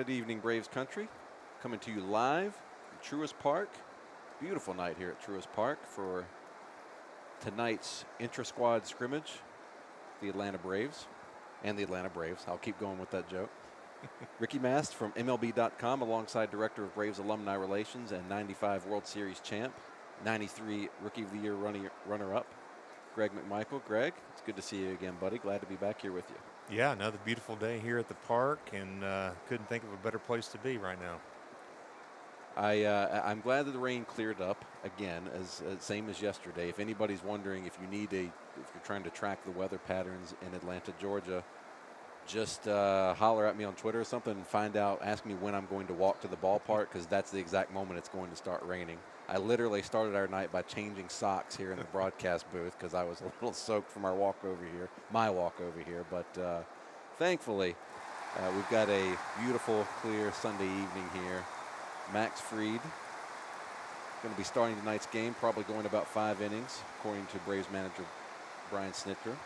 Good evening, Braves country. Coming to you live from Truist Park. Beautiful night here at Truist Park for tonight's intra-squad scrimmage. The Atlanta Braves and the Atlanta Braves. I'll keep going with that joke. Ricky Mast from MLB.com alongside Director of Braves Alumni Relations and 95 World Series champ, 93 Rookie of the Year runner-up, Greg McMichael. Greg, it's good to see you again, buddy. Glad to be back here with you. Yeah, another beautiful day here at the park, and couldn't think of a better place to be right now. I'm glad that the rain cleared up again, as same as yesterday. If anybody's wondering if if you're trying to track the weather patterns in Atlanta, Georgia, just holler at me on Twitter or something and find out. Ask me when I'm going to walk to the ballpark, because that's the exact moment it's going to start raining. I literally started our night by changing socks here in the broadcast booth because I was a little soaked from my walk over here. But thankfully, we've got a beautiful, clear Sunday evening here. Max Fried going to be starting tonight's game, probably going about 5 innings, according to Braves manager Brian Snitker.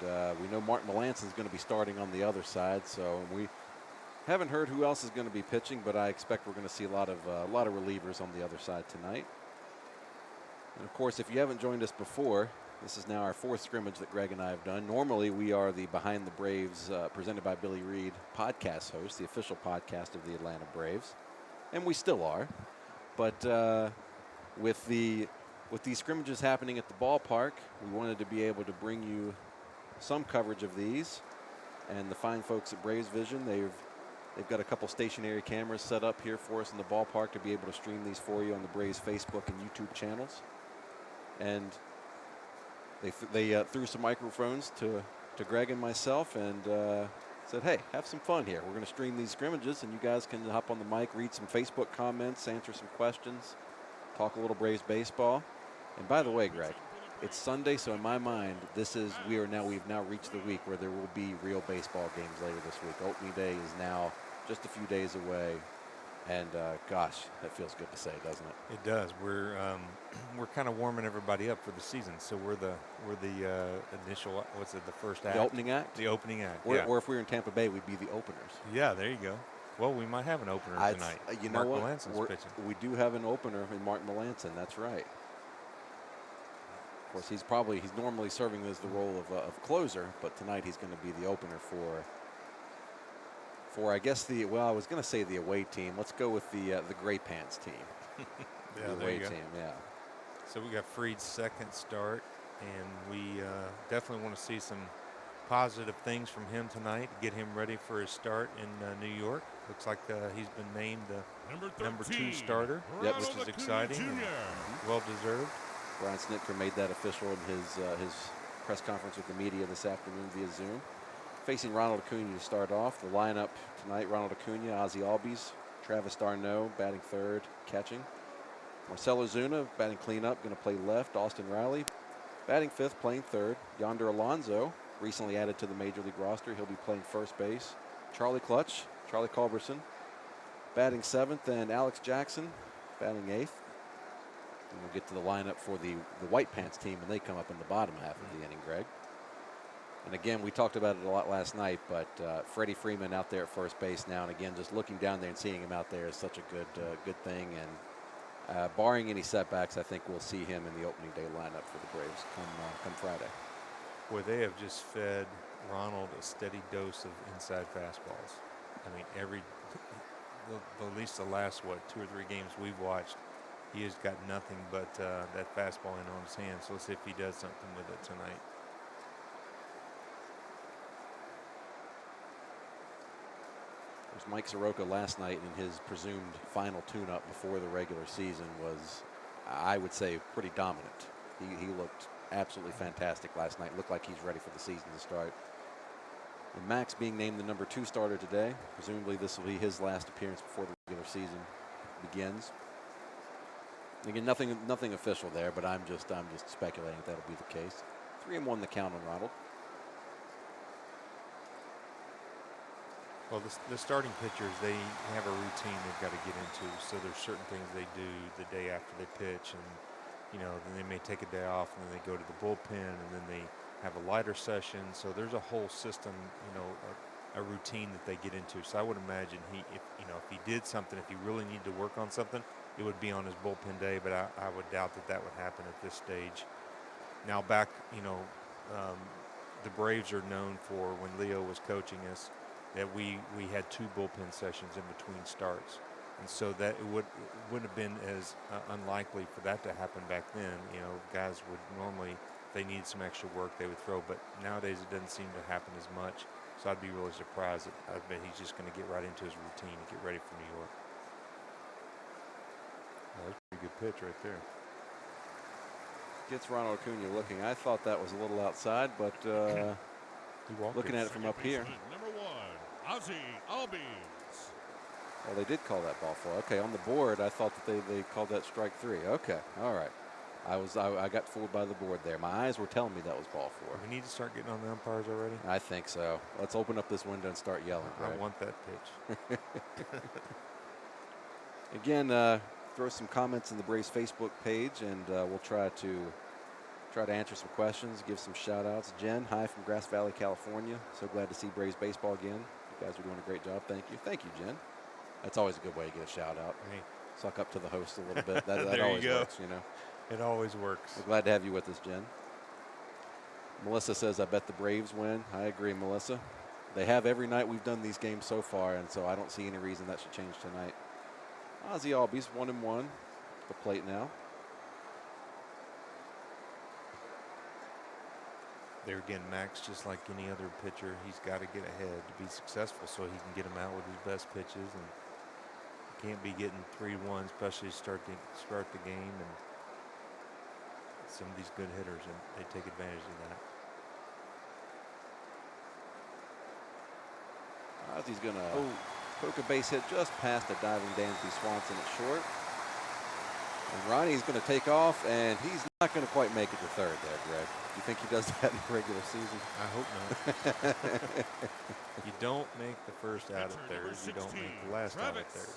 And we know Mark Melancon is going to be starting on the other side, so we haven't heard who else is going to be pitching, but I expect we're going to see a lot of relievers on the other side tonight. And of course, if you haven't joined us before, this is now our 4th scrimmage that Greg and I have done. Normally, we are the Behind the Braves, presented by Billy Reed, podcast host, the official podcast of the Atlanta Braves, and we still are. But with these scrimmages happening at the ballpark, we wanted to be able to bring you some coverage of these. And the fine folks at Braves Vision, they've got a couple stationary cameras set up here for us in the ballpark to be able to stream these for you on the Braves Facebook and YouTube channels. And they threw some microphones to Greg and myself and said, hey, have some fun here. We're going to stream these scrimmages, and you guys can hop on the mic, read some Facebook comments, answer some questions, talk a little Braves baseball. And by the way, Greg, it's Sunday, so in my mind, we've now reached the week where there will be real baseball games later this week. Opening day is now just a few days away, and gosh, that feels good to say, doesn't it? It does. We're kind of warming everybody up for the season, so we're the initial, the first act? The opening act? The opening act, or if we were in Tampa Bay, we'd be the openers. Yeah, there you go. Well, we might have an opener tonight. You know what? Mark Melancon's pitching. We do have an opener in Mark Melancon. That's right. Of course, he's normally serving as the role of closer, but tonight he's going to be the opener for I guess I was going to say the away team. Let's go with the Gray Pants team. Yeah, the away team. Yeah. So we got Freed's second start, and we definitely want to see some positive things from him tonight to get him ready for his start in New York. Looks like he's been named the number 2 starter, which is exciting and well-deserved. Brian Snitker made that official in his press conference with the media this afternoon via Zoom. Facing Ronald Acuna to start off. The lineup tonight, Ronald Acuna, Ozzie Albies, Travis d'Arnaud batting 3rd, catching. Marcell Ozuna batting cleanup, going to play left. Austin Riley batting 5th, playing 3rd. Yonder Alonso, recently added to the Major League roster. He'll be playing first base. Charlie Culberson, batting 7th, and Alex Jackson batting 8th. And we'll get to the lineup for the White Pants team when they come up in the bottom half of the inning, Greg. And again, we talked about it a lot last night, but Freddie Freeman out there at first base now, and again, just looking down there and seeing him out there is such a good thing. And barring any setbacks, I think we'll see him in the opening day lineup for the Braves come Friday. Boy, they have just fed Ronald a steady dose of inside fastballs. I mean, at least the last 2 or 3 games we've watched, he has got nothing but that fastball in on his hands. So let's see if he does something with it tonight. There's Mike Zaroka last night in his presumed final tune-up before the regular season was, I would say, pretty dominant. He looked absolutely fantastic last night. Looked like he's ready for the season to start. And Max being named the number 2 starter today. Presumably this will be his last appearance before the regular season begins. Again, nothing official there, but I'm just speculating that'll be the case. 3-1 the count on Ronald. Well, the starting pitchers, they have a routine they've got to get into. So there's certain things they do the day after they pitch, and then they may take a day off, and then they go to the bullpen, and then they have a lighter session. So there's a whole system, a routine that they get into. So I would imagine if he did something, if he really needed to work on something, it would be on his bullpen day. But I would doubt that would happen at this stage. Now back, the Braves are known for, when Leo was coaching us, that we had 2 bullpen sessions in between starts. And so that it wouldn't have been as unlikely for that to happen back then. Guys would normally, if they needed some extra work, they would throw. But nowadays it doesn't seem to happen as much. So I'd be really surprised. I bet he's just going to get right into his routine and get ready for New York. That's a pretty good pitch right there. Gets Ronald Acuna looking. I thought that was a little outside, but looking at it from up here. Number 1, Ozzie Albies. Well, they did call that ball 4. Okay, on the board, I thought that they called that strike 3. Okay, all right. I got fooled by the board there. My eyes were telling me that was ball 4. We need to start getting on the umpires already. I think so. Let's open up this window and start yelling. I Greg. want that pitch. Again, throw some comments in the Braves Facebook page, and we'll try to answer some questions, give some shout-outs. Jen, hi from Grass Valley, California. So glad to see Braves baseball again. You guys are doing a great job. Thank you. Thank you, Jen. That's always a good way to get a shout-out. Hey. Suck up to the host a little bit. That There always you go. works, It always works. We're glad to have you with us, Jen. Melissa says, I bet the Braves win. I agree, Melissa. They have every night we've done these games so far, and so I don't see any reason that should change tonight. Ozzie Albies, 1-1. The plate now. There again, Max, just like any other pitcher, he's got to get ahead to be successful so he can get them out with his best pitches. And you can't be getting 3-1, especially to start the game. And some of these good hitters, and they take advantage of that. Ozzie's going to poke a base hit just past the diving Dansby Swanson at short. And Ronnie's going to take off, and he's not going to quite make it to third there, Greg. Do you think he does that in the regular season? I hope not. You don't make the first out at third. You don't make the last out at third.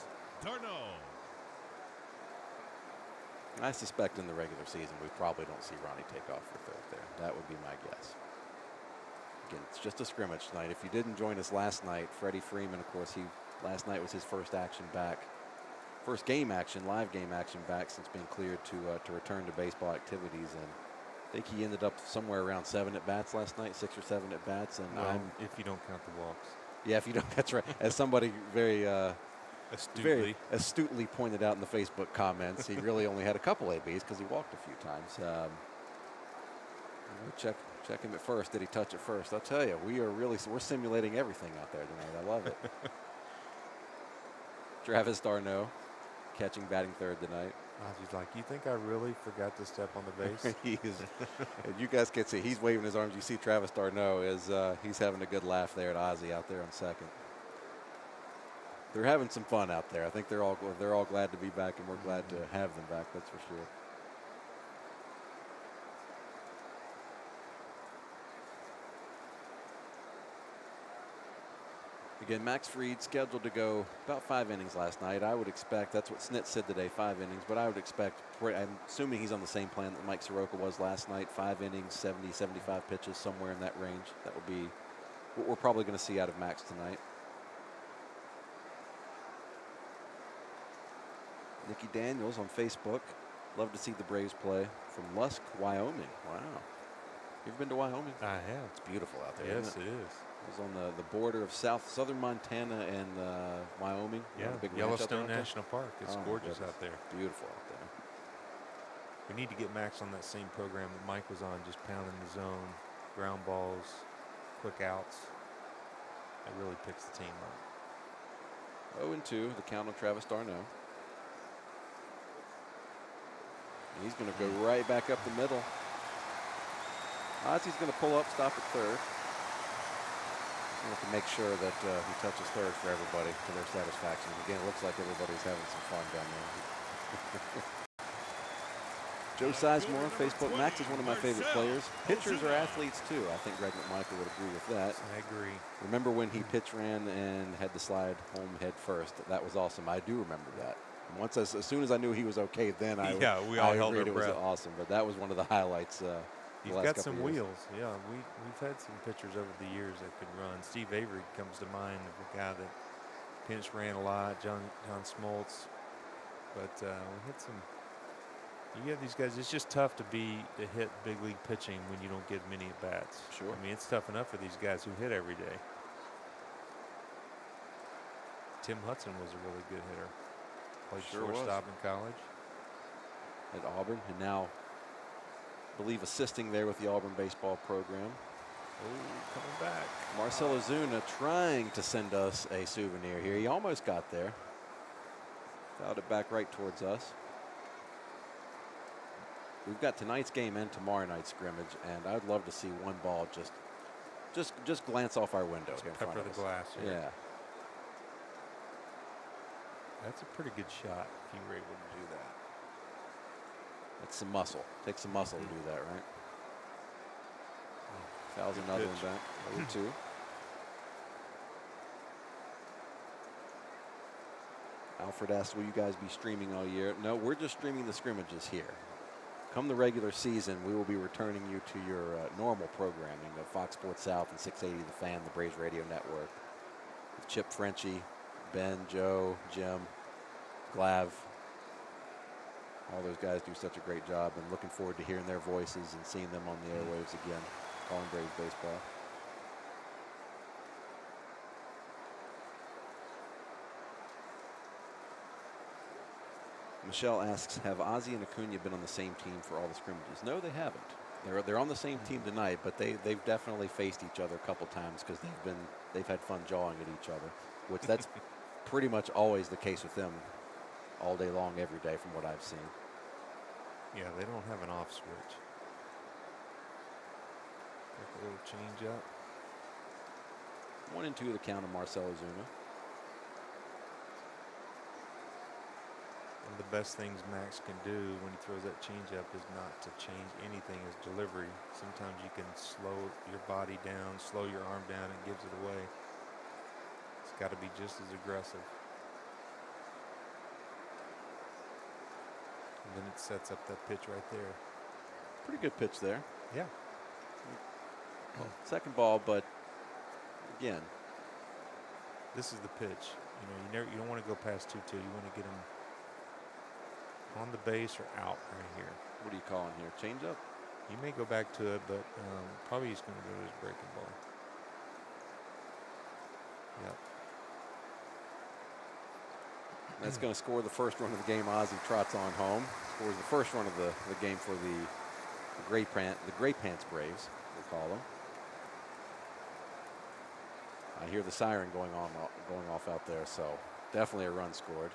I suspect in the regular season we probably don't see Ronnie take off for third there. That would be my guess. Again, it's just a scrimmage tonight. If you didn't join us last night, Freddie Freeman, of course, last night was his first action back. First game action, live game action back since being cleared to return to baseball activities, and I think he ended up somewhere around 7 at-bats last night, 6 or 7 at-bats. And if you don't count the walks. Yeah, if you don't, that's right. As somebody very astutely pointed out in the Facebook comments, he really only had a couple ABs because he walked a few times. Check him at first. Did he touch it first? I'll tell you, we're simulating everything out there tonight. I love it. Travis d'Arnaud catching, batting third tonight. Ozzie's like, you think I really forgot to step on the base? He is. And you guys can see he's waving his arms. You see Travis d'Arnaud he's having a good laugh there at Ozzie out there on second. They're having some fun out there. I think they're all glad to be back, and we're glad to have them back. That's for sure. Again, Max Fried scheduled to go about 5 innings last night. I would expect, that's what Snit said today, 5 innings, but I would expect, I'm assuming he's on the same plan that Mike Zaroka was last night, 5 innings, 70, 75 pitches, somewhere in that range. That would be what we're probably going to see out of Max tonight. Nikki Daniels on Facebook. Love to see the Braves play from Lusk, Wyoming. Wow. You ever been to Wyoming? I have. It's beautiful out there. Yes, isn't it is. It was on the border of southern Montana and Wyoming. Yeah, big Yellowstone National Park. It's gorgeous out there. Beautiful out there. We need to get Max on that same program that Mike was on, just pounding the zone, ground balls, quick outs. That really picks the team up. 0-2, the count on Travis d'Arnaud. He's going to go right back up the middle. Ozzie's going to pull up, stop at third. We have to make sure that he touches third for everybody to their satisfaction. Again, it looks like everybody's having some fun down there. Joe Sizemore on Facebook. Max is one of my favorite players. Pitchers are athletes too. I think Greg McMichael would agree with that. I agree. Remember when he pitch ran and had to slide home head first? That was awesome. I do remember that. And as soon as I knew he was okay, then I we all held our agreed it was breath. awesome. But that was one of the highlights He's got some wheels. Yeah, we've had some pitchers over the years that can run. Steve Avery comes to mind of a guy that pinch ran a lot. John Smoltz, but we had some. You have these guys. It's just tough to hit big league pitching when you don't get many at bats. Sure. I mean, it's tough enough for these guys who hit every day. Tim Hudson was a really good hitter. Played shortstop in college. At Auburn, and now, I believe, assisting there with the Auburn baseball program. Oh, coming back. Marcell Ozuna trying to send us a souvenir here. He almost got there. Fouled it back right towards us. We've got tonight's game and tomorrow night's scrimmage, and I'd love to see one ball just glance off our window here in front of us. Pepper the glass here. Yeah. That's a pretty good shot if you were able to do that. That's some muscle. Takes some muscle to do that, right? Fouls another one back. Over 2. Alfred asked, will you guys be streaming all year? No, we're just streaming the scrimmages here. Come the regular season, we will be returning you to your normal programming of Fox Sports South and 680 The Fan, the Braves Radio Network. With Chip Frenchie, Ben, Joe, Jim, Glav. All those guys do such a great job, and looking forward to hearing their voices and seeing them on the airwaves again, calling Braves baseball. Michelle asks, have Ozzie and Acuna been on the same team for all the scrimmages? No, they haven't. They're on the same team tonight, but they've definitely faced each other a couple times because they've had fun jawing at each other, which that's pretty much always the case with them all day long, every day, from what I've seen. Yeah, they don't have an off switch. A little change up. 1-2 the count of Marcell Ozuna. One of the best things Max can do when he throws that changeup is not to change anything as delivery. Sometimes you can slow your body down, slow your arm down, and gives it away. It's got to be just as aggressive. And then it sets up that pitch right there. Pretty good pitch there. Yeah. Well, second ball, but again, this is the pitch. You don't want to go past 2-2. You want to get him on the base or out right here. What are you calling here? Change up? He may go back to it, but probably he's going to go to his breaking ball. Yep. That's going to score the first run of the game. Ozzie trots on home. Scores the first run of the game for the Gray Pants Braves, we'll call them. I hear the siren going off out there, so definitely a run scored.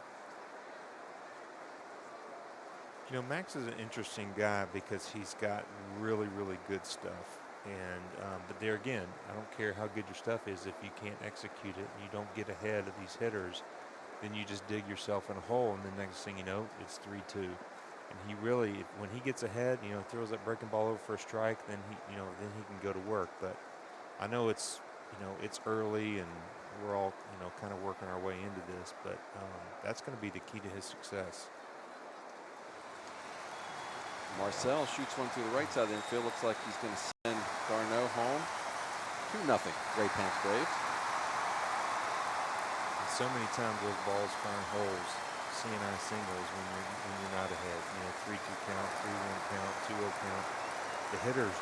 Max is an interesting guy because he's got really, really good stuff. And but there again, I don't care how good your stuff is. If you can't execute it and you don't get ahead of these hitters, then you just dig yourself in a hole. And the next thing you know, it's 3-2. And he really, when he gets ahead, throws that breaking ball over for a strike, then he can go to work. But I know it's early and we're all, kind of working our way into this. But that's going to be the key to his success. Marcell shoots one through the right side of the infield. Looks like he's going to send Garneau home. 2-0, Gray Pants Braves. And so many times those balls find holes, CNI singles, when you're not ahead. 3-2 count, 3-1 count, 2-0 count. The hitters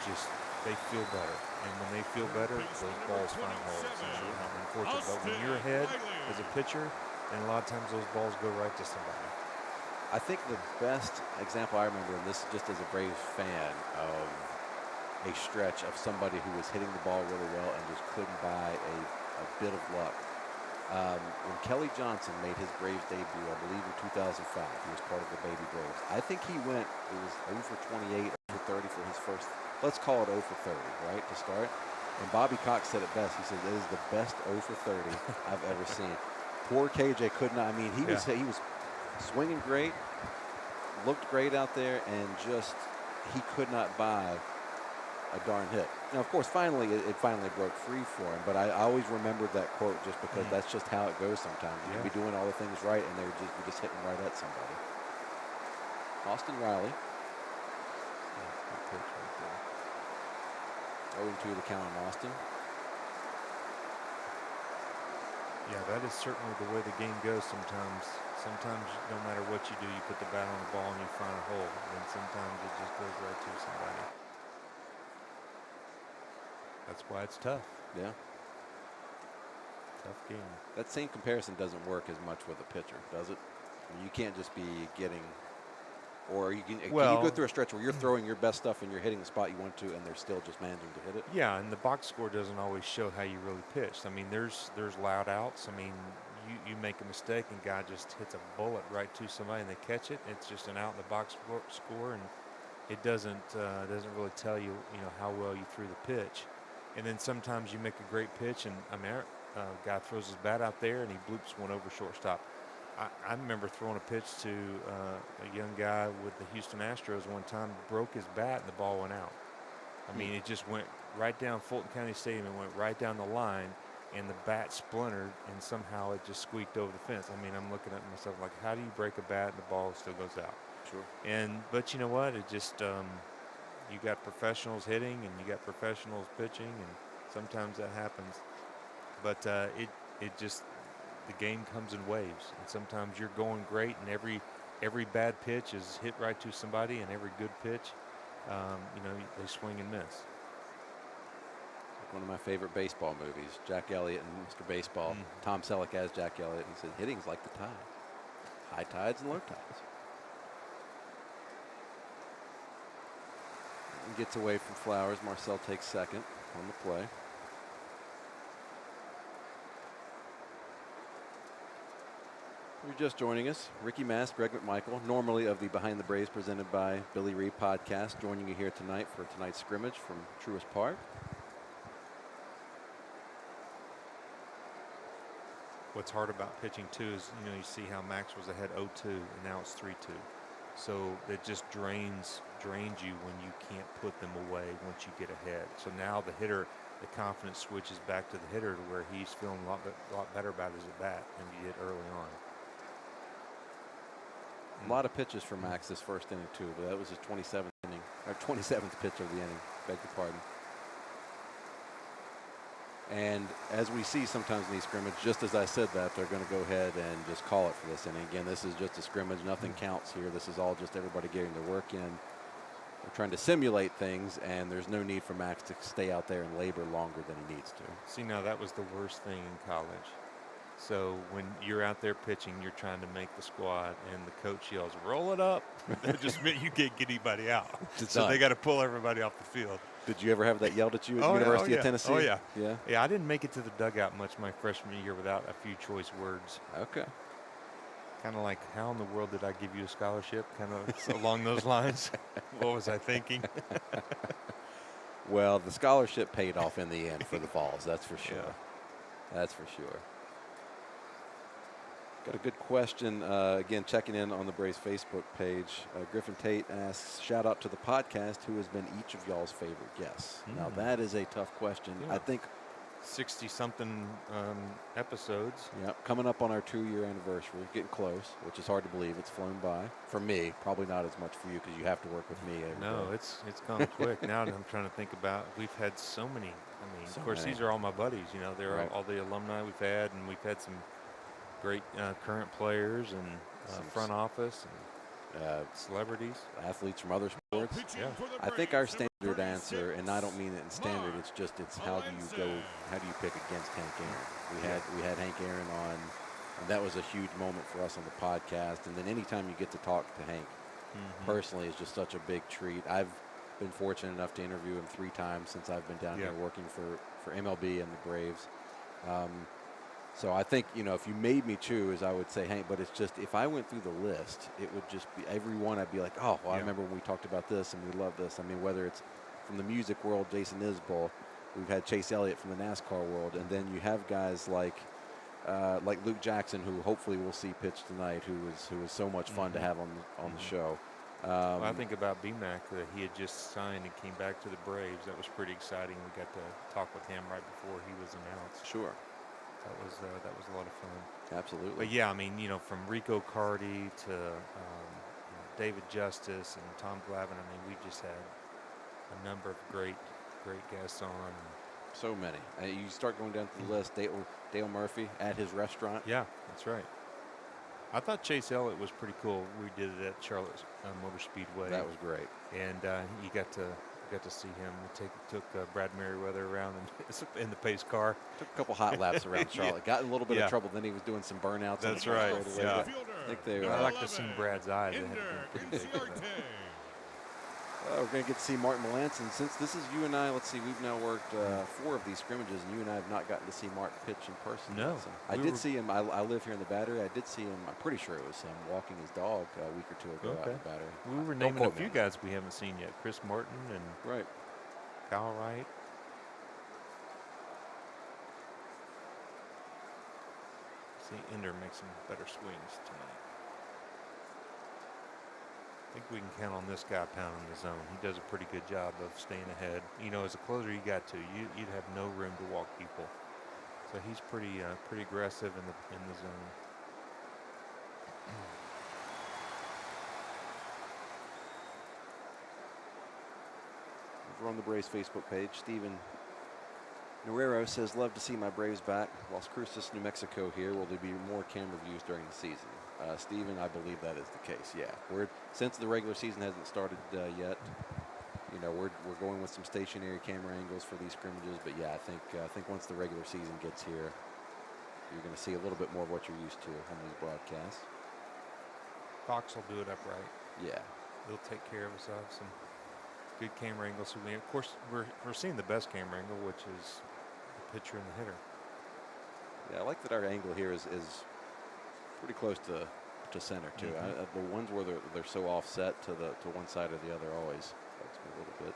they feel better. And when they feel better, those balls find holes. And unfortunate, but when you're ahead as a pitcher, then a lot of times those balls go right to somebody. I think the best example I remember, and this just as a Braves fan, of a stretch of somebody who was hitting the ball really well and just couldn't buy a bit of luck. When Kelly Johnson made his Braves debut, I believe in 2005, he was part of the Baby Braves. I think he went, it was 0 for 28, 0 for 30 for his first, let's call it 0 for 30, right, to start. And Bobby Cox said it best. He said, it is the best 0 for 30 I've ever seen. Poor KJ could not, he was swinging great, looked great out there, and just he could not buy a darn hit. Now, of course, finally it finally broke free for him, but I always remembered that quote just because that's just how it goes sometimes. You can be doing all the things right, and you're just hitting right at somebody. Austin Riley. Good pitch right there. 0-2 the count on Austin. Yeah, that is certainly the way the game goes sometimes. Sometimes, no matter what you do, you put the bat on the ball and you find a hole. And sometimes it just goes right to somebody. That's why it's tough. Yeah. Tough game. That same comparison doesn't work as much with a pitcher, does it? I mean, you can't just be getting, or can you go through a stretch where you're throwing your best stuff and you're hitting the spot you want to, and they're still just managing to hit it? Yeah, and the box score doesn't always show how you really pitched. I mean, there's loud outs. I mean, you make a mistake and guy just hits a bullet right to somebody and they catch it. It's just an out in the box score, and it doesn't really tell you how well you threw the pitch. And then sometimes you make a great pitch, and I mean, guy throws his bat out there and he bloops one over shortstop. I remember throwing a pitch to a young guy with the Houston Astros one time, broke his bat and the ball went out. I mean, it just went right down Fulton County Stadium and went right down the line, and the bat splintered and somehow it just squeaked over the fence. I mean, I'm looking at myself like, how do you break a bat and the ball still goes out? Sure. But you know what? It just you got professionals hitting and you got professionals pitching, and sometimes that happens. But it just, the game comes in waves, and sometimes you're going great and every bad pitch is hit right to somebody, and every good pitch, they swing and miss. One of my favorite baseball movies, Jack Elliott and Mr. Baseball. Tom Selleck as Jack Elliott. He said, hitting's like the tide. High tides and low tides. And gets away from Flowers. Marcel takes second on the play. If you're just joining us, Ricky Mast, Greg McMichael, normally of the Behind the Braves presented by Billy Reed podcast, joining you here tonight for tonight's scrimmage from Truist Park. What's hard about pitching too is, you see how Max was ahead 0-2 and now it's 3-2. So it just drains you when you can't put them away once you get ahead. So now the hitter, the confidence switches back to the hitter to where he's feeling a lot better about his at bat than he did early on. A lot of pitches for Max this first inning too, but that was his 27th inning, or 27th pitch of the inning. Beg your pardon. And as we see sometimes in these scrimmages, just as I said that, they're going to go ahead and just call it for this inning. Again, this is just a scrimmage. Nothing counts here. This is all just everybody getting their work in. They're trying to simulate things, and there's no need for Max to stay out there and labor longer than he needs to. See, now that was the worst thing in college. So when you're out there pitching, you're trying to make the squad, and the coach yells, "Roll it up." That just meant you can't get anybody out. So they got to pull everybody off the field. Did you ever have that yelled at you at University of Tennessee? Oh, yeah. Yeah? Yeah, I didn't make it to the dugout much my freshman year without a few choice words. Okay. Kind of like, how in the world did I give you a scholarship? Kind of along those lines. What was I thinking? Well, the scholarship paid off in the end for the Vols. That's for sure. Yeah. That's for sure. Got a good question, again, checking in on the Braves Facebook page. Griffin Tate asks, shout out to the podcast, who has been each of y'all's favorite guests? Now, that is a tough question. Yeah. I think 60-something episodes. Yeah, coming up on our 2-year anniversary, getting close, which is hard to believe. It's flown by. For me, probably not as much for you because you have to work with me every No, day. it's gone quick. Now that I'm trying to think about, we've had so many. I mean, of course, these are all my buddies. They're Right. all the alumni we've had, and we've had some great current players and front office and celebrities, athletes from other sports. Yeah. I think our standard answer, and I don't mean it in standard, it's how do you pick against Hank Aaron? We had Hank Aaron on, and that was a huge moment for us on the podcast. And then anytime you get to talk to Hank personally is just such a big treat. I've been fortunate enough to interview him 3 times since I've been down here working for MLB and the Braves. So I think, if you made me choose, I would say Hank, but it's just, if I went through the list, it would just be every one. I'd be like, oh, well, I remember when we talked about this and we love this. I mean, whether it's from the music world, Jason Isbell, we've had Chase Elliott from the NASCAR world, and then you have guys like Luke Jackson, who hopefully we'll see pitch tonight, who was so much fun to have on the show. Well, I think about BMAC, that he had just signed and came back to the Braves. That was pretty exciting. We got to talk with him right before he was announced. Sure. That was a lot of fun. Absolutely. But yeah, I mean, from Rico Cardi to David Justice and Tom Glavine, I mean, we just had a number of great great guests on. So many. You start going down to the list. Dale Murphy at his restaurant. Yeah, that's right. I thought Chase Elliott was pretty cool. We did it at Charlotte Motor Speedway. That was great. And you got to see him. We took Brad Merriweather around in the pace car. Took a couple hot laps around Charlotte. Got in a little bit of trouble. Then he was doing some burnouts. That's right. Yeah. I think they I like to see Brad's eyes. We're going to get to see Martin Melanson. Since this is you and I, let's see, we've now worked 4 of these scrimmages, and you and I have not gotten to see Martin pitch in person. No. So I did see him. I live here in the Battery. I did see him. I'm pretty sure it was him walking his dog a week or 2 ago out in the Battery. We were naming a few guys we haven't seen yet. Chris Martin and Kyle Wright. See Ender make some better swings tonight. I think we can count on this guy pounding the zone. He does a pretty good job of staying ahead. You know, as a closer, you got to. You'd have no room to walk people. So he's pretty aggressive in the zone. We're on the Braves Facebook page. Stephen Norero says, love to see my Braves back. Las Cruces, New Mexico here. Will there be more camera views during the season? Stephen, I believe that is the case, yeah. Since the regular season hasn't started yet, you know, we're going with some stationary camera angles for these scrimmages. But, yeah, I think once the regular season gets here, you're going to see a little bit more of what you're used to on these broadcasts. Fox will do it upright. Yeah. They'll take care of us. I'll have some good camera angles. Of course, we're seeing the best camera angle, which is the pitcher and the hitter. Yeah, I like that our angle here is pretty close to center too. The ones where they're so offset to one side or the other always bugs me a little bit.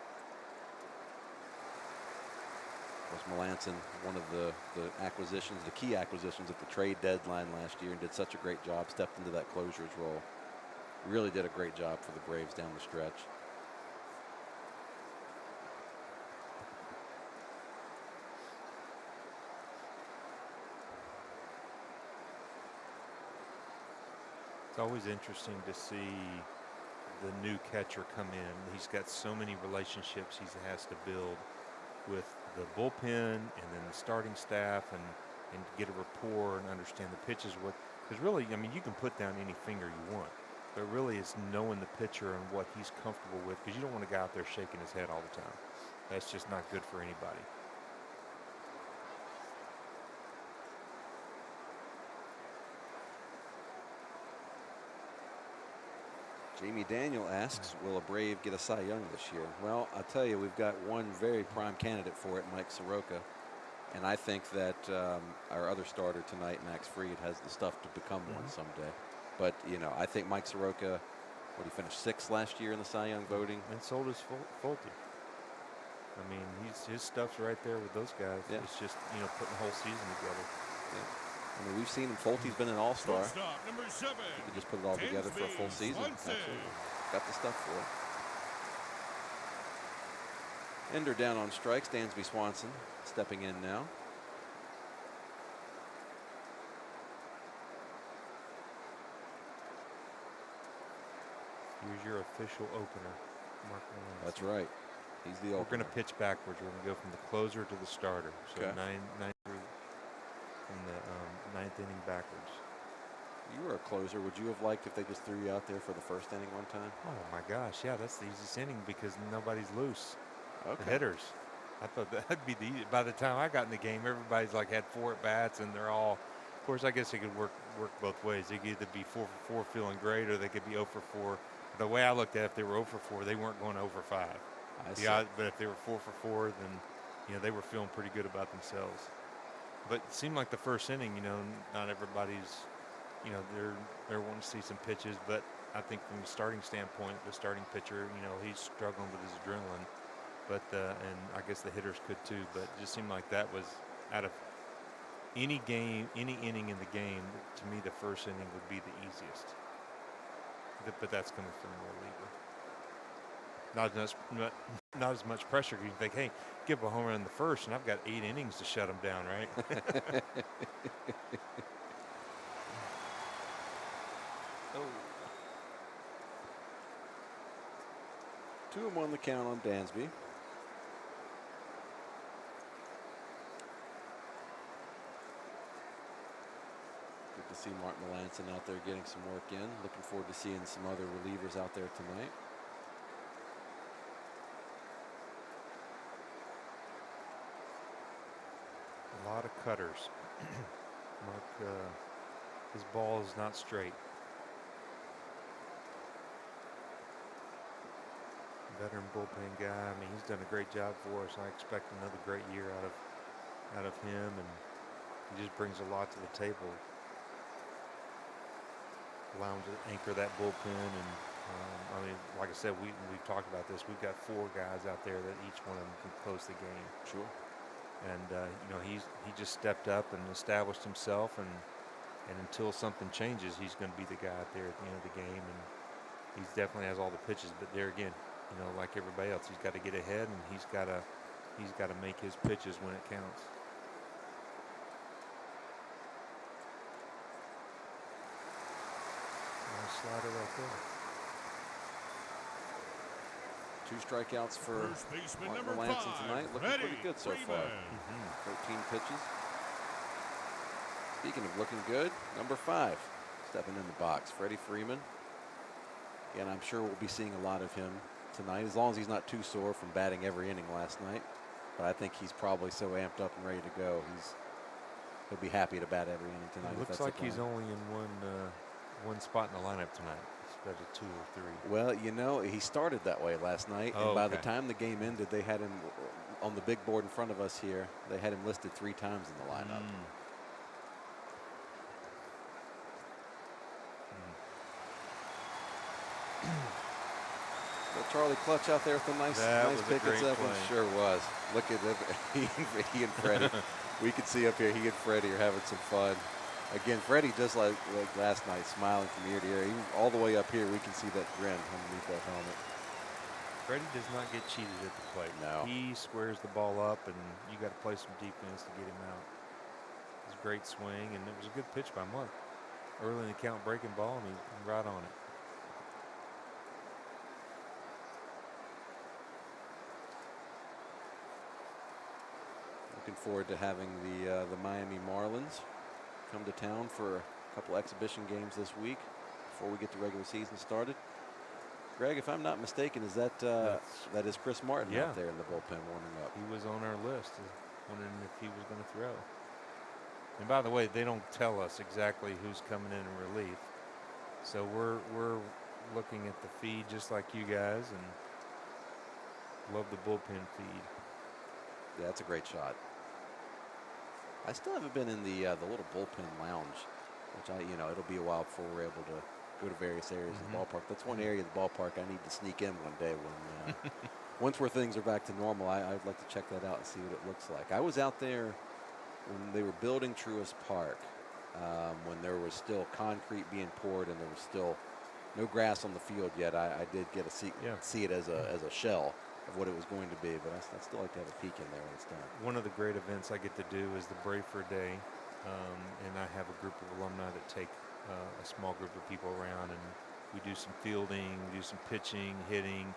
Of course, Melanson, one of the acquisitions, the key acquisitions at the trade deadline last year, and did such a great job. Stepped into that closer's role. Really did a great job for the Braves down the stretch. It's always interesting to see the new catcher come in. He's got so many relationships he has to build with the bullpen and then the starting staff and get a rapport and understand the pitches. Because really, I mean, you can put down any finger you want, but really it's knowing the pitcher and what he's comfortable with, because you don't want to go out there shaking his head all the time. That's just not good for anybody. Jamie Daniel asks, will a Brave get a Cy Young this year? Well, I'll tell you, we've got one very prime candidate for it, Mike Zaroka. And I think that our other starter tonight, Max Fried, has the stuff to become one someday. But, you know, I think Mike Zaroka, he finished 6th last year in the Cy Young voting. And sold his Fulte. I mean, his stuff's right there with those guys. Yeah. It's just, you know, putting the whole season together. Yeah. I mean, we've seen him. Fulte's been an all-star. Number 7. You could just put it all together for a full season. Absolutely. Got the stuff for it. Ender down on strikes. Dansby Swanson stepping in now. Here's your official opener, Mark Melanson. That's right. He's the opener. We're going to pitch backwards. We're going to go from the closer to the starter. So okay. 9 through from the 9th inning backwards. You were a closer. Would you have liked if they just threw you out there for the first inning one time? Oh my gosh, yeah, that's the easiest inning because nobody's loose. Okay. The hitters. I thought that'd be the. By the time I got in the game, everybody's like had 4 at bats, and they're all. Of course, I guess it could work both ways. They could either be 4 for 4 feeling great, or they could be 0 for 4. The way I looked at it, if they were 0 for 4, they weren't going 0 for 5. But if they were 4 for 4, then you know they were feeling pretty good about themselves. But it seemed like the first inning, you know, not everybody's, you know, they're wanting to see some pitches. But I think from the starting standpoint, the starting pitcher, you know, he's struggling with his adrenaline. But and I guess the hitters could too. But it just seemed like that was out of any game, any inning in the game. To me, the first inning would be the easiest. But that's coming from a reliever. Not as much pressure. You think, hey, give a home run in the first, and I've got 8 innings to shut them down, right? Oh. 2-1 the count on Dansby. see Martin Melanson out there getting some work in. Looking forward to seeing some other relievers out there tonight. A lot of cutters. Mark, his ball is not straight. Veteran bullpen guy. I mean, he's done a great job for us. I expect another great year out of him, and he just brings a lot to the table. Allow him to anchor that bullpen, and I mean, like I said, we've talked about this. We've got 4 guys out there that each one of them can close the game. Sure. And you know, he just stepped up and established himself, and until something changes, he's going to be the guy out there at the end of the game. And he definitely has all the pitches, but there again, you know, like everybody else, he's got to get ahead, and he's got to make his pitches when it counts. Nice slider right there. 2 strikeouts for First baseman Martin number Melanson 5, tonight. Looking Freddie pretty good so far. Freeman. 13 pitches. Speaking of looking good, number 5 stepping in the box, Freddie Freeman. Again, I'm sure we'll be seeing a lot of him tonight, as long as he's not too sore from batting every inning last night. But I think he's probably so amped up and ready to go. He'll be happy to bat every inning tonight. It looks like he's only in one spot in the lineup tonight instead of 2 or 3. Well, you know, he started that way last night, and by the time the game ended, they had him on the big board in front of us here. They had him listed 3 times in the lineup. Charlie Clutch out there with a nice pick at 7. Sure was. Look at it. He and Freddie. We could see up here he and Freddie are having some fun. Again, Freddie, just like last night, smiling from ear to ear. Even all the way up here, we can see that grin underneath that helmet. Freddie does not get cheated at the plate. No. He squares the ball up, and you got to play some defense to get him out. It was a great swing, and it was a good pitch by Mark. Early in the count, breaking ball, and he's right on it. Looking forward to having the Miami Marlins come to town for a couple exhibition games this week before we get the regular season started. Greg, if I'm not mistaken, is that is Chris Martin out there in the bullpen warming up? He was on our list, wondering if he was going to throw. And by the way, they don't tell us exactly who's coming in relief, so we're looking at the feed just like you guys, and love the bullpen feed. Yeah, that's a great shot. I still haven't been in the little bullpen lounge, which it'll be a while before we're able to go to various areas of the ballpark. That's one area of the ballpark I need to sneak in one day when once things are back to normal. I'd like to check that out and see what it looks like. I was out there when they were building Truist Park, when there was still concrete being poured and there was still no grass on the field yet. I did get to see it as a shell of what it was going to be, but I'd still like to have a peek in there when it's done. One of the great events I get to do is the Brayford Day, and I have a group of alumni that take a small group of people around, and we do some fielding, we do some pitching, hitting,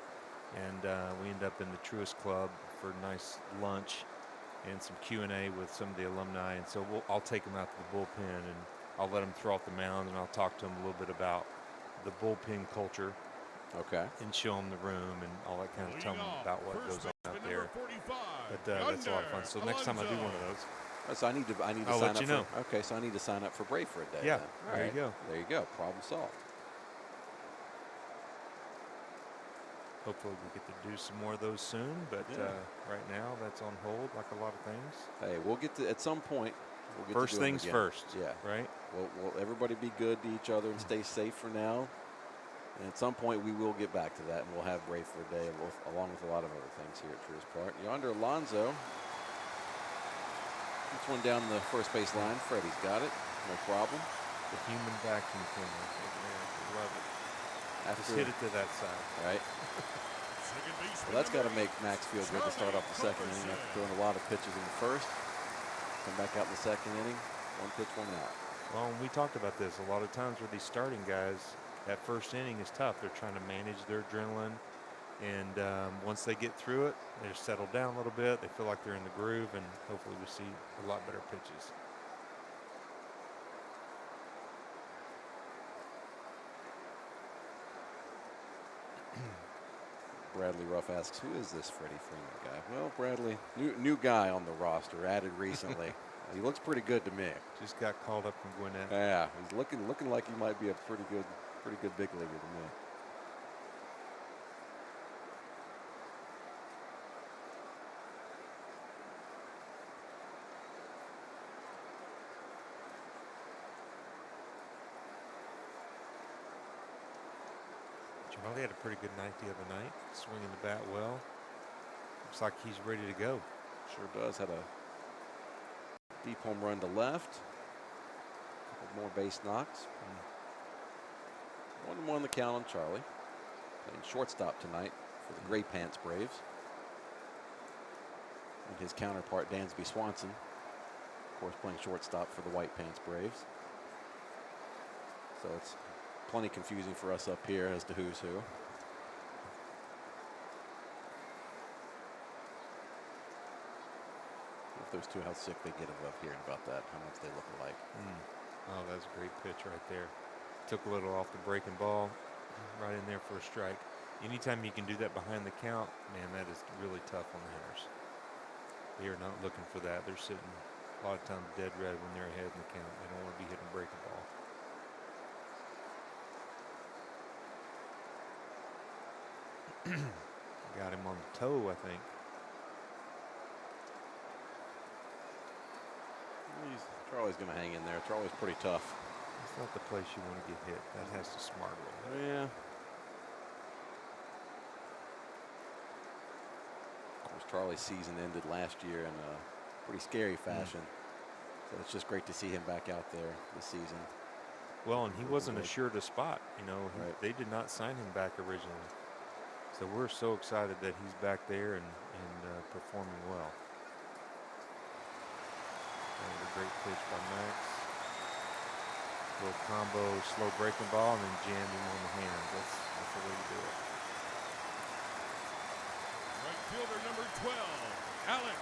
and we end up in the Truist Club for a nice lunch and some Q&A with some of the alumni. And so I'll take them out to the bullpen, and I'll let them throw off the mound, and I'll talk to them a little bit about the bullpen culture. Okay. And show them the room and all that kind of, tell them about what goes on out there. But that's a lot of fun. So next time I do one of those, so I need to I'll sign let you up. know. Okay, so I need to sign up for Brayford Day. Yeah, then. there you go. There you go. Problem solved. Hopefully we get to do some more of those soon, but right now that's on hold like a lot of things. Hey, we'll get to at some point. We'll get First to do things again. first. Yeah. Right. We'll everybody be good to each other and stay safe for now. And at some point, we will get back to that, and we'll have Brayford Day along with a lot of other things here at Truist Park. Yonder, Alonso. Gets one down the first base line. Freddie's got it. No problem. The human vacuum cleaner. Love it. Just hit it to that side. Right. Well, that's got to make Max feel good to start off the second inning after throwing a lot of pitches in the first. Come back out in the second inning. 1 pitch, 1 out. Well, and we talked about this. A lot of times with these starting guys, that first inning is tough. They're trying to manage their adrenaline, and once they get through it, they're settled down a little bit. They feel like they're in the groove, and hopefully we see a lot better pitches. Bradley Ruff asks, who is this Freddie Freeman guy? Well, Bradley, new guy on the roster, added recently. He looks pretty good to me. Just got called up from Gwinnett. Yeah, he's looking like he might be a pretty good big leaguer to me. Charlie had a pretty good night the other night, swinging the bat well. Looks like he's ready to go. Sure does. Had a deep home run to left. A couple more base knocks. 1-1 the count on Charlie. Playing shortstop tonight for the Gray Pants Braves. And his counterpart, Dansby Swanson, of course, playing shortstop for the White Pants Braves. So it's plenty confusing for us up here as to who's who. If those two, how sick they get of hearing about that, how much they look alike. Oh, that's a great pitch right there. Took a little off the breaking ball, right in there for a strike. Anytime you can do that behind the count, man, that is really tough on the hitters. They are not looking for that. They're sitting a lot of times dead red when they're ahead in the count. They don't want to be hitting a breaking ball. Got him on the toe, I think. Charlie's going to hang in there. Charlie's pretty tough. That's not the place you want to get hit. That has to smart roll. Yeah. Of course, Charlie's season ended last year in a pretty scary fashion. So it's just great to see him back out there this season. Well, and he wasn't assured a spot. You know, they did not sign him back originally. So we're so excited that he's back there and performing well. That was a great pitch by Max. Little combo, slow breaking ball, and then jammed him on the hands. That's the way to do it. Right fielder number 12, Alex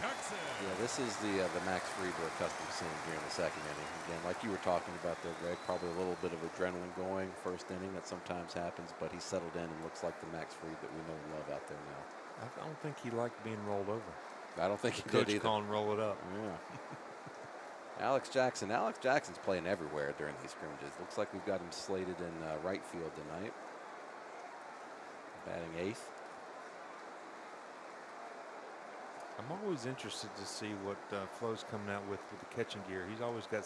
Jackson. Yeah, this is the Max Fried we're accustomed to seeing here in the second inning. Again, like you were talking about there, Greg, probably a little bit of adrenaline going first inning. That sometimes happens, but he settled in and looks like the Max Fried that we know and love out there now. I don't think he liked being rolled over. I don't think he Coach did either. calling roll it up. Yeah. Alex Jackson. Alex Jackson's playing everywhere during these scrimmages. Looks like we've got him slated in right field tonight. Batting eighth. I'm always interested to see what Flo's coming out with the catching gear. He's always got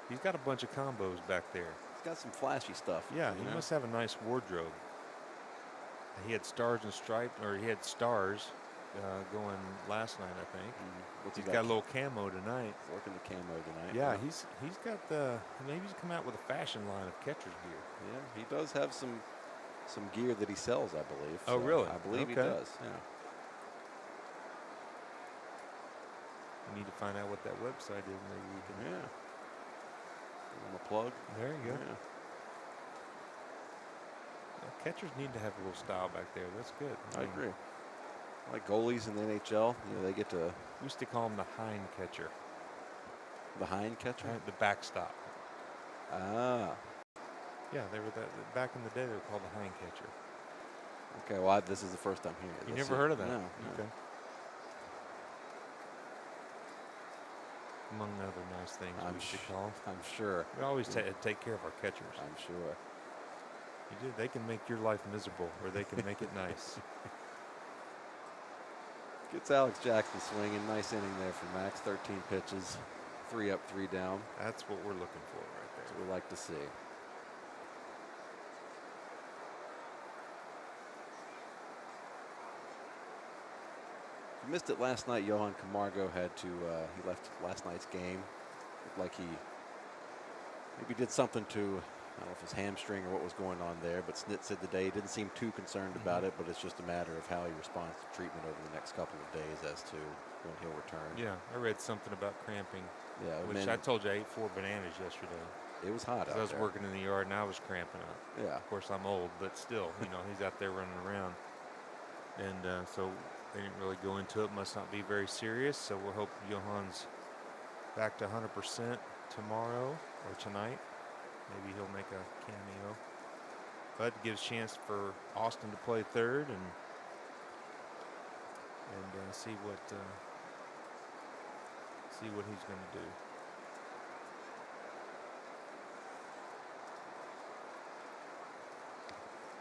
he's got a bunch of combos back there. He's got some flashy stuff. Yeah, he must have a nice wardrobe. He had stars and stripes, or he had stars going last night, I think. He's got a little camo tonight. He's working the camo tonight. Yeah, he's got maybe he's come out with a fashion line of catcher's gear. Yeah, he does have some gear that he sells, I believe. Oh, really? I believe he does. Yeah. We need to find out what that website is. Maybe we can. Yeah. Give him a plug. There you go. Yeah. Catchers need to have a little style back there. That's good. I agree. Like goalies in the NHL, they get to. We used to call him the hind catcher. The hind catcher? Right, the backstop. Ah. Yeah, they were back in the day. They were called the hind catcher. Okay, well, this is the first time hearing it. You never heard of that? No. Okay. Among other nice things we should call them. I'm sure. We always take care of our catchers. I'm sure. You do. They can make your life miserable, or they can make it nice. Gets Alex Jackson swinging. Nice inning there for Max. 13 pitches, 3 up, 3 down. That's what we're looking for right there. That's what we like to see. If you missed it last night, Johan Camargo had to, he left last night's game. Looked like he maybe did something to, I don't know if it was hamstring or what was going on there, but Snit said today he didn't seem too concerned about it, but it's just a matter of how he responds to treatment over the next couple of days as to when he'll return. Yeah, I read something about cramping. Yeah, which I told you I ate 4 bananas yesterday. It was hot out there. I was working in the yard and I was cramping up. Yeah. Of course, I'm old, but still, he's out there running around. And so they didn't really go into it. Must not be very serious. So we'll hope Johan's back to 100% tomorrow or tonight. Maybe he'll make a cameo. Bud gives chance for Austin to play third and see what he's going to do.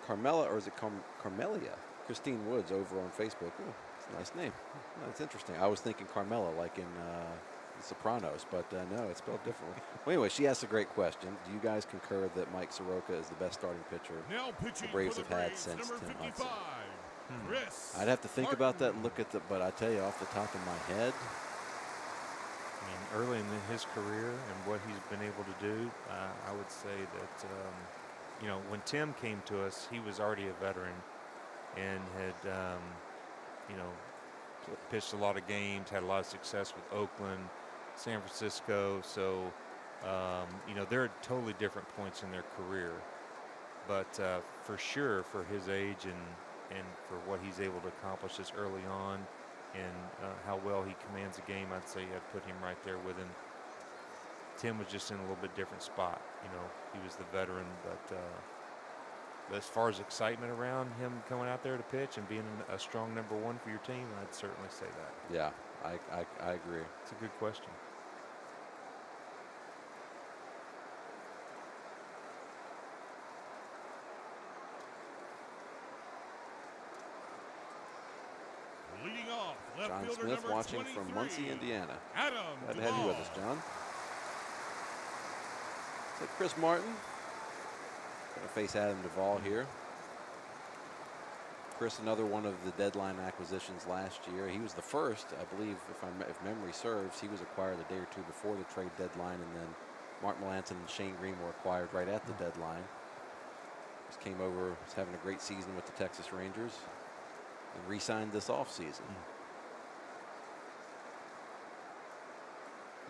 Carmela, or is it Carmelia? Christine Woods over on Facebook. Oh, it's a nice name. That's interesting. I was thinking Carmela, like in The Sopranos, but no, it's spelled differently. Well, anyway, she asked a great question. Do you guys concur that Mike Zaroka is the best starting pitcher Now pitching the Braves for have the had Braves, since number Tim 55, Hudson? Chris I'd have to think about that and Martin. look at the, but I tell you off the top of my head, I mean, early in his career and what he's been able to do, I would say that, you know, when Tim came to us, he was already a veteran and had, you know, pitched a lot of games, had a lot of success with Oakland, San Francisco. So, you know, they're at totally different points in their career. But for sure, for his age and for what he's able to accomplish this early on and how well he commands a game, I'd say I'd put him right there with him. Tim was just in a little bit different spot. You know, he was the veteran, but as far as excitement around him coming out there to pitch and being a strong number one for your team, I'd certainly say that. yeah, I agree. It's a good question. Leading off, left John fielder Smith number watching 23, from Muncie, Indiana. Adam Glad to have you with us, Duvall. John. So Chris Martin going to face Adam Duvall here. Chris, another one of the deadline acquisitions last year. He was the first, I believe, if memory serves. He was acquired a day or two before the trade deadline, and then Mark Melancon and Shane Green were acquired right at the deadline. Just came over, was having a great season with the Texas Rangers, and re-signed this offseason.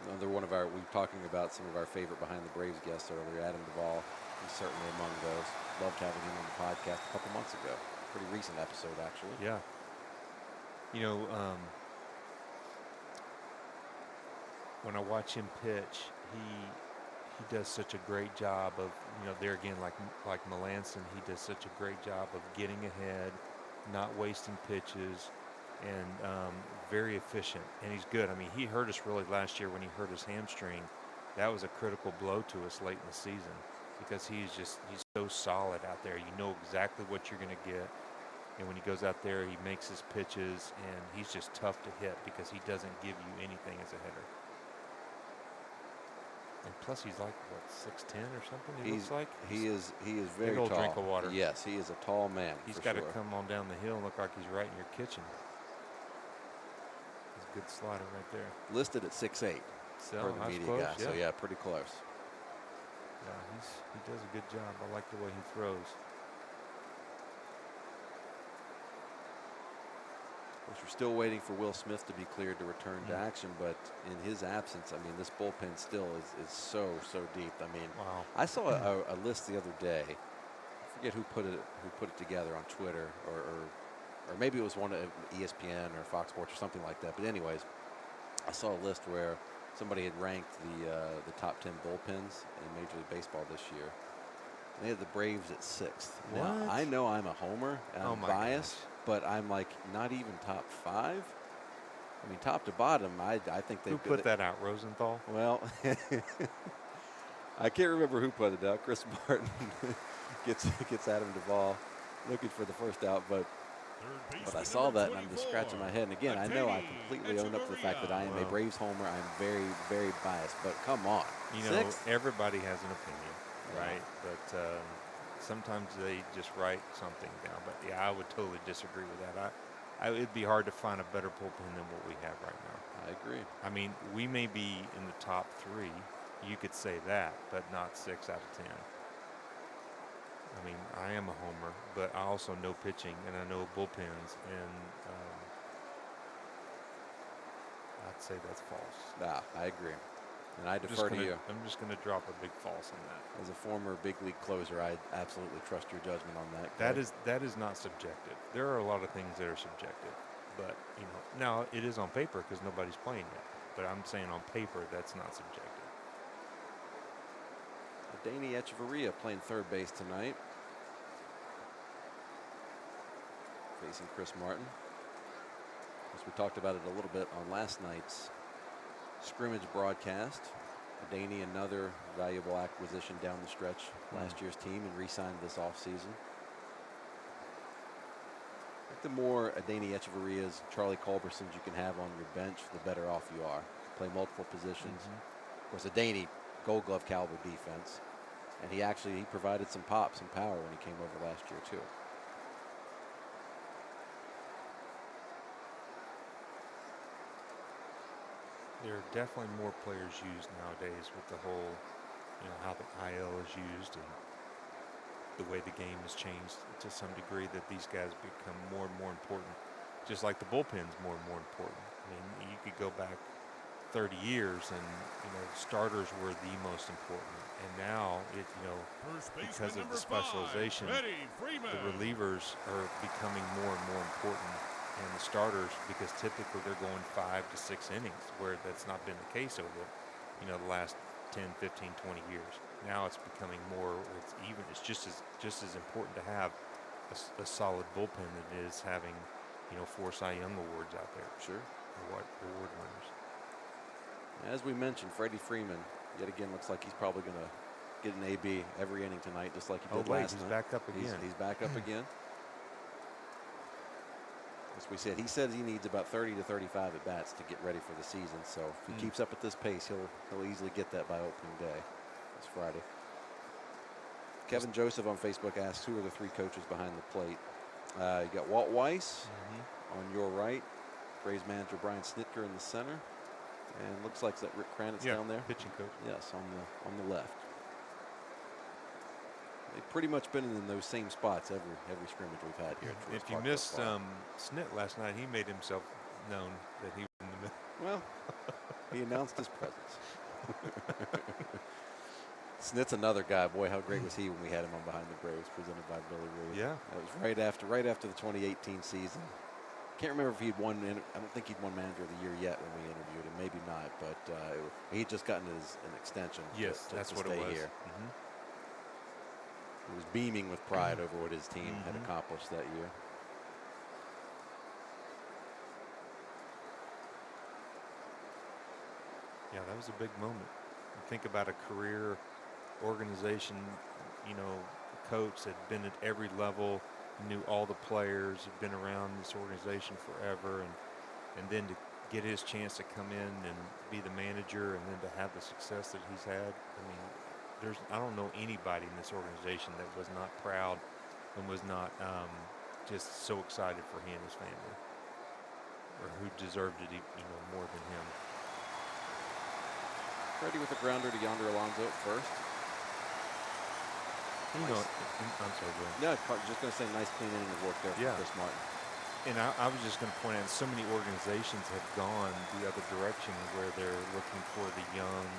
Another one of our, we were talking about some of our favorite Behind the Braves guests earlier, Adam Duvall. He's certainly among those. Loved having him on the podcast a couple months ago. Pretty recent episode, actually. Yeah. You know, when I watch him pitch, he does such a great job of, you know, there again, like Melancon, he does such a great job of getting ahead, not wasting pitches, and very efficient. And he's good. I mean, he hurt us really last year when he hurt his hamstring. That was a critical blow to us late in the season because he's so solid out there. You know exactly what you're going to get. And when he goes out there, he makes his pitches, and he's just tough to hit because he doesn't give you anything as a hitter. And plus, he's like, what, 6'10" or something, he looks like? He is very big old tall. drink of water. Yes, he is a tall man. He's for got to sure. come on down the hill and look like he's right in your kitchen. He's a good slider right there. Listed at 6'8", So, per the that's media close, guy. yeah. So, yeah, pretty close. Yeah, he does a good job. I like the way he throws. Of course, we're still waiting for Will Smith to be cleared to return to action, but in his absence, I mean, this bullpen still is so deep. I mean, Wow. I saw a list the other day. I forget who put it together on Twitter, or maybe it was one of ESPN or Fox Sports or something like that. But anyways, I saw a list where somebody had ranked the top 10 bullpens in Major League Baseball this year. And they had the Braves at 6th. Now, What? I know I'm a homer and Oh I'm my biased, gosh. but I'm like not even top 5. I mean, top to bottom, I think they Who put that out, Rosenthal? Well, I can't remember who put it out. Chris Martin gets Adam Duvall looking for the first out, but I saw that and I'm just scratching my head. And again, I know I completely own up to the fact that I am a Well. Braves homer. I'm very biased, but come on. You know, 6th? everybody has an opinion, Yeah. right? But sometimes they just write something down. But yeah, I would totally disagree with that. It'd be hard to find a better bullpen than what we have right now. I agree. I mean, we may be in the top 3. You could say that, but not 6 out of 10. I mean, I am a homer, but I also know pitching and I know bullpens, and I'd say that's false. I agree. And I defer to you. I'm just going to drop a big false on that. As a former big league closer, I absolutely trust your judgment on that. That is not subjective. There are a lot of things that are subjective, but you know, now it is on paper because nobody's playing yet. But I'm saying on paper that's not subjective. Danny Echeverria playing third base tonight. facing Chris Martin. As we talked about it a little bit on last night's scrimmage broadcast, Adaney, another valuable acquisition down the stretch, last year's team, and re-signed this offseason. The more Adaney Echeverrias, Charlie Culbersons you can have on your bench, the better off you are. Play multiple positions. Of course, Adaney, Gold Glove caliber defense, and he provided some pop, some power when he came over last year too. There are definitely more players used nowadays with the whole, how the IL is used and the way the game has changed to some degree, that these guys become more and more important, just like the bullpen's more and more important. I mean, you could go back 30 years and, starters were the most important. And now, because of the specialization, the relievers are becoming more and more important. And the starters, because typically they're going 5 to 6 innings, where that's not been the case over, the last 10, 15, 20 years. Now it's becoming more, it's just as important to have a solid bullpen than it is having, 4 Cy Young awards out there. Sure. Award winners. As we mentioned, Freddie Freeman, yet again, looks like he's probably going to get an AB every inning tonight, just like he did last night. He's back up again. He's back up again. As we said, he says he needs about 30 to 35 at bats to get ready for the season. So if he keeps up at this pace, he'll easily get that by opening day this Friday. Kevin Joseph on Facebook asks, who are the 3 coaches behind the plate? You got Walt Weiss on your right, Braves manager Brian Snitker in the center, and looks like that Rick Kranitz down there, pitching coach. Yes, on the left. They've pretty much been in those same spots every scrimmage we've had here at Truist If you Park missed thus far. Snit last night, he made himself known that he was in the middle. Well, he announced his presence. Snit's another guy. Boy, how great was he when we had him on Behind the Braves, presented by Billy Reed. Yeah. That was right after the 2018 season. Can't remember if he'd won. I don't think he'd won Manager of the Year yet when we interviewed him. Maybe not, but he'd just gotten an extension. Yes, that's what stay it was. Here. He was beaming with pride over what his team had accomplished that year. Yeah, that was a big moment. You think about a career organization, coach that had been at every level, knew all the players, had been around this organization forever, and then to get his chance to come in and be the manager and then to have the success that he's had. I mean, I don't know anybody in this organization that was not proud and was not just so excited for he and his family, or who deserved it, more than him. Freddie with a grounder to Yonder Alonso at first. I'm sorry, go ahead. No, just going to say nice clean inning of work there from Chris Martin. And I was just going to point out, so many organizations have gone the other direction where they're looking for the young,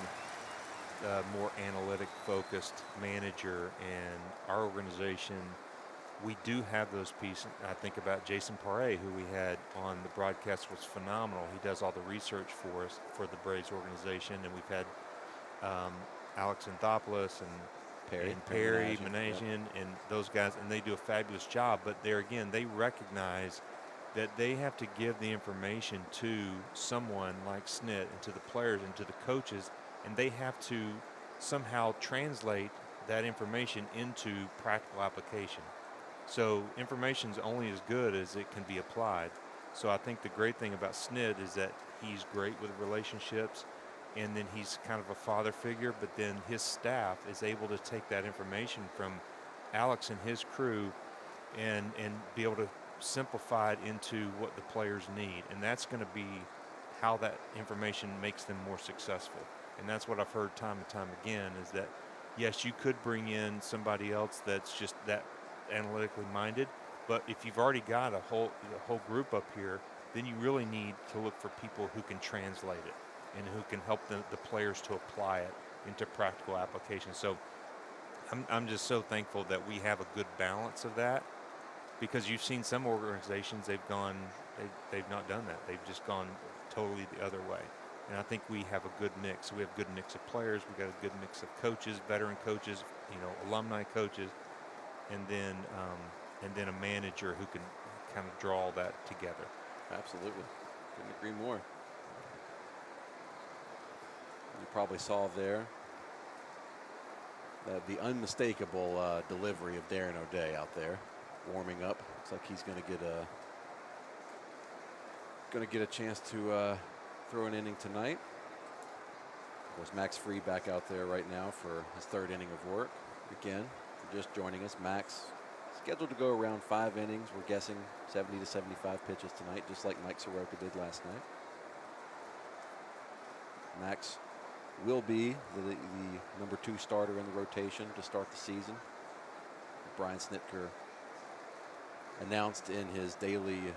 more analytic-focused manager. And our organization, we do have those pieces. I think about Jason Paré, who we had on the broadcast, was phenomenal. He does all the research for us for the Braves organization. And we've had Alex Anthopoulos and Perry, Managian, and those guys, and they do a fabulous job. But there again, they recognize that they have to give the information to someone like Snit and to the players and to the coaches, and they have to somehow translate that information into practical application. So information's only as good as it can be applied. So I think the great thing about Snit is that he's great with relationships, and then he's kind of a father figure, but then his staff is able to take that information from Alex and his crew and be able to simplify it into what the players need. And that's going to be how that information makes them more successful. And that's what I've heard time and time again, is that, yes, you could bring in somebody else that's just that analytically minded, but if you've already got a whole group up here, then you really need to look for people who can translate it and who can help the players to apply it into practical application. So I'm just so thankful that we have a good balance of that, because you've seen some organizations, they've not done that. They've just gone totally the other way. And I think we have a good mix. We have a good mix of players. We've got a good mix of coaches, veteran coaches, alumni coaches, and then a manager who can kind of draw all that together. Absolutely. Couldn't agree more. You probably saw there the unmistakable delivery of Darren O'Day out there, warming up. Looks like he's going to get a chance to throw an inning tonight. Of course, Max Fried back out there right now for his 3rd inning of work. Again, if you're just joining us, Max scheduled to go around 5 innings. We're guessing 70 to 75 pitches tonight, just like Mike Zaroka did last night. Max will be the number 2 starter in the rotation to start the season. Brian Snitker announced in his daily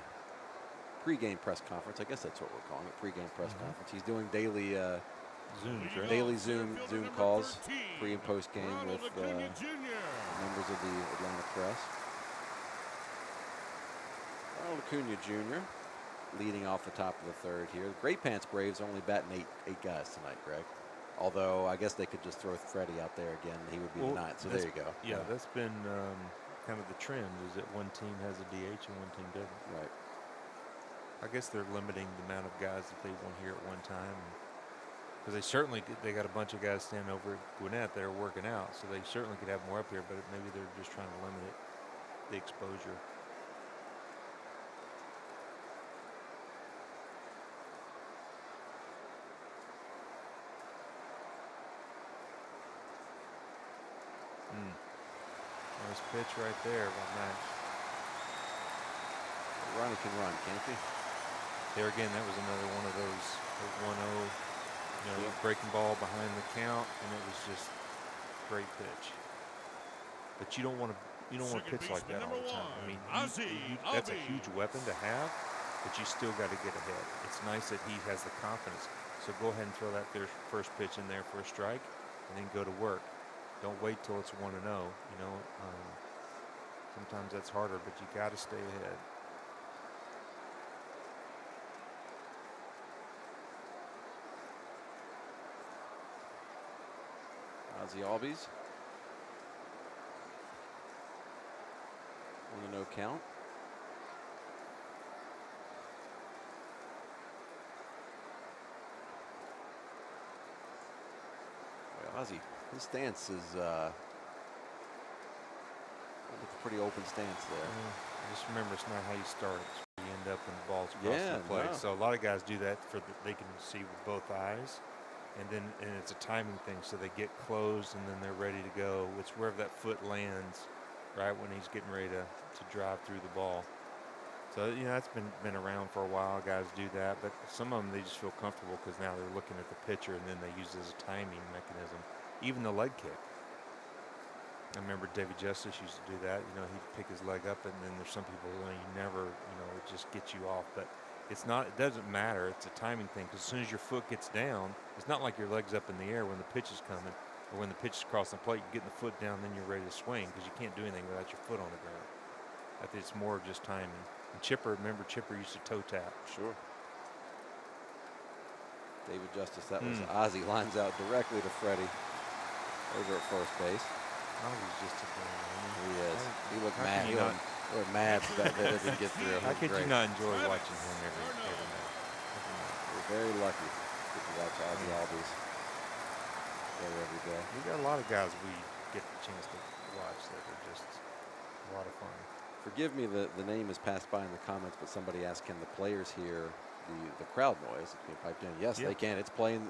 pregame press conference. I guess that's what we're calling it, pregame press conference. He's doing daily Zooms, right? daily Zoom calls, pre and post game with members of the Atlanta press. Ronald Acuna Jr. leading off the top of the 3rd here. The Great Pants Braves only batting 8 guys tonight, Greg. Although I guess they could just throw Freddie out there again, and he would be the 9th. So there you go. Yeah, that's been kind of the trend, is that one team has a DH and one team doesn't. Right. I guess they're limiting the amount of guys that they want here at one time, because they got a bunch of guys standing over at Gwinnett that are working out, so they certainly could have more up here, but maybe they're just trying to limit it, the exposure. Nice pitch right there by Max. Ronnie can run, can't he? There again, that was another one of those 1-0, breaking ball behind the count, and it was just great pitch. But you don't want to pitch like that all the time. I mean, that's a huge weapon to have, but you still got to get ahead. It's nice that he has the confidence. So go ahead and throw that first pitch in there for a strike, and then go to work. Don't wait till it's 1-0. Sometimes that's harder, but you got to stay ahead. Ozzie Albies. 1-0 count. Well, Ozzie, his stance is it's a pretty open stance there. Just remember, it's not how you start. You end up when the ball's across the plate. No. So a lot of guys do that they can see with both eyes. And it's a timing thing, so they get closed and then they're ready to go. It's wherever that foot lands, right when he's getting ready to drive through the ball. So that's been around for a while. Guys do that, but some of them they just feel comfortable because now they're looking at the pitcher and then they use it as a timing mechanism. Even the leg kick. I remember David Justice used to do that. He'd pick his leg up, and then there's some people you never, it just gets you off, but. It doesn't matter. It's a timing thing, because as soon as your foot gets down, it's not like your leg's up in the air when the pitch is coming, or when the pitch is crossing the plate, you get the foot down, then you're ready to swing, because you can't do anything without your foot on the ground. I think it's more just timing. And remember Chipper used to toe tap. Sure. David Justice, that was Ozzie, lines out directly to Freddie over at first base. Ozzie's just a good one. He is. He looked mad. He looked mad that didn't get through. How could you not enjoy watching him every night? We're very lucky to watch Ozzie Albies play every day. We got a lot of guys we get the chance to watch that are just a lot of fun. Forgive me, the name is passed by in the comments, but somebody asked, can the players hear the crowd noise being piped in? Yes, they can. It's playing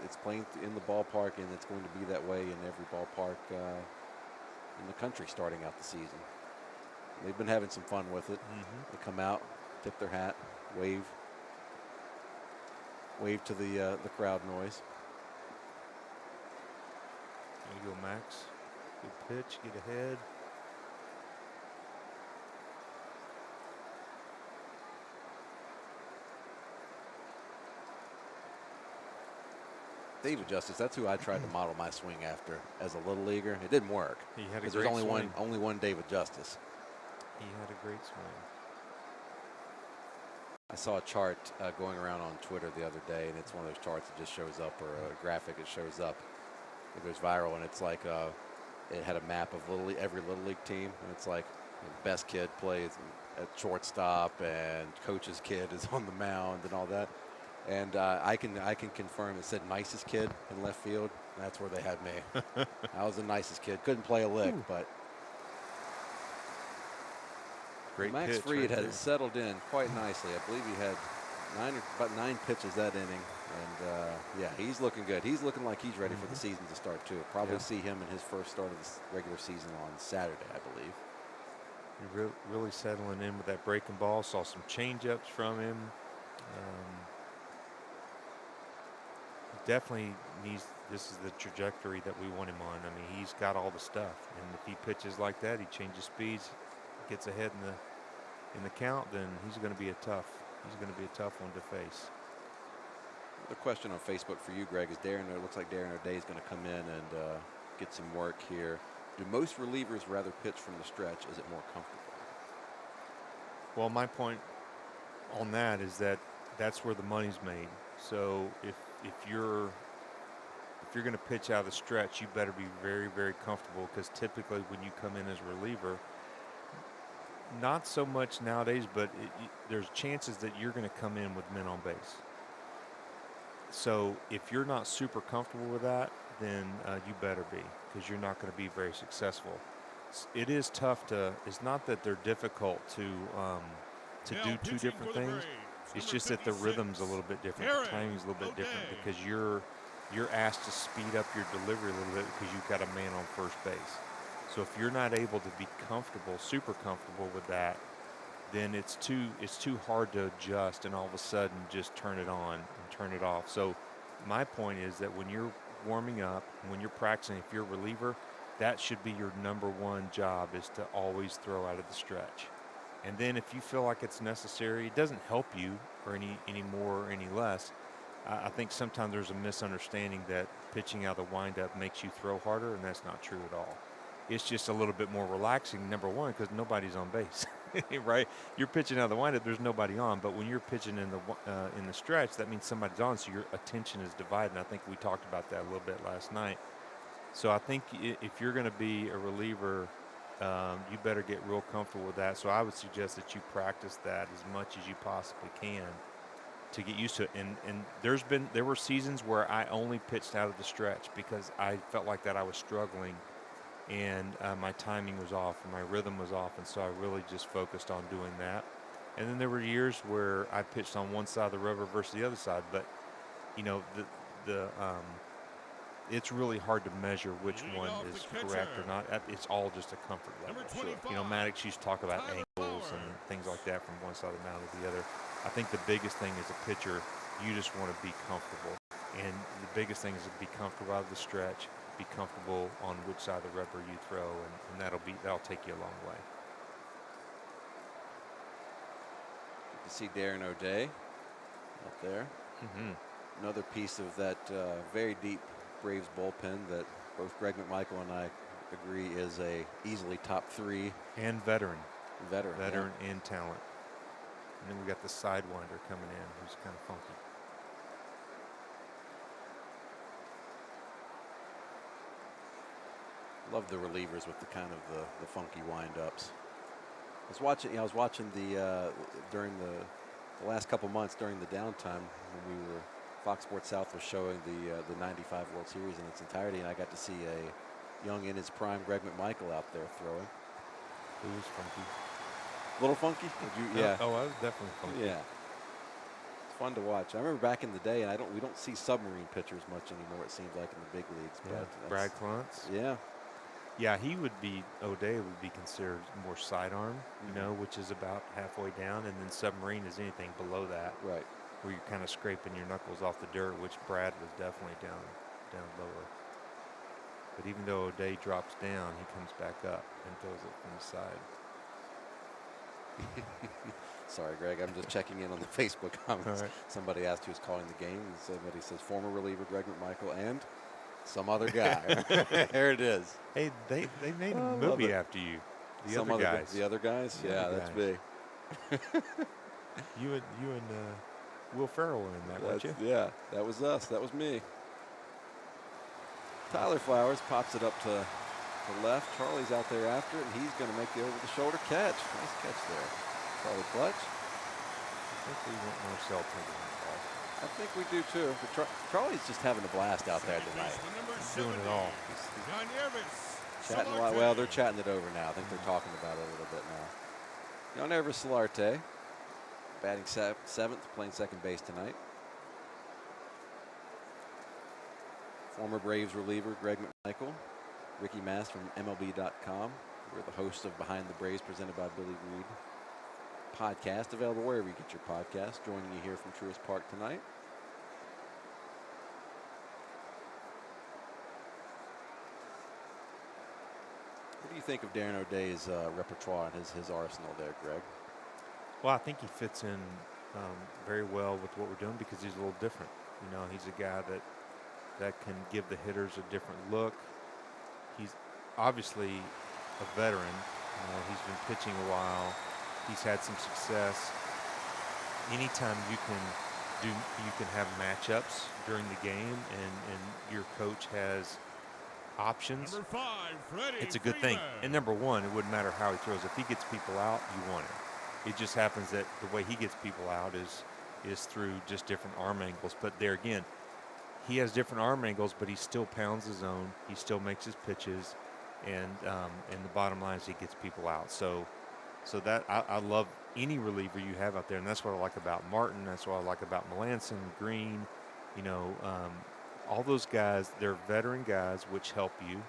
in the ballpark, and it's going to be that way in every ballpark in the country starting out the season. They've been having some fun with it. They come out, tip their hat, wave to the crowd noise. There you go, Max. Good pitch, get ahead. David Justice, that's who I tried to model my swing after as a little leaguer. It didn't work. He had a great there's swing. only one David Justice. He had a great swing. I saw a chart going around on Twitter the other day, and it's one of those charts that just shows up, or a graphic that shows up. It goes viral, and it's like it had a map of every Little League team, and it's like the best kid plays at shortstop, and coach's kid is on the mound and all that. And I can confirm it said nicest kid in left field. That's where they had me. I was the nicest kid. Couldn't play a lick, but Great Max pitch Fried right had there. settled in quite nicely. I believe he had about nine pitches that inning. And, yeah, he's looking good. He's looking like he's ready for the season to start, too. Probably see him in his first start of the regular season on Saturday, I believe. You're really settling in with that breaking ball. Saw some change-ups from him. Definitely needs, this is the trajectory that we want him on. I mean, he's got all the stuff. And if he pitches like that, he changes speeds, gets ahead in the count, then he's going to be a tough one to face. The question on Facebook for you, Greg, is it looks like Darren O'Day is going to come in and get some work here. Do most relievers rather pitch from the stretch? Is it more comfortable? Well, my point on that is that that's where the money's made. So if you're going to pitch out of the stretch, you better be very, very comfortable, because typically when you come in as a reliever, not so much nowadays, but there's chances that you're going to come in with men on base. So if you're not super comfortable with that, then you better be, because you're not going to be very successful. It is tough to. It's not that they're difficult to do two different things. It's just that the rhythm's a little bit different, the timing's a little bit different, because you're asked to speed up your delivery a little bit because you've got a man on first base. So if you're not able to be comfortable, super comfortable with that, then it's too hard to adjust and all of a sudden just turn it on and turn it off. So my point is that when you're warming up, when you're practicing, if you're a reliever, that should be your number one job, is to always throw out of the stretch. And then if you feel like it's necessary, it doesn't help you or any more or any less. I think sometimes there's a misunderstanding that pitching out of the windup makes you throw harder, and that's not true at all. It's just a little bit more relaxing, number one, because nobody's on base, right? You're pitching out of the windup, there's nobody on. But when you're pitching in the stretch, that means somebody's on, so your attention is divided. And I think we talked about that a little bit last night. So I think if you're going to be a reliever, you better get real comfortable with that. So I would suggest that you practice that as much as you possibly can to get used to it. And there were seasons where I only pitched out of the stretch because I felt like that I was struggling, and my timing was off and my rhythm was off, and so I really just focused on doing that. And then there were years where I pitched on one side of the rubber versus the other side, but you know, it's really hard to measure which one is correct or not. It's all just a comfort level. You know, Maddox used to talk about angles and things like that from one side of the mound to the other. I think the biggest thing as a pitcher, you just want to be comfortable. And the biggest thing is to be comfortable out of the stretch, be comfortable on which side of the rubber you throw, and that'll take you a long way. Good to see Darren O'Day up there. Another piece of that very deep Braves bullpen that both Greg McMichael and I agree is a easily top 3. And veteran yeah. and talent. And then we got the sidewinder coming in, who's kind of funky. Love the relievers with the kind of the funky windups. I was watching the during the last couple months during the downtime when we were. Fox Sports South was showing the 95 World Series in its entirety, and I got to see a young in his prime Greg McMichael out there throwing. It was funky. A little funky? Yeah. Oh, I was definitely funky. Yeah. It's fun to watch. I remember back in the day, and we don't see submarine pitchers much anymore, it seems like, in the big leagues. Yeah. But Brad Cluntz. Yeah. Yeah, O'Day would be considered more sidearm, you know, which is about halfway down, and then submarine is anything below that. Right. Where you're kind of scraping your knuckles off the dirt, which Brad was definitely down lower. But even though O'Day drops down, he comes back up and throws it from the side. Sorry, Greg. I'm just checking in on the Facebook comments. Right. Somebody asked who's calling the game, and somebody says former reliever Greg McMichael and some other guy. There it is. Hey, they made a movie after you. The other guys. The other guys? Yeah, that's me. You and Will Ferrell were in that, weren't you? Yeah, that was us. That was me. Tyler Flowers pops it up to the left. Charlie's out there after it, and he's going to make the over-the-shoulder catch. Nice catch there. Charlie Clutch. I think we want Marcel taking the ball. I think we do too. But Charlie's just having a blast out there tonight. He's doing it all. Chatting a lot. Well, they're chatting it over now. I think they're talking about it a little bit now. Jan-Everest Solarte, batting seventh, playing second base tonight. Former Braves reliever Greg McMichael, Ricky Mast from MLB.com. We're the hosts of Behind the Braves, presented by Billy Reed. Podcast available wherever you get your podcast. Joining you here from Truist Park tonight. What do you think of Darren O'Day's repertoire and his arsenal there, Greg? Well, I think he fits in very well with what we're doing because he's a little different. You know, he's a guy that can give the hitters a different look. He's obviously a veteran. You know, he's been pitching a while. He's had some success. Anytime you can have matchups during the game and your coach has options, Number 5, Freddie it's a good Freeman. thing. And number one, it wouldn't matter how he throws. If he gets people out, you want him. It just happens that the way he gets people out is through just different arm angles. But there again, he has different arm angles, but he still pounds his own. He still makes his pitches, and the bottom line is he gets people out. So that I love any reliever you have out there, and that's what I like about Martin. That's what I like about Melanson, Green. You know, all those guys, they're veteran guys, which help you,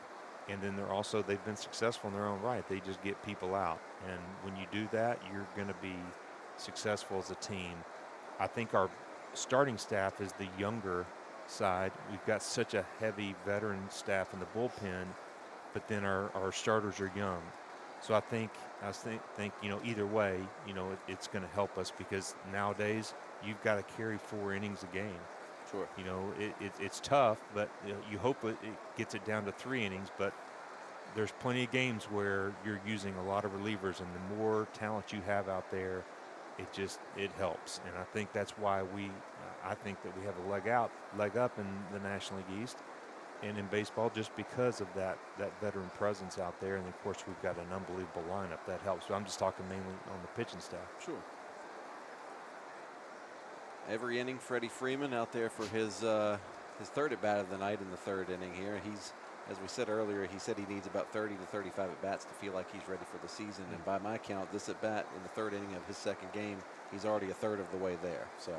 and then they've been successful in their own right. They just get people out, and when you do that, you're going to be successful as a team. I think our starting staff is the younger side. We've got such a heavy veteran staff in the bullpen, but then our starters are young. So I think you know, either way, you know, it's going to help us because nowadays you've got to carry 4 innings a game. Sure. You know, it's tough, but you know, you hope it gets it down to 3 innings. But there's plenty of games where you're using a lot of relievers, and the more talent you have out there, it helps. And I think that's why I think that we have a leg up in the National League East and in baseball, just because of that veteran presence out there. And of course, we've got an unbelievable lineup that helps. So I'm just talking mainly on the pitching staff. Sure. Every inning, Freddie Freeman out there for his third at bat of the night in the third inning here. He's, as we said earlier, he said he needs about 30 to 35 at bats to feel like he's ready for the season. And by my count, this at bat in the third inning of his second game, he's already a third of the way there. So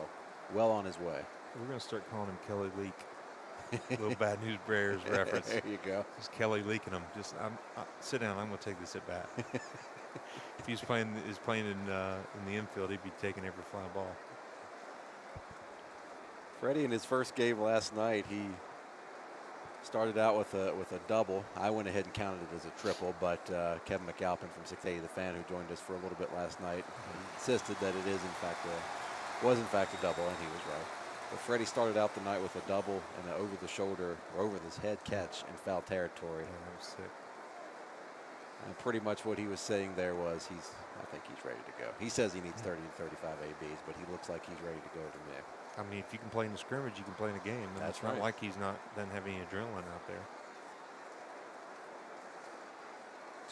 well on his way. We're going to start calling him Kelly Leak. Little Bad News Bears reference. There you go. Just Kelly leaking them. Just sit down. I'm going to take this at bat. If he's playing in the infield, he'd be taking every fly ball. Freddie, in his first game last night, he started out with a double. I went ahead and counted it as a triple, but Kevin McAlpin from 680 The Fan, who joined us for a little bit last night, insisted that it was in fact a double, and he was right. But Freddie started out the night with a double and an over-the-shoulder or over-the-head catch in foul territory. Yeah, that was sick. And pretty much what he was saying there was I think he's ready to go. He says he needs 30 to 35 ABs, but he looks like he's ready to go to me. I mean, if you can play in the scrimmage, you can play in a game. And That's it's not right. like doesn't have any adrenaline out there.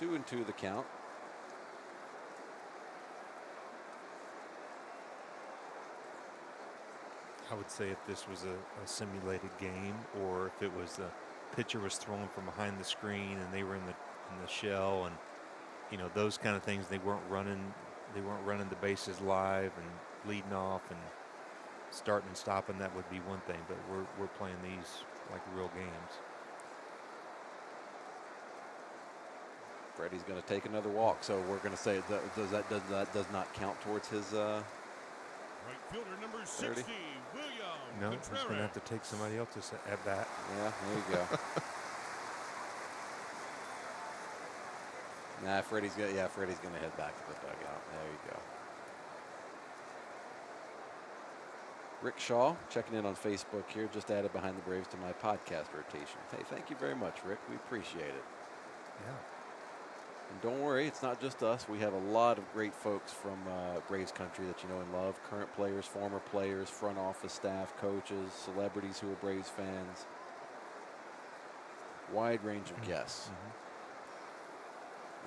2-2 the count. I would say if this was a simulated game, or if it was the pitcher was thrown from behind the screen and they were in the shell, and you know, those kind of things, they weren't running the bases live and leading off and starting and stopping, that would be one thing. But we're playing these like real games. Freddie's going to take another walk, so we're going to say that does not count towards his. Right fielder number 60, William No, he's going to have to take somebody else at bat. Yeah, there you go. Nah, Freddie's going to head back to the dugout. There you go. Rick Shaw checking in on Facebook here. Just added Behind the Braves to my podcast rotation. Hey, thank you very much, Rick. We appreciate it. Yeah. And don't worry, it's not just us. We have a lot of great folks from Braves country that you know and love. Current players, former players, front office staff, coaches, celebrities who are Braves fans. Wide range of guests.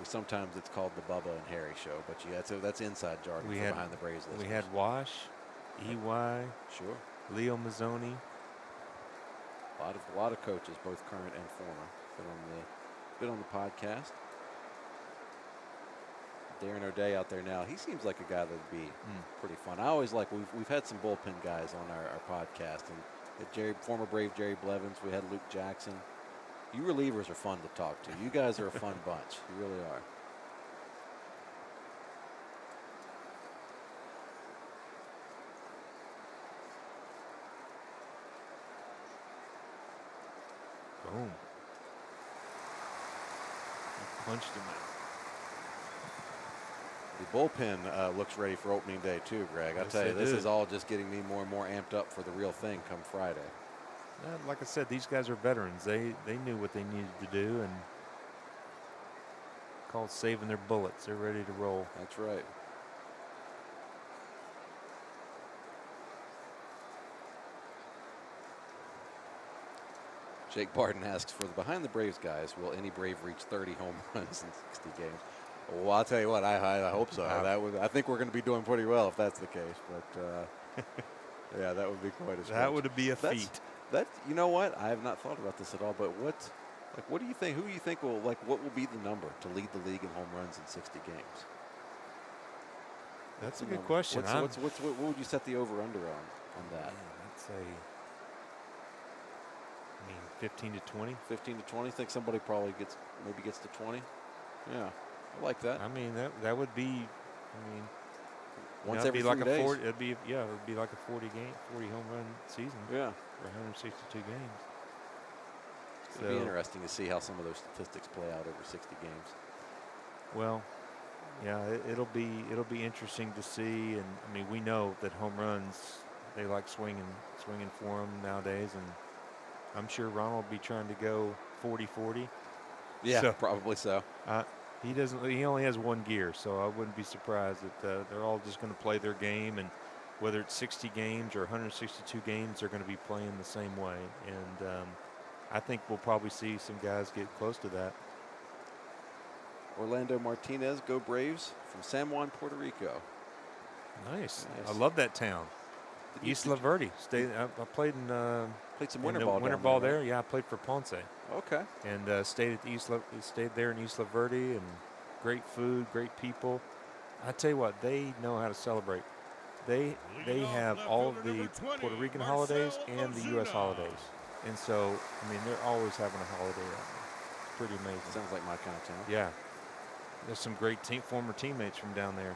Sometimes it's called the Bubba and Harry show, but yeah, that's inside jargon for Behind the Braves listeners. We had Wash, EY, sure, Leo Mazzoni. A lot of coaches, both current and former, been on the podcast. Darren O'Day out there now. He seems like a guy that would be pretty fun. I always like we've had some bullpen guys on our podcast, and former Brave Jerry Blevins. We had Luke Jackson. You relievers are fun to talk to. You guys are a fun bunch. You really are. Boom. Punched him out. The bullpen looks ready for opening day too, Greg. I tell you, this is all just getting me more and more amped up for the real thing come Friday. Like I said, these guys are veterans. They knew what they needed to do, and called saving their bullets. They're ready to roll. That's right. Jake Barton asks, for the Behind the Braves guys, will any Brave reach 30 home runs in 60 games? Well, I'll tell you what, I hope so. I think we're going to be doing pretty well if that's the case. But yeah, that would be quite a stretch. That would be a feat. You know what? I have not thought about this at all. But what do you think? Who do you think will what will be the number to lead the league in home runs in 60 games? That's a good question. What would you set the over/under on that? I'd say, 15 to 20. 15 to 20. Think somebody probably gets to 20. Yeah, I like that. That would be. Once every 3 days. It'd be like a 40 home run season. Yeah, for 162 games. It'll be interesting to see how some of those statistics play out over 60 games. Well, yeah, it'll be interesting to see, and we know that home runs, they like swinging for them nowadays, and I'm sure Ronald will be trying to go 40-40. Yeah, probably so. He only has one gear, so I wouldn't be surprised that they're all just going to play their game, and whether it's 60 games or 162 games, they're going to be playing the same way. And I think we'll probably see some guys get close to that. Orlando Martinez, go Braves, from San Juan, Puerto Rico. Nice. I love that town. Isla Verde. I played in played some winter ball there. Yeah, I played for Ponce. Okay. And stayed there in Isla Verde, and great food, great people. I tell you what, they know how to celebrate. They have all of the Puerto Rican holidays and the U.S. holidays, and so they're always having a holiday out there. It's pretty amazing. Sounds like my kind of town. Yeah. There's some great former teammates from down there.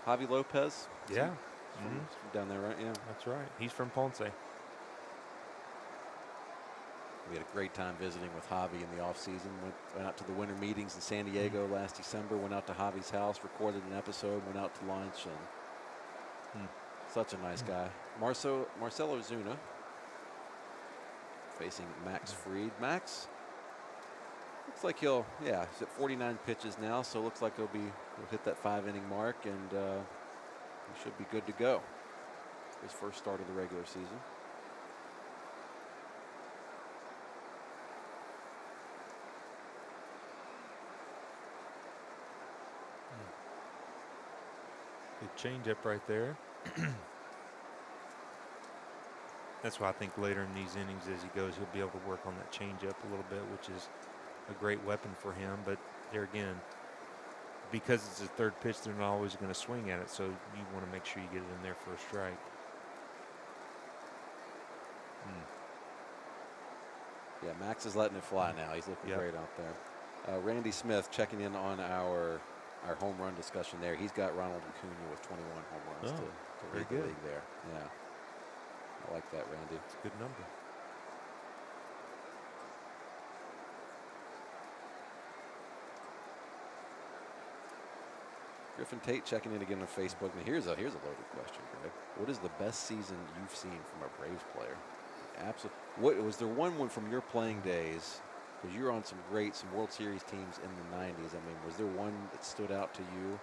Javi Lopez. Yeah. From down there, right? Yeah. That's right. He's from Ponce. We had a great time visiting with Javi in the off-season. Went out to the winter meetings in San Diego last December. Went out to Javi's house, recorded an episode, went out to lunch, and such a nice guy. Marcelo Zuna facing Max Fried. Max looks like he's at 49 pitches now, so looks like he'll hit that 5-inning mark, and he should be good to go. His first start of the regular season. Good changeup right there. That's why I think later in these innings, as he goes, he'll be able to work on that changeup a little bit, which is a great weapon for him. But there again, because it's a third pitch, they're not always going to swing at it, so you want to make sure you get it in there for a strike. Yeah, Max is letting it fly now. He's looking great out there. Randy Smith checking in on our home run discussion there. He's got Ronald Acuna with 21 home runs to lead the league there. Yeah, I like that, Randy. It's a good number. Griffin Tate checking in again on Facebook. And here's a loaded question, Greg. What is the best season you've seen from a Braves player? Absolutely. What was there one from your playing days? Because you're on some World Series teams in the 90s. Was there one that stood out to you?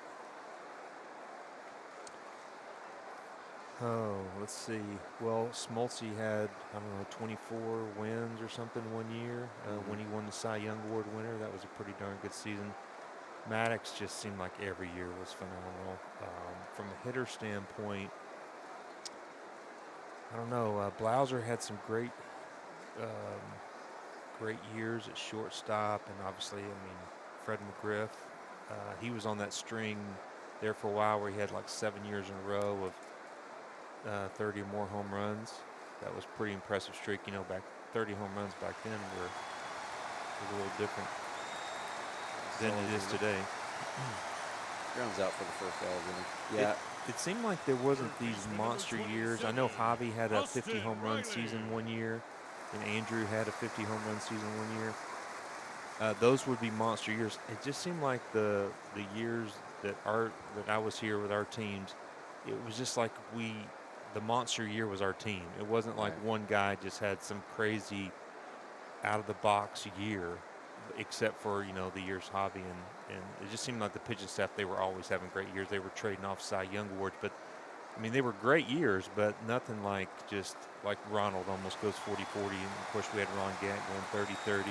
Oh, let's see. Well, Smoltz had, I don't know, 24 wins or something one year when he won the Cy Young Award winner. That was a pretty darn good season. Maddox just seemed like every year was phenomenal. From a hitter standpoint, I don't know. Blauser had some great years at shortstop, and obviously, I mean, Fred McGriff. He was on that string there for a while where he had like 7 years in a row of 30 or more home runs. That was a pretty impressive streak. You know, back 30 home runs back then was a little different than it is today. Grounds out for the first ball. Yeah. It seemed like there wasn't these monster years. I know Javi had a 50 home run season one year, and Andrew had a 50 home run season one year. Those would be monster years. It just seemed like the years that I was here with our teams, it was just like the monster year was our team. It wasn't like one guy just had some crazy out of the box year, except for, you know, the years Javi and it just seemed like the pitching staff, they were always having great years. They were trading off Cy Young awards, but I mean, they were great years, but nothing like just like Ronald almost goes 40-40. And of course, we had Ron Gant going 30-30,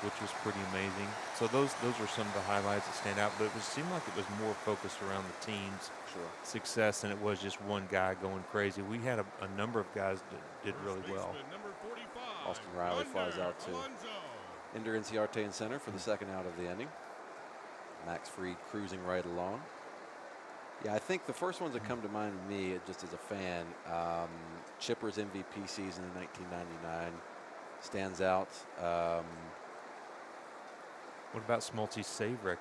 which was pretty amazing. So those are some of the highlights that stand out, but it seemed like it was more focused around the team's success than it was just one guy going crazy. We had a number of guys that did really well. Austin Riley flies out to Ender Inciarte in center for the second out of the inning. Max Fried cruising right along. Yeah, I think the first ones that come to mind to me, just as a fan, Chipper's MVP season in 1999 stands out. What about Smoltz's save record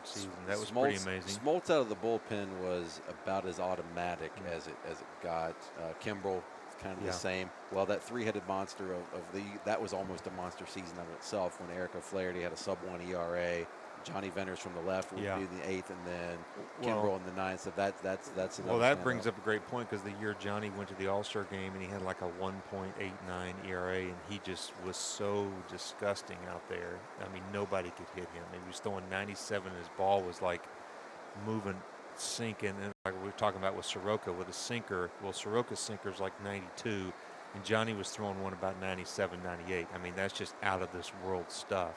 season? That was pretty amazing. Smoltz out of the bullpen was about as automatic as it got. Kimbrel, kind of the same. Well, that three-headed monster that was almost a monster season of itself when Eric O'Flaherty had a sub-1 ERA. Johnny Venters from the left would be in the 8th, and then Kimbrel in the 9th. So that's well, that brings up a great point, because the year Johnny went to the All-Star game and he had like a 1.89 ERA, and he just was so disgusting out there. I mean, nobody could hit him. He was throwing 97, and his ball was like moving, sinking, and like we were talking about with Zaroka with a sinker. Well, Soroka's sinker's like 92, and Johnny was throwing one about 97, 98. I mean, that's just out of this world stuff.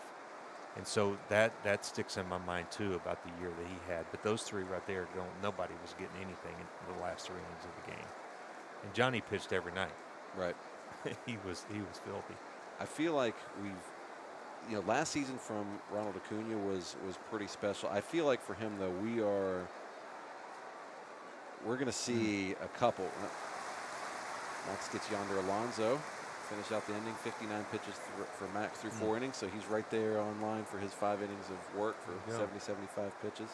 And so that sticks in my mind, too, about the year that he had. But those three right there, nobody was getting anything in the last 3 innings of the game. And Johnny pitched every night. Right. he was filthy. I feel like last season from Ronald Acuna was pretty special. I feel like for him, though, we're going to see a couple. Max gets yonder Alonso. Finish out the ending, 59 pitches for Max through 4 innings, so he's right there on line for his 5 innings of work for 70, 75 pitches.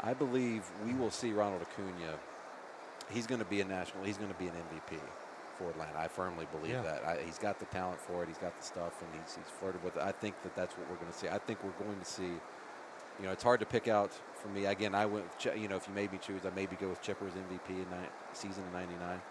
I believe we will see Ronald Acuna. He's going to be he's going to be an MVP for Atlanta. I firmly believe that. He's got the talent for it. He's got the stuff, and he's flirted with it. I think that's what we're going to see. I think we're going to see, it's hard to pick out for me. Again, I went, if you made me choose, I'd maybe go with Chipper's MVP in season of 99.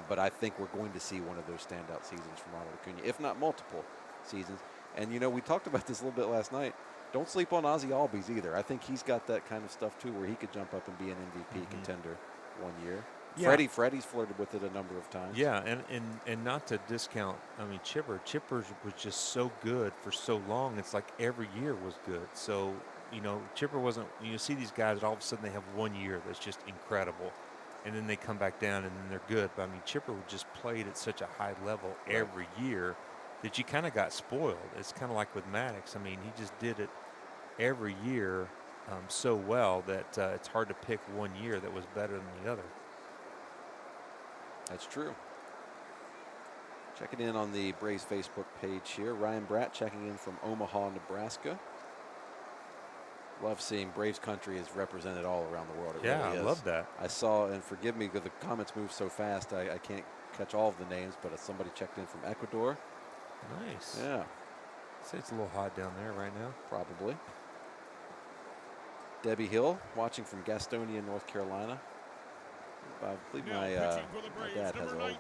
But I think we're going to see one of those standout seasons from Ronald Acuna, if not multiple seasons. And, we talked about this a little bit last night. Don't sleep on Ozzie Albies either. I think he's got that kind of stuff, too, where he could jump up and be an MVP contender one year. Yeah. Freddie's flirted with it a number of times. Yeah, and not to discount, I mean, Chipper was just so good for so long. It's like every year was good. So, Chipper wasn't – you see these guys, all of a sudden they have 1 year that's just incredible. And then they come back down, and then they're good. But, I mean, Chipper just played at such a high level every year that you kind of got spoiled. It's kind of like with Maddox. I mean, he just did it every year so well that it's hard to pick 1 year that was better than the other. That's true. Checking in on the Braves Facebook page here. Ryan Bratt checking in from Omaha, Nebraska. Love seeing Braves country is represented all around the world. It really is. I love that. I saw, and forgive me because the comments move so fast, I can't catch all of the names, but somebody checked in from Ecuador. Nice. Yeah. I'd say it's a little hot down there right now. Probably. Debbie Hill watching from Gastonia, North Carolina. I believe my dad has an old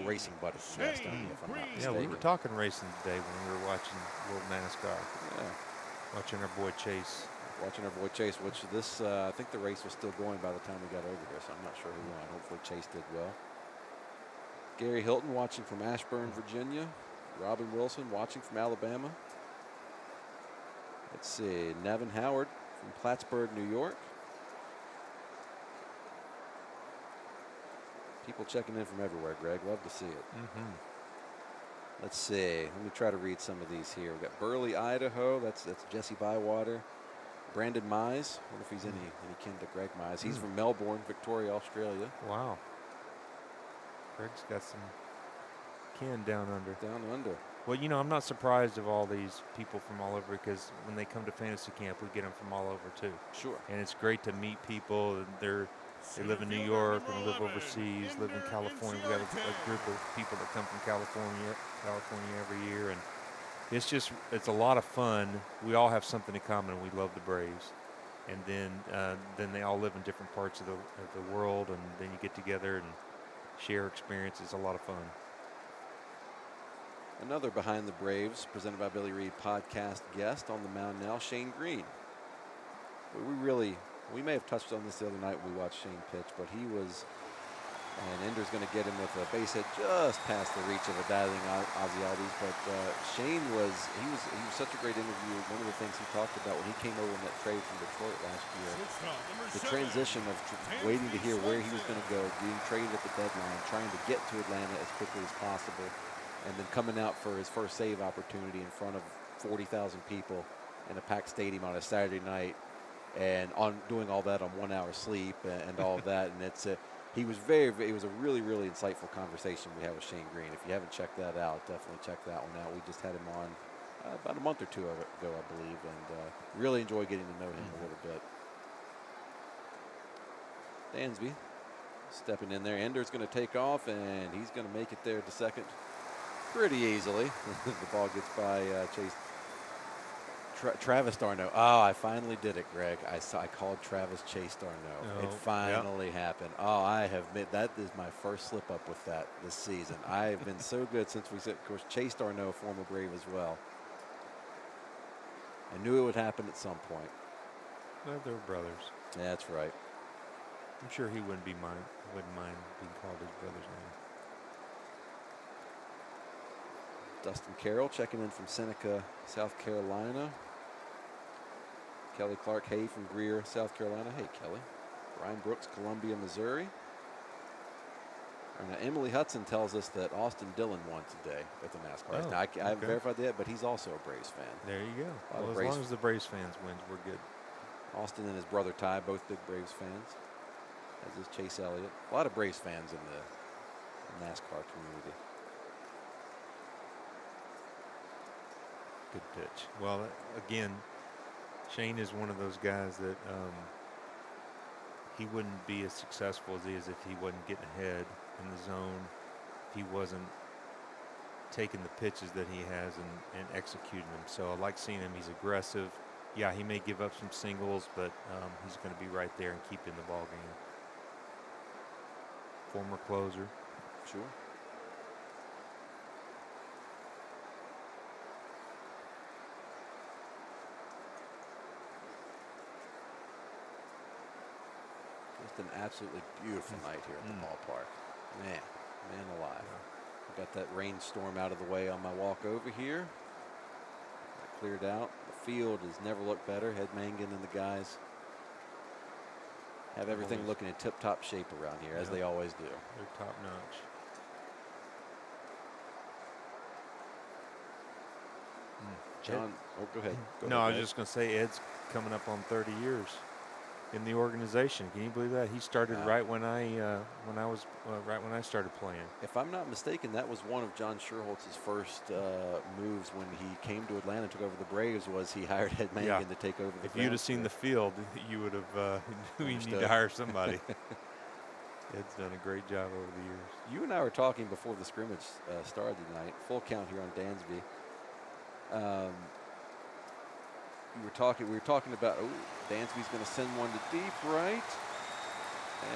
racing buddy from Gastonia, if I'm not mistaken. Yeah, we were talking racing today when we were watching World NASCAR. Yeah. Watching our boy Chase. Watching our boy Chase, which this, I think the race was still going by the time we got over here, so I'm not sure who won. Hopefully Chase did well. Gary Hilton watching from Ashburn, Virginia. Robin Wilson watching from Alabama. Let's see, Nevin Howard from Plattsburgh, New York. People checking in from everywhere, Greg. Love to see it. Let's see. Let me try to read some of these here. We've got Burley, Idaho. That's Jesse Bywater. Brandon Mize. I wonder if he's any kin to Greg Mize. He's from Melbourne, Victoria, Australia. Wow. Greg's got some kin down under. Down under. Well, you know, I'm not surprised of all these people from all over, because when they come to fantasy camp, we get them from all over too. Sure. And it's great to meet people. And they live in New York and live overseas, live in California. We have a group of people that come from California every year, and it's a lot of fun. We all have something in common. We love the Braves, and then they all live in different parts of the world, and then you get together and share experiences. It's a lot of fun. Another Behind the Braves, presented by Billy Reed podcast guest on the mound now, Shane Green. We may have touched on this the other night when we watched Shane pitch, but he was, and Ender's going to get him with a base hit just past the reach of a battling Ozzy Albies. But Shane was such a great interview. One of the things he talked about when he came over in that trade from Detroit last year, the transition of waiting to hear where he was going to go, being traded at the deadline, trying to get to Atlanta as quickly as possible, and then coming out for his first save opportunity in front of 40,000 people in a packed stadium on a Saturday night, and doing all that on 1 hour sleep and all of that. And it was a really, really insightful conversation we had with Shane Green. If you haven't checked that out, definitely check that one out. We just had him on about a month or two ago, I believe, and really enjoyed getting to know him a little bit. Dansby stepping in there. Ender's going to take off, and he's going to make it there to second pretty easily. The ball gets by Chase. Travis d'Arnaud. Oh, I finally did it, Greg. I called Travis Chase d'Arnaud. It finally happened. Oh, that is my first slip up with that this season. I've been so good since we said, of course, Chase d'Arnaud, former Brave as well. I knew it would happen at some point. Well, they're brothers. Yeah, that's right. I'm sure he wouldn't mind being called his brother's name. Dustin Carroll checking in from Seneca, South Carolina. Kelly Clark Hay from Greer, South Carolina. Hey, Kelly. Brian Brooks, Columbia, Missouri. Now, Emily Hudson tells us that Austin Dillon won today at the NASCAR. Oh, now, I haven't verified that, but he's also a Braves fan. There you go. Well, as long as the Braves fans wins, we're good. Austin and his brother Ty, both big Braves fans, as is Chase Elliott. A lot of Braves fans in the NASCAR community. Good pitch. Well, again, Shane is one of those guys that he wouldn't be as successful as he is if he wasn't getting ahead in the zone, if he wasn't taking the pitches that he has and executing them. So I like seeing him. He's aggressive. Yeah, he may give up some singles, but he's going to be right there and keep in the ball game. Former closer. Sure. An absolutely beautiful night here at the ballpark. Man alive. I got that rainstorm out of the way on my walk over here. Got cleared out. The field has never looked better. Head Mangan and the guys have everything looking in tip-top shape around here, as they always do. They're top-notch. John, go ahead. I was just going to say Ed's coming up on 30 years in the organization. Can you believe that? He started right when I started playing. If I'm not mistaken, that was one of John Sherholtz's first moves when he came to Atlanta and took over the Braves. Was he hired Ed Mangan to take over the? If you'd have seen the field, you would have knew you need to hire somebody. Ed's done a great job over the years. You and I were talking before the scrimmage started tonight. Full count here on Dansby. We were talking about, Dansby's going to send one to deep right.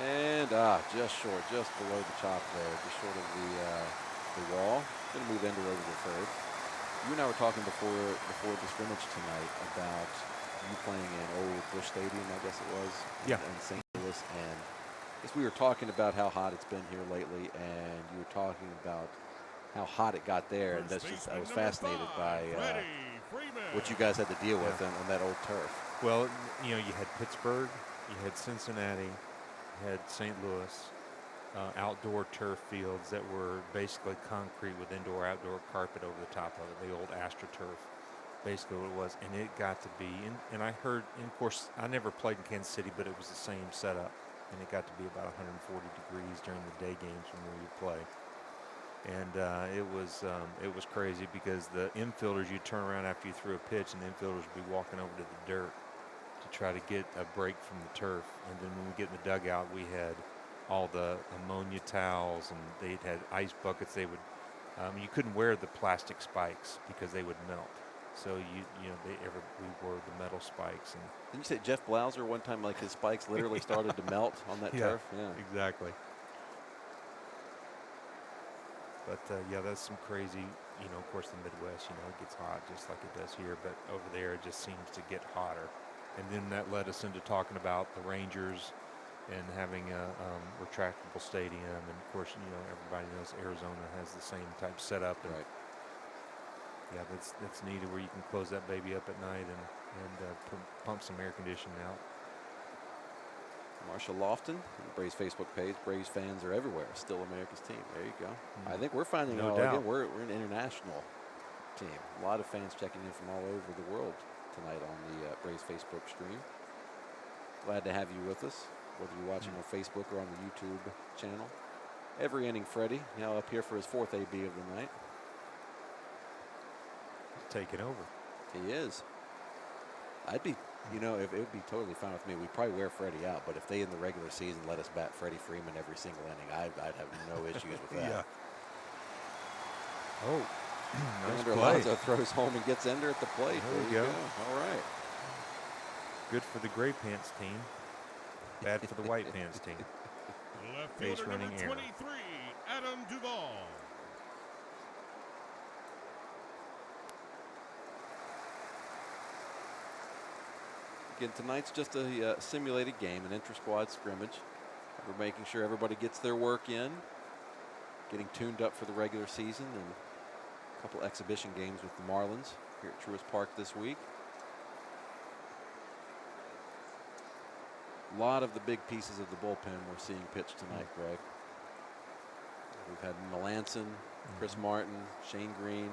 And just short, just below the chop there, just short of the wall. Going to move Ender over to third. You and I were talking before the scrimmage tonight about you playing in old Busch Stadium, I guess it was, Yeah. in St. Louis, and I guess we were talking about how hot it's been here lately, and you were talking about how hot it got there, and that's just, I was fascinated by Freddie Freeman. what you guys had to deal with on that old turf. Well, you know, you had Pittsburgh, you had Cincinnati, you had St. Louis, outdoor turf fields that were basically concrete with indoor-outdoor carpet over the top of it, the old AstroTurf, basically what it was. And it got to be, and I heard, and of course, I never played in Kansas City, but it was the same setup. And it got to be about 140 degrees during the day games when we would play. And it was crazy because the infielders, you turn around after you threw a pitch, and the infielders would be walking over to the dirt to try to get a break from the turf. And then when we get in the dugout, we had all the ammonia towels, and they had ice buckets. They would, you couldn't wear the plastic spikes because they would melt. So we wore the metal spikes. And Didn't you say Jeff Blauser one time, like his spikes literally started to melt on that turf? Yeah, exactly. But yeah, that's some crazy. You know, of course, the Midwest, you know, it gets hot just like it does here. But over there, it just seems to get hotter. And then that led us into talking about the Rangers and having a retractable stadium. And of course, you know, everybody knows Arizona has the same type setup. And right. yeah, that's needed where you can close that baby up at night and pump some air conditioning out. Marshall Lofton, the Braves Facebook page. Braves fans are everywhere. Still America's team. There you go. I think we're finding No out doubt. again, we're an international team. A lot of fans checking in from all over the world tonight on the Braves Facebook stream. Glad to have you with us, whether you're watching on Facebook or on the YouTube channel. Every inning, Freddie, now up here for his 4th AB of the night. Taking over. He is. I'd be, you know, if it would be totally fine with me. We'd probably wear Freddie out, but if they in the regular season let us bat Freddie Freeman every single inning, I'd have no issues with that. Yeah. Oh, nice Wander play. Alonso throws home and gets Ender at the plate. There we go. All right. Good for the gray pants team. Bad for the white pants team. Left Base fielder running number error. 23, Adam Duvall. Again, tonight's just a simulated game, an intra-squad scrimmage. We're making sure everybody gets their work in, getting tuned up for the regular season, and a couple exhibition games with the Marlins here at Truist Park this week. A lot of the big pieces of the bullpen we're seeing pitch tonight, Greg. We've had Melanson, Chris Martin, Shane Green,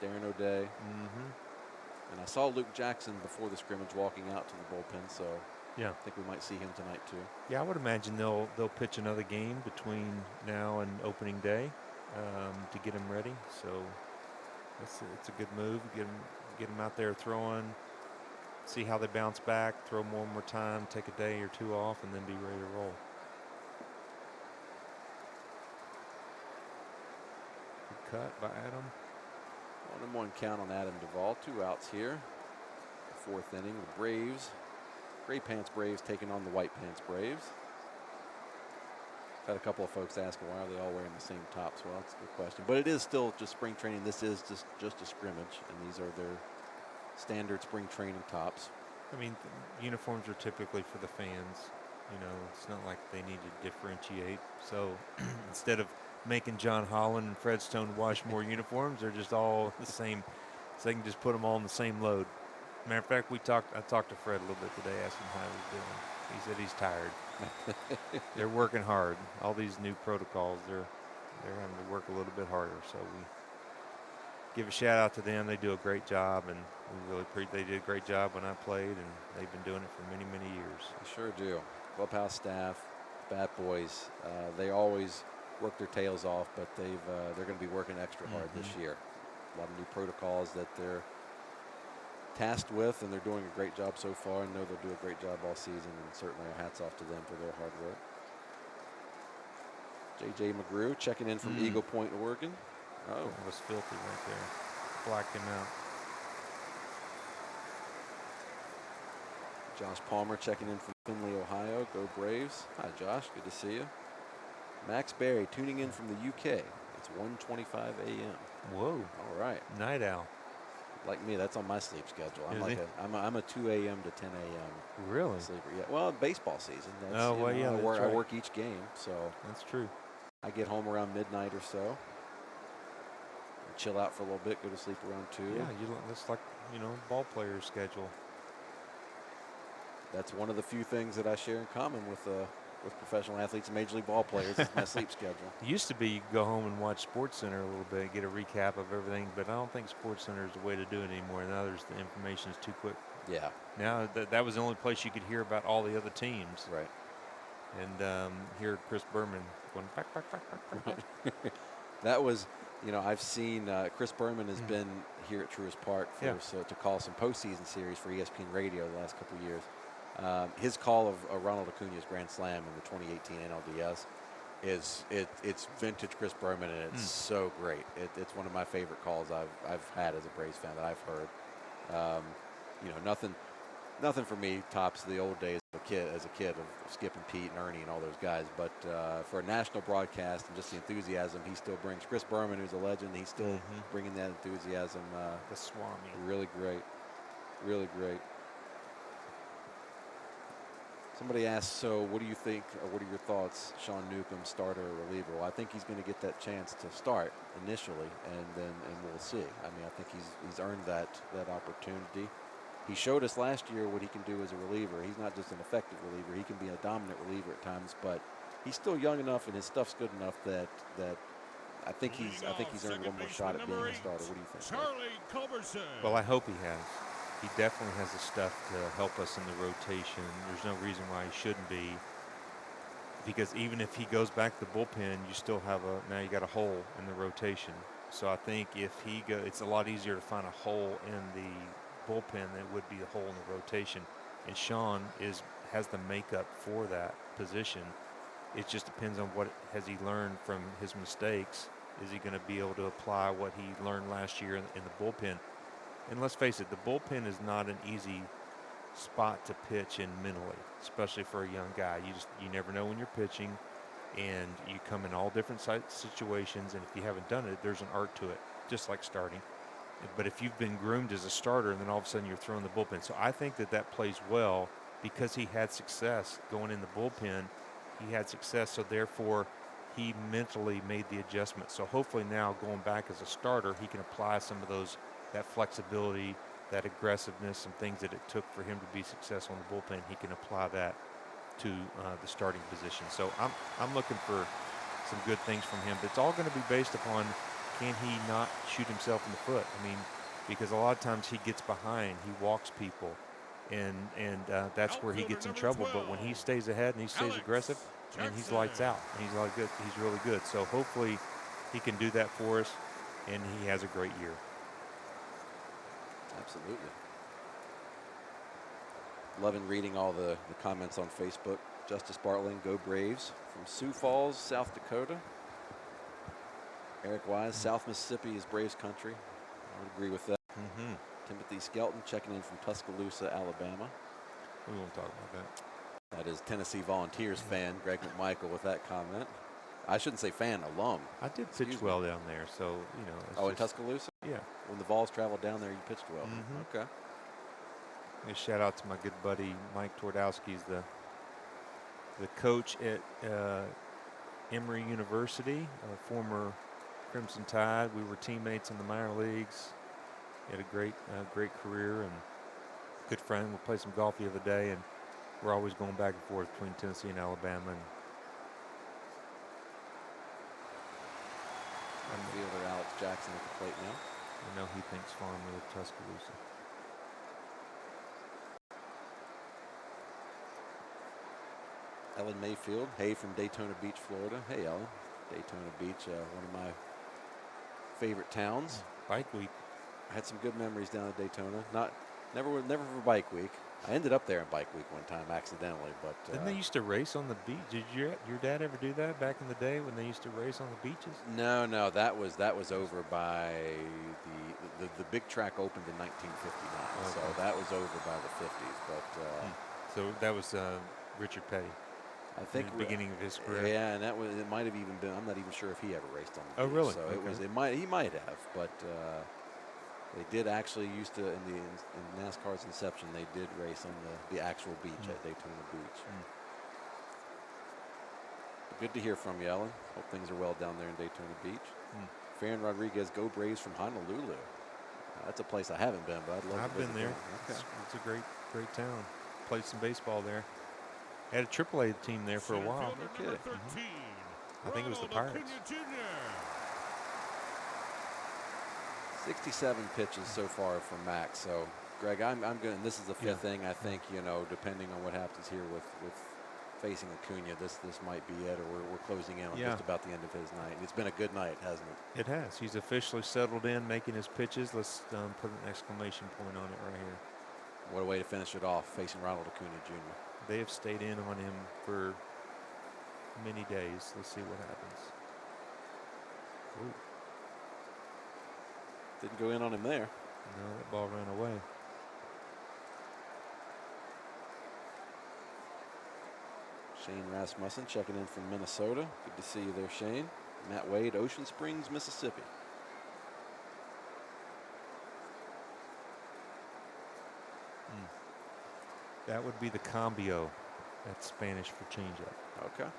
Darren O'Day. And I saw Luke Jackson before the scrimmage walking out to the bullpen, so Yeah. I think we might see him tonight too. Yeah, I would imagine they'll pitch another game between now and opening day to get him ready. So it's a good move. Get him out there throwing. See how they bounce back. Throw one more time. Take a day or two off, and then be ready to roll. Good cut by Adam. 1-1 count on Adam Duvall. 2 outs here. The 4th inning. The Braves, Gray Pants Braves taking on the White Pants Braves. Had a couple of folks asking why are they all wearing the same tops. Well, that's a good question. But it is still just spring training. This is just a scrimmage, and these are their standard spring training tops. I mean, uniforms are typically for the fans. You know, it's not like they need to differentiate. So instead of making John Holland and Fred Stone wash more uniforms, they're just all the same. So they can just put them all in the same load. Matter of fact, I talked to Fred a little bit today, asked him how he was doing. He said he's tired. They're working hard. All these new protocols, they're having to work a little bit harder. So we give a shout out to them. They do a great job, and we really they did a great job when I played, and they've been doing it for many, many years. They sure do. Clubhouse staff, Bat Boys, they always work their tails off, but they're going to be working extra hard this year. A lot of new protocols that they're tasked with, and they're doing a great job so far. I know they'll do a great job all season, and certainly our hats off to them for their hard work. J.J. McGrew checking in from Eagle Point, Oregon. Oh, That was filthy right there. Blacked him out. Josh Palmer checking in from Findlay, Ohio. Go Braves. Hi, Josh. Good to see you. Max Berry tuning in from the UK. It's 1:25 a.m. Whoa. All right. Night owl. Like me, that's on my sleep schedule. I'm Is like he? I'm a 2 a.m. to 10 a.m. Really? sleeper. Yeah. Well, baseball season. That's, Oh, well, yeah, I that's work, right. I work each game, so That's true. I get home around midnight or so. Chill out for a little bit. Go to sleep around 2. Yeah, that's like, ball player's schedule. That's one of the few things that I share in common with professional athletes and major league ball players is my sleep schedule. It used to be you could go home and watch SportsCenter a little bit, get a recap of everything, but I don't think SportsCenter is the way to do it anymore. Now the information is too quick. Yeah. Now that was the only place you could hear about all the other teams. Right. And hear Chris Berman going back, back, back, back, back. That was, I've seen Chris Berman has been here at Truist Park to call some postseason series for ESPN Radio the last couple of years. His call of Ronald Acuna's grand slam in the 2018 NLDS it's vintage Chris Berman, and it's so great. It's one of my favorite calls I've had as a Braves fan that I've heard. Nothing for me tops the old days as a kid of Skip and Pete and Ernie and all those guys. But for a national broadcast and just the enthusiasm he still brings. Chris Berman, who's a legend, he's still bringing that enthusiasm. The Swami. Really great. Really great. Somebody asked, so what do you think, or what are your thoughts, Sean Newcomb, starter or reliever? Well, I think he's going to get that chance to start initially, and we'll see. I mean, I think he's earned that opportunity. He showed us last year what he can do as a reliever. He's not just an effective reliever; he can be a dominant reliever at times. But he's still young enough, and his stuff's good enough that I think he's earned one more shot at being a starter. What do you think? Charlie Culberson. Well, I hope he has. He definitely has the stuff to help us in the rotation. There's no reason why he shouldn't be, because even if he goes back to the bullpen, you still have now you got a hole in the rotation. So I think if he goes, it's a lot easier to find a hole in the bullpen than it would be a hole in the rotation. And Sean has the makeup for that position. It just depends on what has he learned from his mistakes. Is he going to be able to apply what he learned last year in the bullpen? And let's face it, the bullpen is not an easy spot to pitch in mentally, especially for a young guy. You never know when you're pitching, and you come in all different situations, and if you haven't done it, there's an art to it, just like starting. But if you've been groomed as a starter, and then all of a sudden you're throwing the bullpen. So I think that plays well because he had success going in the bullpen. He had success, so therefore he mentally made the adjustment. So hopefully now going back as a starter, he can apply some of that flexibility, that aggressiveness, and things that it took for him to be successful in the bullpen. He can apply that to the starting position. So I'm looking for some good things from him. But it's all going to be based upon, can he not shoot himself in the foot? I mean, because a lot of times he gets behind, he walks people, and that's where he gets in trouble. But when he stays ahead and he stays aggressive, and he's lights out, and he's really good. So hopefully he can do that for us, and he has a great year. Absolutely. Loving reading all the comments on Facebook. Justice Bartling, go Braves. From Sioux Falls, South Dakota. Eric Wise, South Mississippi is Braves country. I would agree with that. Timothy Skelton checking in from Tuscaloosa, Alabama. We won't talk about that. That is Tennessee Volunteers fan Greg McMichael with that comment. I shouldn't say fan, alum. I did pitch well down there, so, in Tuscaloosa? Yeah. When the Vols traveled down there, you pitched well. Okay. A shout out to my good buddy Mike Twardowski. He's the coach at Emory University, a former Crimson Tide. We were teammates in the minor leagues. He had a great career and good friend. We played some golf the other day, and we're always going back and forth between Tennessee and Alabama. And fielder Alex Jackson at the plate now. I know he thinks fondly of Tuscaloosa. Ellen Mayfield, hey, from Daytona Beach, Florida. Hey, Ellen. Daytona Beach, one of my favorite towns. Bike week. I had some good memories down at Daytona. Never for Bike Week. I ended up there in Bike Week one time accidentally, but didn't they used to race on the beach? Did your dad ever do that back in the day when they used to race on the beaches? No, that was over by the big track opened in 1959, so that was over by the 50s. But so that was Richard Petty. I think in the beginning of his career. Yeah, and it might have even been. I'm not even sure if he ever raced on the beach. Oh, really? So he might have, but They did actually used to, in NASCAR's inception, they did race on the actual beach at Daytona Beach. Good to hear from you, Ellen. Hope things are well down there in Daytona Beach. Farron Rodriguez, go Braves from Honolulu. That's a place I haven't been, but I'd love to I've been visit there. Okay. It's a great town. Played some baseball there. Had a AAA team there for a while. No kidding. I think it was the Pirates. 67 pitches so far from Max. So, Greg, I'm going. And this is the fifth inning. I think depending on what happens here with facing Acuna, this might be it, or we're closing in on just about the end of his night. It's been a good night, hasn't it? It has. He's officially settled in, making his pitches. Let's put an exclamation point on it right here. What a way to finish it off, facing Ronald Acuna Jr. They have stayed in on him for many days. Let's see what happens. Ooh. Didn't go in on him there. No, that ball ran away. Shane Rasmussen checking in from Minnesota. Good to see you there, Shane. Matt Wade, Ocean Springs, Mississippi. That would be the cambio. That's Spanish for changeup. Okay.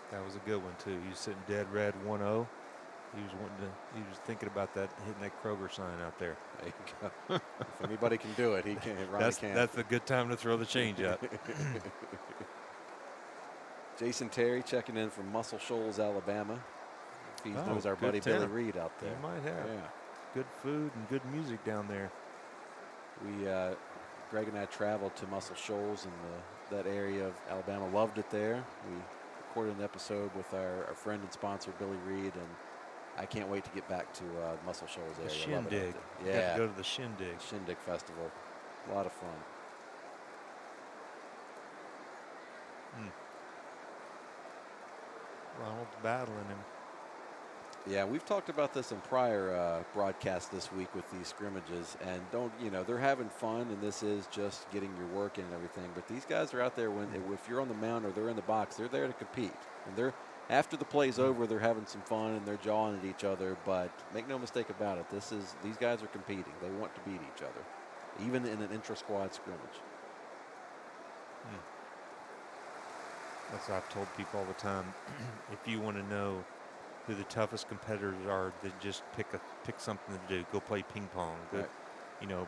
That was a good one too. He was sitting dead red 1-0. He was thinking about that, hitting that Kroger sign out there. There you go. If anybody can do it, he can. Ronnie can. That's a good time to throw the changeup. Jason Terry checking in from Muscle Shoals, Alabama. He knows our buddy town. Billy Reed out there. He might have. Yeah. Good food and good music down there. We, Greg and I traveled to Muscle Shoals in that area of Alabama. Loved it there. We recorded an episode with our friend and sponsor Billy Reed, and I can't wait to get back to Muscle Shoals area. The Shindig. Yeah. Got to go to the Shindig. Shindig Festival. A lot of fun. Ronald's battling him. Yeah, we've talked about this in prior broadcasts this week with these scrimmages, and they're having fun, and this is just getting your work in and everything. But these guys are out there if you're on the mound or they're in the box, they're there to compete. And after the play's over, they're having some fun and they're jawing at each other. But make no mistake about it, these guys are competing. They want to beat each other, even in an intra-squad scrimmage. That's what I've told people all the time. If you want to know who the toughest competitors are, then just pick something to do. Go play ping pong. Go,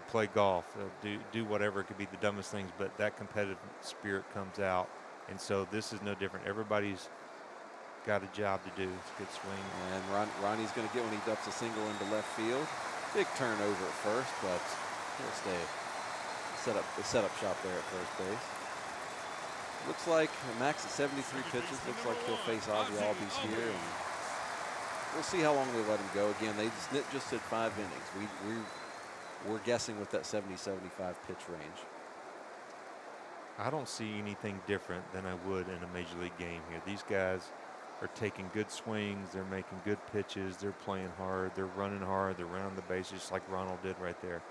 play golf. Do whatever. It could be the dumbest things, but that competitive spirit comes out. And so this is no different. Everybody's got a job to do. It's a good swing. And Ronnie's going to get when he ducks a single into left field. Big turnover at first, but he'll stay. The setup shop there at first base. Looks like Max at 73 pitches. Looks like he'll face Ozzy Albies here, and we'll see how long they let him go. Again, they just did 5 innings. We're guessing with that 70-75 pitch range. I don't see anything different than I would in a major league game here. These guys are taking good swings. They're making good pitches. They're playing hard. They're running hard. They're rounding the bases just like Ronald did right there.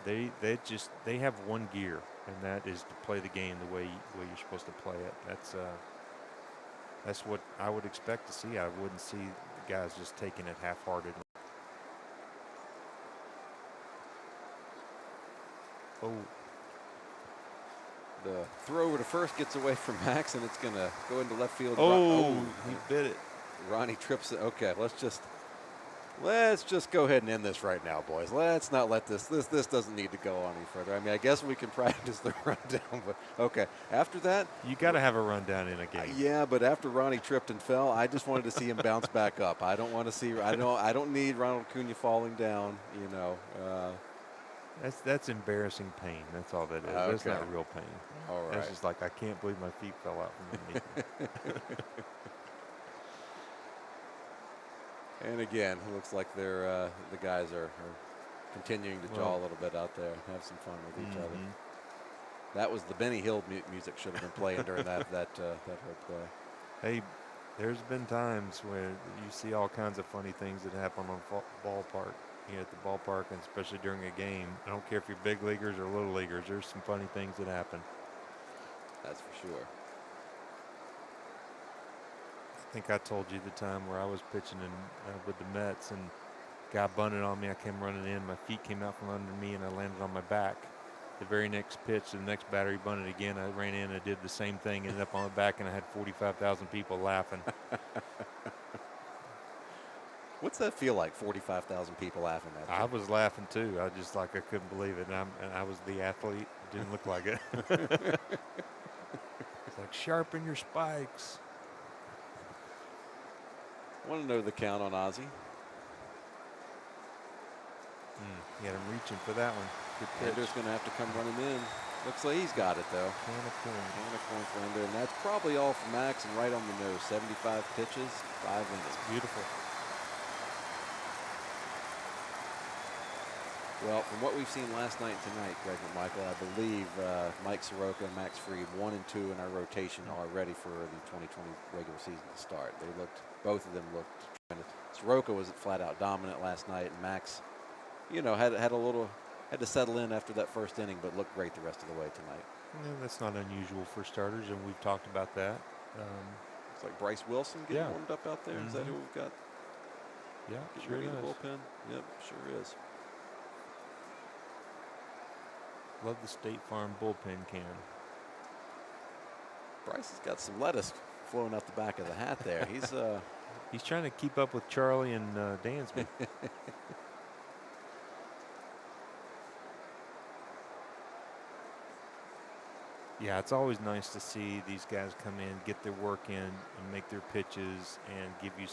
They have one gear, and that is to play the game the way you're supposed to play it. That's what I would expect to see. I wouldn't see the guys just taking it half-hearted. Oh. The throw over to first gets away from Max, and it's going to go into left field. He bit it. Ronnie trips it. Okay, let's just go ahead and end this right now, boys. Let's not let this doesn't need to go on any further. I mean, I guess we can practice the rundown, but okay. After that, you got to have a rundown in a game. Yeah, but after Ronnie tripped and fell, I just wanted to see him bounce back up. I don't want to see. I don't need Ronald Acuna falling down. That's embarrassing pain. That's all that is. Okay. That's not real pain. All right. That's just like, I can't believe my feet fell out from underneath me. And again, it looks like the guys are continuing to jaw a little bit out there, have some fun with each other. That was the Benny Hill music should have been playing during that whole play. Hey, there's been times where you see all kinds of funny things that happen on ballpark. At the ballpark, and especially during a game. I don't care if you're big leaguers or little leaguers. There's some funny things that happen. That's for sure. I think I told you the time where I was pitching with the Mets, and Guy bunted on me. I came running in. My feet came out from under me, and I landed on my back. The very next pitch, the next batter, he bunted again. I ran in and did the same thing, ended up on my back, and I had 45,000 people laughing. What's that feel like, 45,000 people laughing at you? I was laughing too. I just I couldn't believe it. And I was the athlete. Didn't look like it. It's like, sharpen your spikes. Want to know the count on Ozzie? He had him reaching for that one. Good pitch. Ender's going to have to come running in. Looks like he's got it, though. Can of corn. Can of corn for Ender, and that's probably all for Max, and right on the nose. 75 pitches, 5 innings. Beautiful. Well, from what we've seen last night and tonight, Greg McMichael, I believe Mike Zaroka and Max Fried, 1 and 2 in our rotation, are ready for the 2020 regular season to start. Both of them looked tremendous. Zaroka was flat out dominant last night, and Max, you know, had to settle in after that first inning, but looked great the rest of the way tonight. Yeah, that's not unusual for starters, and we've talked about that. It's like Bryce Wilson getting warmed up out there. Is that who we've got? Yeah, getting sure ready in is. the bullpen. Yep, sure is. Love the State Farm bullpen can. Bryce has got some lettuce flowing out the back of the hat there. He's trying to keep up with Charlie and Dansby. Yeah, it's always nice to see these guys come in, get their work in, and make their pitches, and give you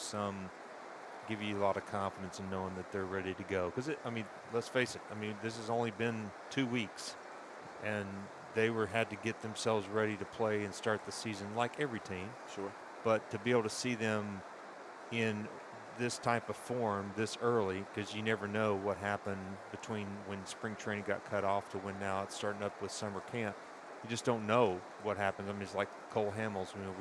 a lot of confidence in knowing that they're ready to go. Because I mean, let's face it. I mean, this has only been 2 weeks, and they had to get themselves ready to play and start the season like every team. Sure. But to be able to see them in this type of form this early, because you never know what happened between when spring training got cut off to when now it's starting up with summer camp. You just don't know what happens. I mean, it's like Cole Hamels. You know,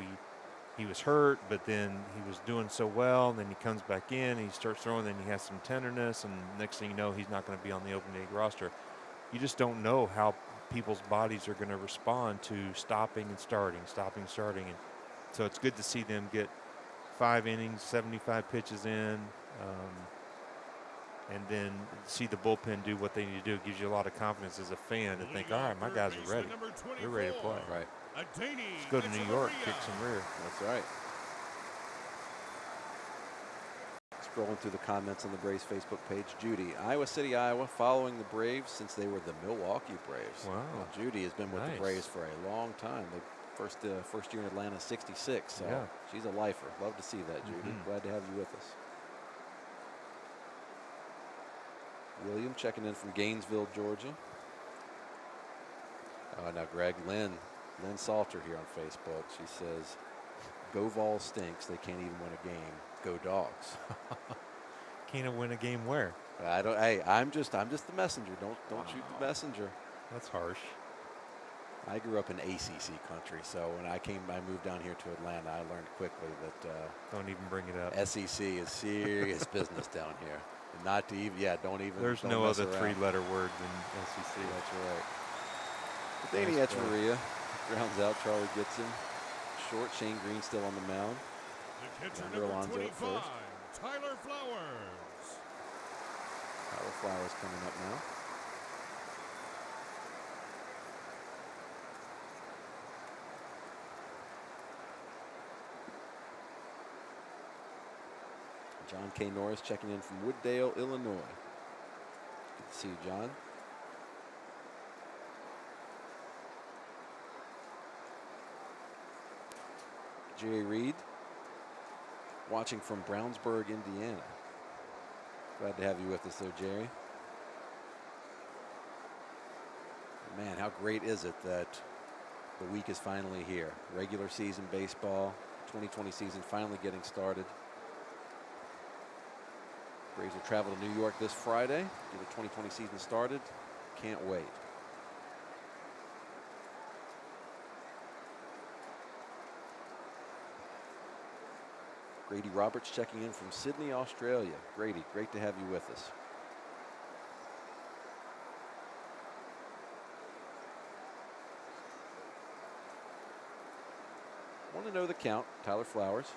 he was hurt, but then he was doing so well. And then he comes back in, and he starts throwing. Then he has some tenderness, and next thing you know, he's not going to be on the opening day roster. You just don't know how people's bodies are going to respond to stopping and starting. And so it's good to see them get 5 innings, 75 pitches in. And then see the bullpen do what they need to do. It gives you a lot of confidence as a fan to think, all right, my guys are ready. They're ready to play. Right. Let's go to New York, kick some rear. That's right. Scrolling through the comments on the Braves Facebook page, Judy, Iowa City, Iowa, following the Braves since they were the Milwaukee Braves. Wow. Well, Judy has been with the Braves for a long time. The first year in Atlanta, 66. So she's a lifer. Love to see that, Judy. Glad to have you with us. William checking in from Gainesville, Georgia. Now Greg, Lynn Salter here on Facebook. She says, "Go Vols stinks. They can't even win a game. Go Dogs." Can't win a game where? I don't. Hey, I'm just the messenger. Don't shoot the messenger. That's harsh. I grew up in ACC country, so when I moved down here to Atlanta. I learned quickly that don't even bring it up. SEC is serious business down here. Not to even, don't even. There's no other 3-letter word than SEC. That's right. But Danny Echeverria grounds out. Charlie gets him. Short. Shane Green still on the mound. The catcher, Number number 25, first. Tyler Flowers. Tyler Flowers coming up now. John K. Norris checking in from Wooddale, Illinois. Good to see you, John. Jerry Reed watching from Brownsburg, Indiana. Glad to have you with us there, Jerry. Man, how great is it that the week is finally here. Regular season baseball, 2020 season finally getting started. Braves will travel to New York this Friday, get the 2020 season started. Can't wait. Grady Roberts checking in from Sydney, Australia. Grady, great to have you with us. Want to know the count. Tyler Flowers.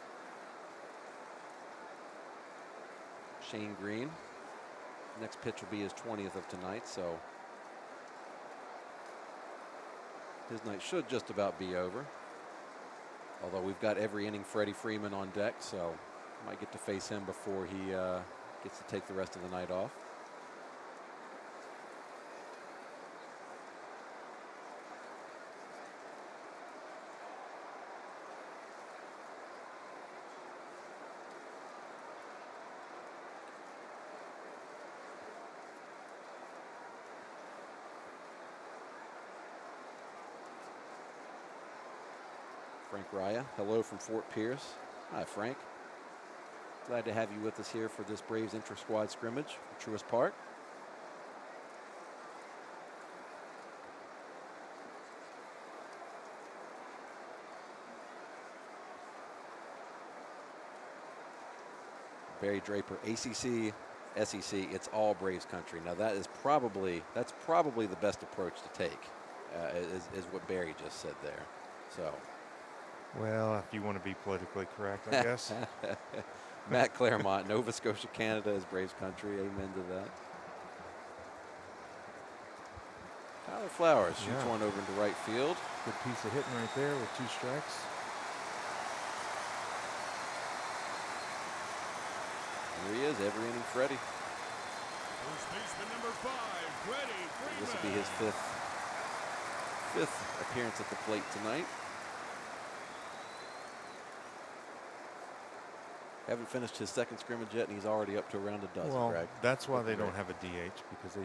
Shane Green. next pitch will be his 20th of tonight, so his night should just about be over. Although we've got every inning Freddie Freeman on deck, so might get to face him before he gets to take the rest of the night off. Frank Raya, hello from Fort Pierce. Hi, Frank. Glad to have you with us here for this Braves intra-squad scrimmage at Truist Park. Barry Draper, ACC, SEC, it's all Braves country. Now that's probably the best approach to take, is what Barry just said there. So. Well, if you want to be politically correct, I guess. Matt Claremont, Nova Scotia, Canada is Braves country. Amen to that. Tyler Flowers shoots one over into right field. Good piece of hitting right there with 2 strikes. Here he is, every inning Freddie. First baseman number 5, Freddie Freeman. This will be his fifth appearance at the plate tonight. Haven't finished his second scrimmage yet, and he's already up to around a dozen, Well, Greg. that's why they don't have a DH, because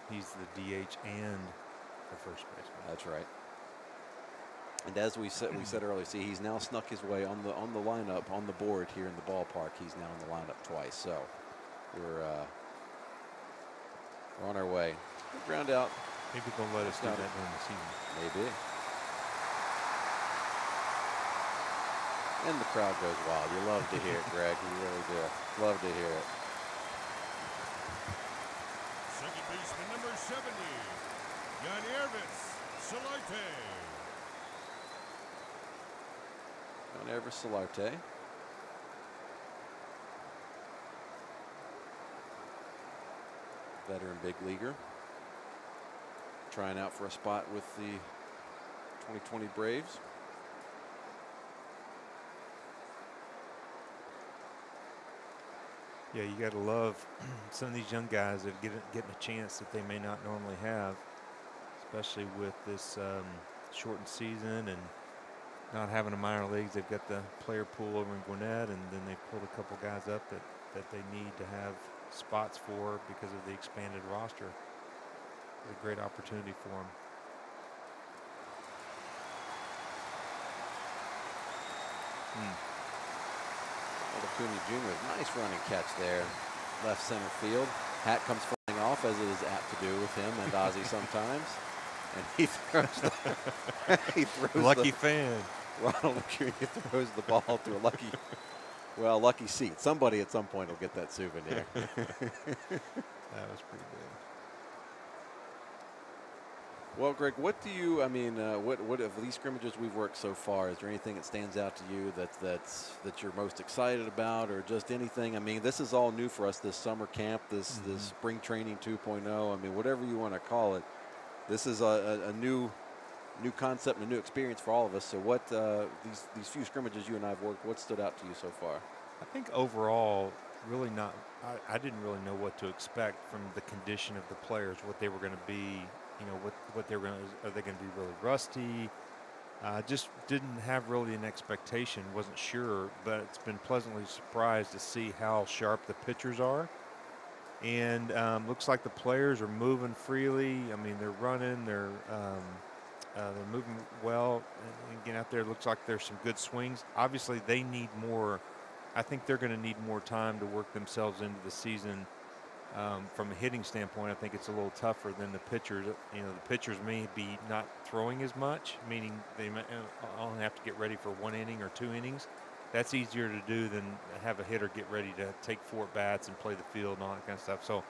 he's the DH and the first baseman. That's right. And as we said earlier, see, he's now snuck his way on the lineup, on the board here in the ballpark. He's now in the lineup twice, so we're on our way. Ground out. Maybe they'll let us do that during the season. Maybe. And the crowd goes wild. You love to hear it, Greg. You really do. Love to hear it. Second baseman number 70, Yaniervis Solarte. Yaniervis Solarte. Veteran big leaguer. Trying out for a spot with the 2020 Braves. Yeah, you got to love some of these young guys that are getting a chance that they may not normally have, especially with this shortened season and not having a minor leagues. They've got the player pool over in Gwinnett, and then they've pulled a couple guys up that they need to have spots for because of the expanded roster. It's a great opportunity for them. Acuna Jr. Nice running catch there, left center field. Hat comes flying off, as it is apt to do with him and Ozzie sometimes, and he throws. Lucky fan. Ronald Acuna throws the ball to a lucky seat. Somebody at some point will get that souvenir. That was pretty good. Well, Greg, what do you? What of these scrimmages we've worked so far? Is there anything that stands out to you that you're most excited about, or just anything? I mean, this is all new for us. This summer camp, this spring training 2.0. I mean, whatever you want to call it, this is a new concept and a new experience for all of us. So, what these few scrimmages you and I have worked, what stood out to you so far? I think overall, really not. I didn't really know what to expect from the condition of the players, what they were going to be. You know, what they were going to, are they going to be really rusty? Just didn't have really an expectation, wasn't sure, but it's been pleasantly surprised to see how sharp the pitchers are. And looks like the players are moving freely. I mean, they're running, they're moving well. And again, out there, it looks like there's some good swings. Obviously, they need more. I think they're going to need more time to work themselves into the season. From a hitting standpoint, I think it's a little tougher than the pitchers. You know, the pitchers may be not throwing as much, meaning they may only have to get ready for 1 inning or 2 innings. That's easier to do than have a hitter get ready to take 4 bats and play the field and all that kind of stuff. So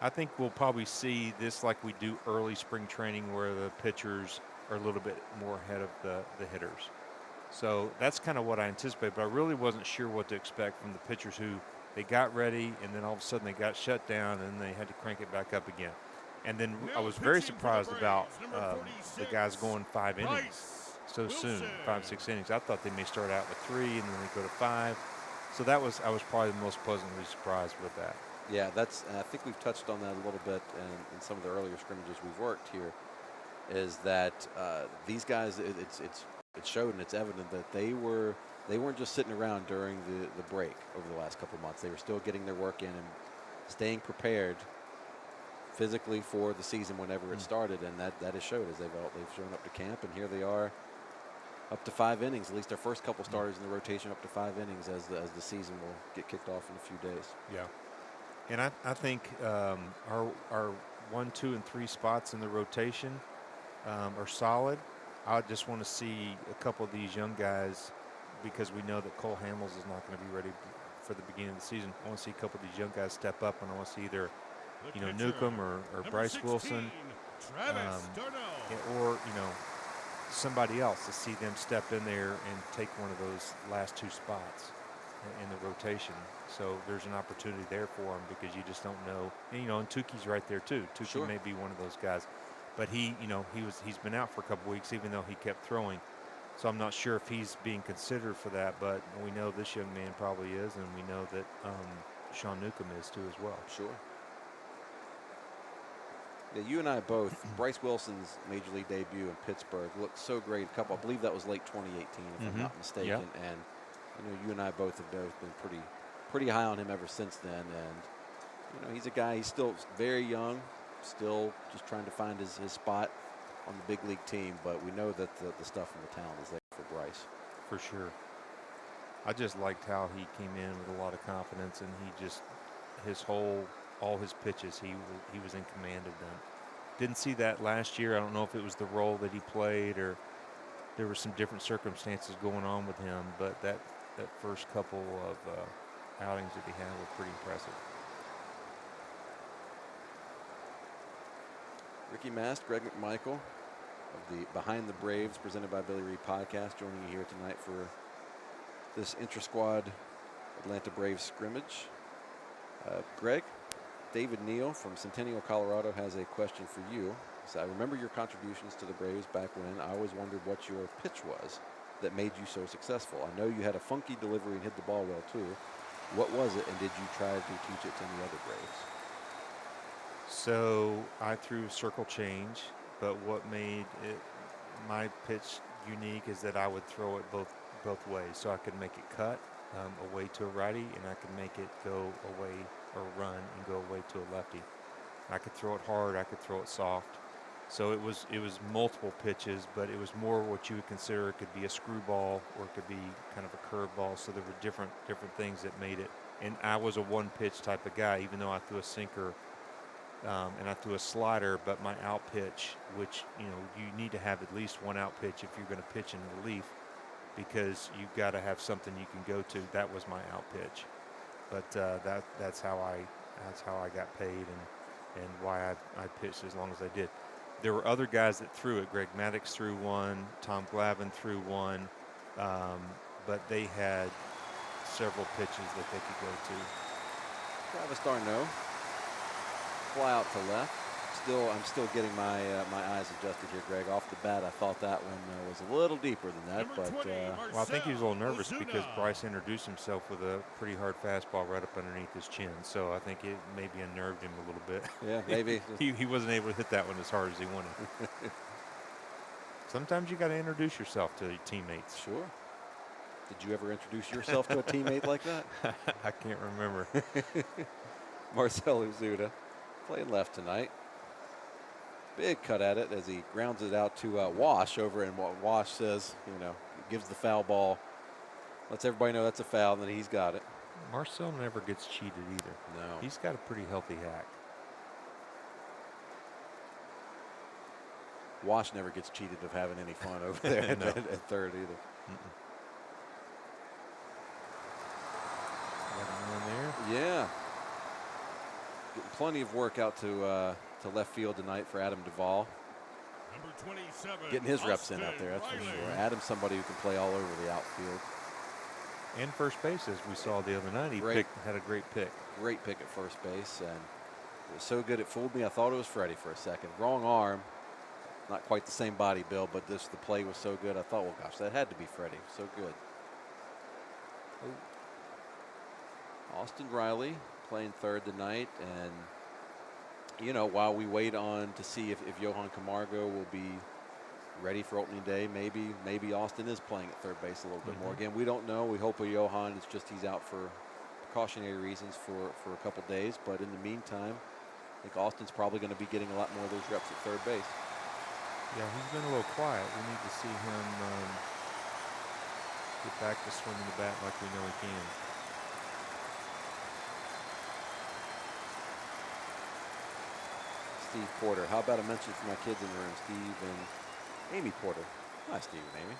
I think we'll probably see this like we do early spring training, where the pitchers are a little bit more ahead of the hitters. So that's kind of what I anticipate, but I really wasn't sure what to expect from the pitchers who They got ready, and then all of a sudden they got shut down, and they had to crank it back up again. And then I was very surprised about the guys going 5 innings so soon, 5-6 innings. I thought they may start out with 3 and then they go to 5. So I was probably the most pleasantly surprised with that. Yeah, I think we've touched on that a little bit in some of the earlier scrimmages we've worked here. Is that these guys? It showed and it's evident that they weren't just sitting around during the break over the last couple of months. They were still getting their work in and staying prepared physically for the season whenever it started, and that has showed as they've shown up to camp, and here they are up to 5 innings. At least their first couple starters in the rotation up to 5 innings as the season will get kicked off in a few days. Yeah, and I think our 1, 2, and 3 spots in the rotation are solid. I just want to see a couple of these young guys, because we know that Cole Hamels is not going to be ready for the beginning of the season. I want to see a couple of these young guys step up, and I want to see either Newcomb or Bryce 16, Wilson, or somebody else, to see them step in there and take one of those last 2 spots in the rotation. So there's an opportunity there for him, because you just don't know. And Tukey's right there too. Tukey may be one of those guys, but he's been out for a couple weeks, even though he kept throwing. So I'm not sure if he's being considered for that, but we know this young man probably is, and we know that Sean Newcomb is too as well. Sure. Yeah, you and I both. Bryce Wilson's major league debut in Pittsburgh looked so great. I believe that was late 2018, if I'm not mistaken. Yep. And you and I both have been pretty high on him ever since then. And he's a guy. He's still very young, still just trying to find his spot on the big league team. But we know that the stuff and the talent is there for Bryce. For sure. I just liked how he came in with a lot of confidence, and he just all his pitches, he was in command of them. Didn't see that last year. I don't know if it was the role that he played or there were some different circumstances going on with him, but that first couple of outings that he had were pretty impressive. Ricky Mast, Greg McMichael of the Behind the Braves presented by Billy Reed podcast, joining you here tonight for this Intrasquad Atlanta Braves scrimmage. Greg, David Neal from Centennial, Colorado has a question for you. So I remember your contributions to the Braves back when. I always wondered what your pitch was that made you so successful. I know you had a funky delivery and hit the ball well too. What was it, and did you try to teach it to any other Braves? So I threw a circle change, but what made my pitch unique is that I would throw it both ways. So I could make it cut away to a righty, and I could make it go away or run and go away to a lefty. I could throw it hard, I could throw it soft. So it was multiple pitches, but it was more what you would consider. It could be a screwball or it could be kind of a curveball. So there were different things that made it. And I was a one pitch type of guy, even though I threw a sinker and I threw a slider, but my out pitch, which you need to have at least one out pitch if you're going to pitch in relief, because you've got to have something you can go to. That was my out pitch. But that's how I got paid and why I pitched as long as I did. There were other guys that threw it. Greg Maddox threw one. Tom Glavine threw one. But they had several pitches that they could go to. Travis d'Arnaud, fly out to left. I'm still getting my eyes adjusted here, Greg. Off the bat, I thought that one was a little deeper than that, but well, I think he was a little nervous because Bryce introduced himself with a pretty hard fastball right up underneath his chin. So I think it maybe unnerved him a little bit. Yeah, maybe he wasn't able to hit that one as hard as he wanted. Sometimes you got to introduce yourself to your teammates. Sure. Did you ever introduce yourself to a teammate like that? I can't remember. Marcell Ozuna playing left tonight. Big cut at it as he grounds it out to Wash over, and Wash says, gives the foul ball, lets everybody know that's a foul, and then he's got it. Marcell never gets cheated either. No. He's got a pretty healthy hack. Wash never gets cheated of having any fun over there at third either. Yeah. Getting plenty of work out to left field tonight for Adam Duvall. Number 27. Getting his reps in out there, that's for sure. Adam's somebody who can play all over the outfield. And first base, as we saw the other night, he had a great pick. Great pick at first base, and it was so good it fooled me. I thought it was Freddie for a second. Wrong arm. Not quite the same body build, but the play was so good. I thought, well, gosh, that had to be Freddie. So good. Oh. Austin Riley playing third tonight, and you know, while we wait on to see if Johan Camargo will be ready for opening day, maybe Austin is playing at third base a little bit more. Again, we don't know. We hope Johan is just he's out for precautionary reasons for a couple days. But in the meantime, I think Austin's probably going to be getting a lot more of those reps at third base. Yeah, he's been a little quiet. We need to see him get back to swinging the bat like we know he can. Steve Porter. How about a mention for my kids in the room, Steve and Amy Porter. Hi, Steve and Amy.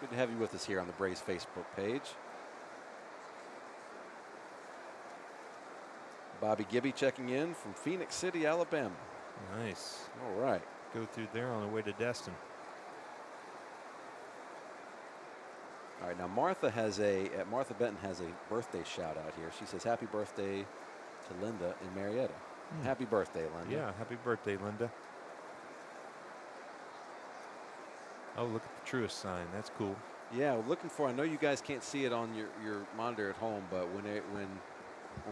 Good to have you with us here on the Braves Facebook page. Bobby Gibby checking in from Phoenix City, Alabama. Nice. All right. Go through there on the way to Destin. All right, now Martha Benton has a birthday shout out here. She says, happy birthday to Linda in Marietta. Happy birthday, Linda. Yeah, happy birthday, Linda. Oh, look at the Truist sign. That's cool. Yeah, looking for, I know you guys can't see it on your monitor at home, but when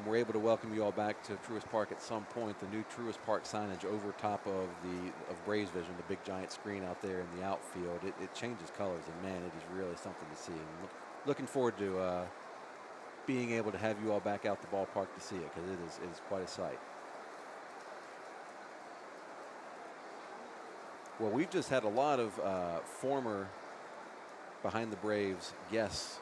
we're able to welcome you all back to Truist Park at some point, the new Truist Park signage over top of Braves Vision, the big giant screen out there in the outfield, it changes colors, and man, it is really something to see. And looking forward to being able to have you all back out the ballpark to see it, because it is quite a sight. Well, we've just had a lot of former Behind the Braves guests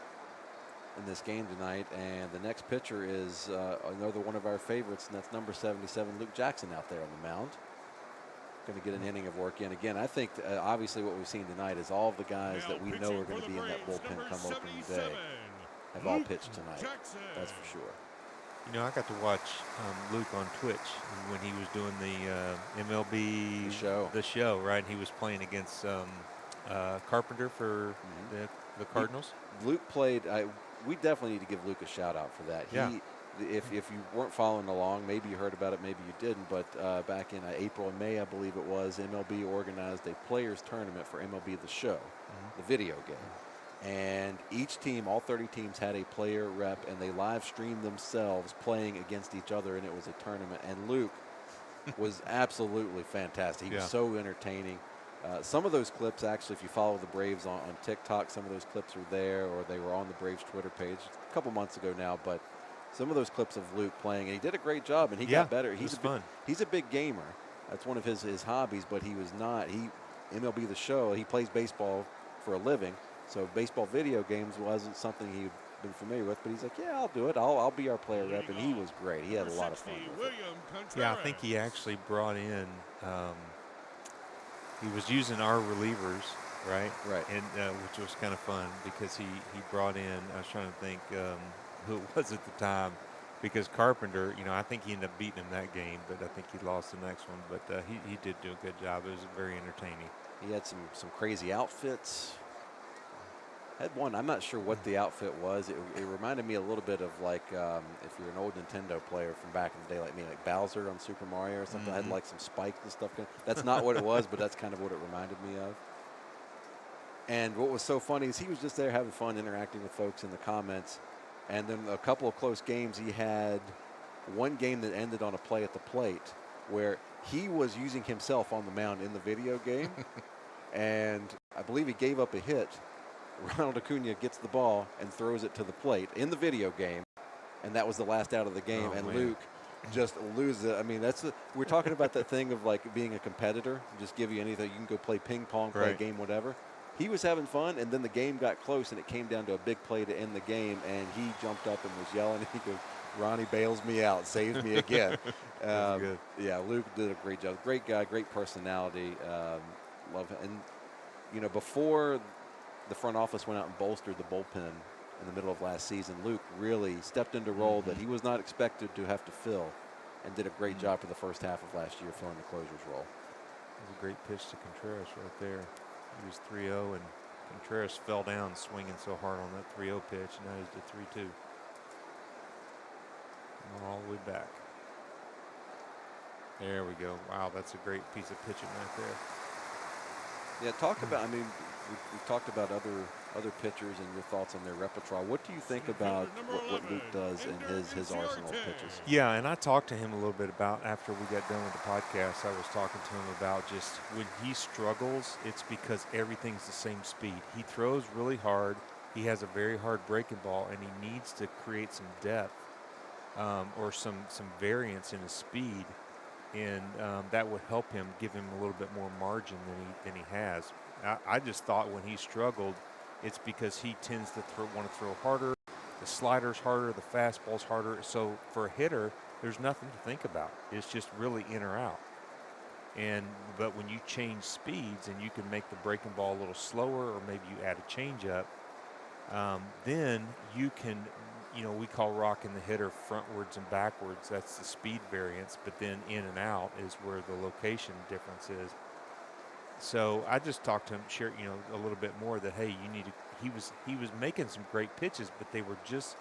in this game tonight, and the next pitcher is another one of our favorites, and that's number 77, Luke Jackson, out there on the mound. Going to get an inning of work in. Again, I think obviously what we've seen tonight is all of the guys that we know are going to be in that bullpen come opening day have all pitched tonight. That's for sure. You know, I got to watch Luke on Twitch when he was doing the MLB show, right? He was playing against Carpenter for the Cardinals. Luke played. We definitely need to give Luke a shout out for that. Yeah. If you weren't following along, maybe you heard about it, maybe you didn't. But back in April and May, I believe it was, MLB organized a players tournament for MLB The Show, the video game. And each team, all 30 teams, had a player rep, and they live streamed themselves playing against each other, and it was a tournament. And Luke was absolutely fantastic. He was so entertaining. Some of those clips, actually, if you follow the Braves on TikTok, some of those clips are there, or they were on the Braves Twitter page a couple months ago now. But some of those clips of Luke playing, and he did a great job, and he got better. He's fun. He's a big gamer. That's one of his hobbies, but he was not. MLB The Show, he plays baseball for a living. So baseball video games wasn't something he'd been familiar with, but he's like, yeah, I'll do it. I'll be our player rep, and he was great. He had a lot of fun with it. Yeah, I think he actually brought in, he was using our relievers, right? Right. And which was kind of fun because he brought in, I was trying to think who it was at the time, because Carpenter, you know, I think he ended up beating him that game, but I think he lost the next one. But he did do a good job. It was very entertaining. He had some crazy outfits. Had one, I'm not sure what the outfit was. It reminded me a little bit of like if you're an old Nintendo player from back in the day, like me, like Bowser on Super Mario or something. I had like some spikes and stuff. That's not what it was, but that's kind of what it reminded me of. And what was so funny is he was just there having fun, interacting with folks in the comments. And then a couple of close games, he had one game that ended on a play at the plate where he was using himself on the mound in the video game. And I believe he gave up a hit. Ronald Acuna gets the ball and throws it to the plate in the video game, and that was the last out of the game. And man, Luke just loses it. I mean, we're talking about that thing of like being a competitor. Just give you anything. You can go play ping pong, play a game, whatever. He was having fun, and then the game got close, and it came down to a big play to end the game, and he jumped up and was yelling. He goes, "Ronnie bails me out, saves me again." Good. Yeah, Luke did a great job. Great guy, great personality. Love him. And you know, before the front office went out and bolstered the bullpen in the middle of last season, Luke really stepped into a role that he was not expected to have to fill, and did a great job for the first half of last year filling the closer's role. That was a great pitch to Contreras right there. He was 3-0 and Contreras fell down swinging so hard on that 3-0 pitch, and now he's to 3-2. All the way back. There we go. Wow, that's a great piece of pitching right there. Yeah, talk about, I mean, we've talked about other pitchers and your thoughts on their repertoire. What do you think about what Luke does in his arsenal of pitches? Yeah, and I talked to him a little bit about, after we got done with the podcast, I was talking to him about just when he struggles, it's because everything's the same speed. He throws really hard. He has a very hard breaking ball, and he needs to create some depth or some variance in his speed. And that would help him, give him a little bit more margin than he has. I just thought when he struggled, it's because he tends to want to throw harder. The slider's harder, the fastball's harder. So for a hitter, there's nothing to think about. It's just really in or out. But when you change speeds and you can make the breaking ball a little slower, or maybe you add a changeup, then you can. We call rocking the hitter frontwards and backwards. That's the speed variance, but then in and out is where the location difference is. So I just talked to him, share, a little bit more that, hey, you need to. He was making some great pitches, but they were just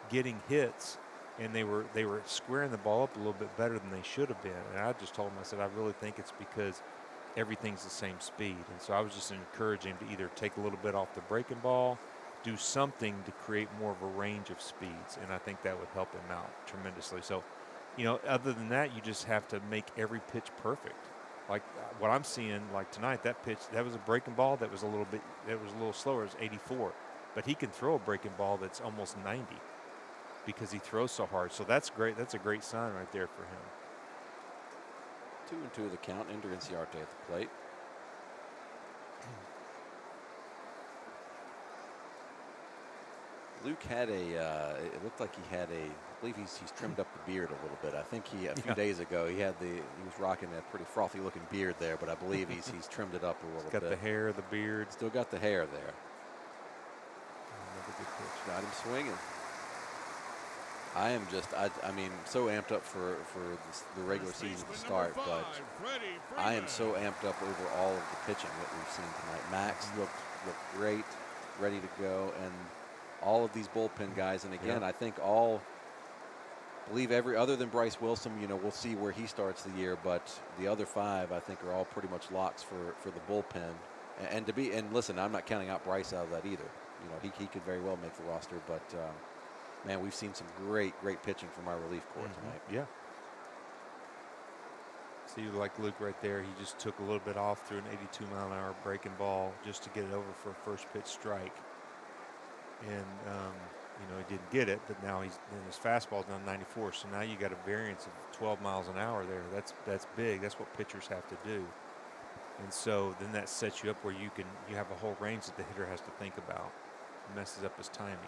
getting hits, and they were squaring the ball up a little bit better than they should have been. And I just told him, I said, I really think it's because everything's the same speed. And so I was just encouraging him to either take a little bit off the breaking ball, do something to create more of a range of speeds, and I think that would help him out tremendously. So, other than that, you just have to make every pitch perfect. Like what I'm seeing, like tonight, that pitch, that was a breaking ball that was a little slower. It was 84, but he can throw a breaking ball that's almost 90 because he throws so hard. So that's great. That's a great sign right there for him. 2-2 the count. Intrasquad at the plate. Luke had it looked like he had I believe he's trimmed up the beard a little bit. I think a few days ago he was rocking a pretty frothy looking beard there, but I believe he's trimmed it up a little bit. Got the hair, the beard. Still got the hair there. Another good pitch. Got him swinging. I am just, I mean, so amped up for the regular season to start, but I am so amped up over all of the pitching that we've seen tonight. Max looked great, ready to go, and all of these bullpen guys, and again, I think other than Bryce Wilson, we'll see where he starts the year, but the other 5, I think, are all pretty much locks for the bullpen. And listen, I'm not counting out Bryce out of that either. He could very well make the roster, but man, we've seen some great pitching from our relief corps tonight. Yeah. See, like Luke right there, he just took a little bit off through an 82-mile-an-hour breaking ball just to get it over for a first pitch strike. And, he didn't get it, but now his fastball's down 94. So now you got a variance of 12 miles an hour there. That's big. That's what pitchers have to do. And so then that sets you up where you have a whole range that the hitter has to think about. It messes up his timing.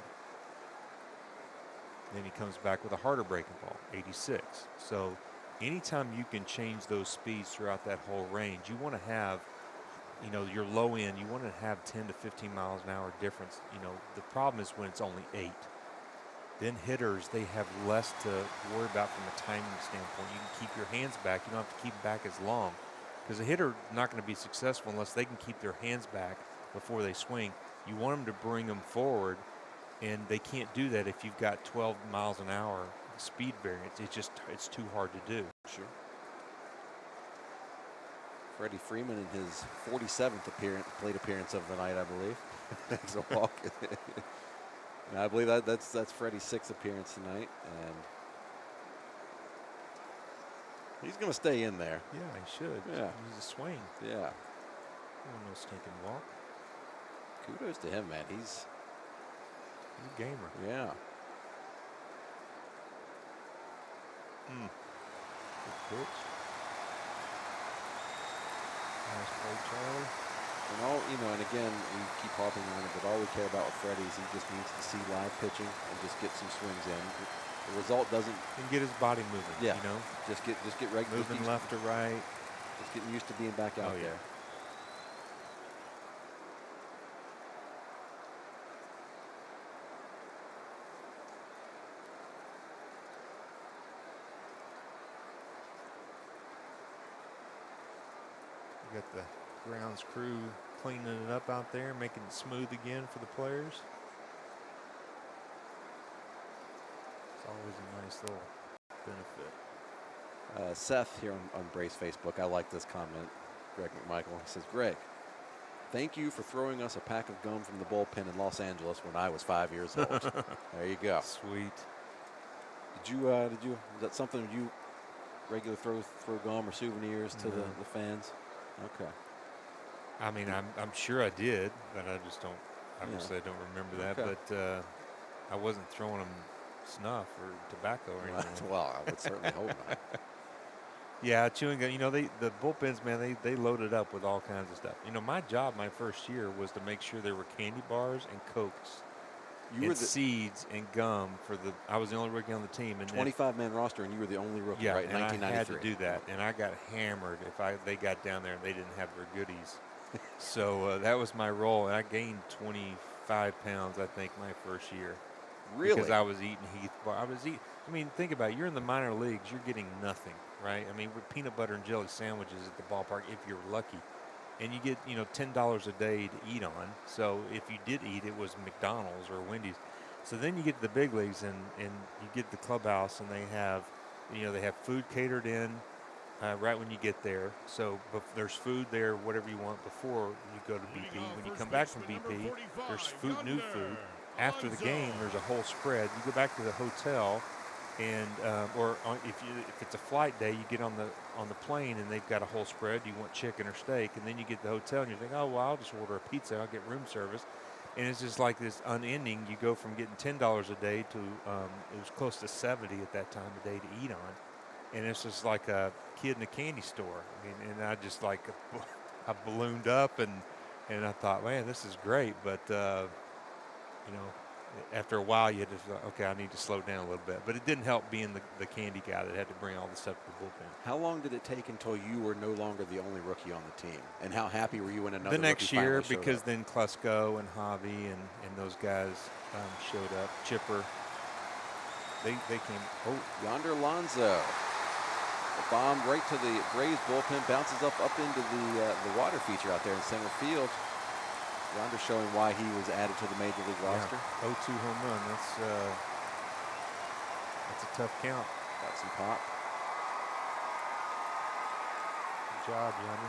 Then he comes back with a harder breaking ball, 86. So anytime you can change those speeds throughout that whole range, you want to have, your low end, you want to have 10 to 15 miles an hour difference. The problem is when it's only 8. Then hitters, they have less to worry about from a timing standpoint. You can keep your hands back. You don't have to keep them back as long. Because a hitter not going to be successful unless they can keep their hands back before they swing. You want them to bring them forward, and they can't do that if you've got 12 miles an hour speed variance. It's too hard to do. Sure. Freddie Freeman in his 47th plate appearance of the night, I believe. That's a walk. And I believe that's Freddie's 6th appearance tonight, and he's going to stay in there. Yeah, he should. Yeah. He's a swing. Yeah. No stinking walk. Kudos to him, man. He's a gamer. Yeah. Good pitch. Nice play, Charlie. And again, we keep harping on it, but all we care about with Freddie is he just needs to see live pitching and just get some swings in. The result doesn't. And get his body moving. Yeah. Just get regular. Moving left to right. Just getting used to being back out there. We got the grounds crew cleaning it up out there, making it smooth again for the players. It's always a nice little benefit. Seth here on Brace Facebook, I like this comment. Greg McMichael, he says, Greg, thank you for throwing us a pack of gum from the bullpen in Los Angeles when I was 5 years old. There you go. Sweet. Did you, is that something you regularly throw gum or souvenirs to the fans? Okay. I mean, I'm sure I did, but I just don't, obviously I don't remember that. Okay. But I wasn't throwing them snuff or tobacco or anything. Well, I would certainly hope not. Yeah, chewing gum. You know, the bullpens, man, they loaded up with all kinds of stuff. You know, my job my first year was to make sure there were candy bars and Cokes. You were seeds and gum for the. I was the only rookie on the team. And 25-man roster, and you were the only rookie, right? In 1993. I had to do that, and I got hammered if they got down there and they didn't have their goodies. So that was my role, and I gained 25 pounds, I think, my first year. Really? Because I was eating Heath bar. I mean, think about it. You're in the minor leagues. You're getting nothing, right? I mean, with peanut butter and jelly sandwiches at the ballpark, if you're lucky. And you get, $10 a day to eat on. So if you did eat, it was McDonald's or Wendy's. So then you get to the big leagues and you get the clubhouse, and they have food catered in right when you get there. So there's food there, whatever you want, before you go to BP. When you come back from BP, there's new food. After the game, there's a whole spread. You go back to the hotel, and if it's a flight day, you get on the plane and they've got a whole spread. You want chicken or steak, and then you get to the hotel and you think, oh well, I'll just order a pizza. I'll get room service, and it's just like this unending. You go from getting $10 a day to it was close to $70 at that time a day to eat on, and it's just like a kid in a candy store. I mean, and I just I ballooned up and I thought, man, this is great, but after a while, you just thought, okay, I need to slow down a little bit. But it didn't help being the candy guy that had to bring all the stuff to the bullpen. How long did it take until you were no longer the only rookie on the team? And how happy were you when another the next year? Because up? Then Klesko and Javi and those guys showed up. Chipper, they came. Oh, Yonder Alonso. A bomb right to the Braves bullpen, bounces up into the water feature out there in center field. Yonder showing why he was added to the Major League roster. 0-2 home run. That's a tough count. Got some pop. Good job, Yonder.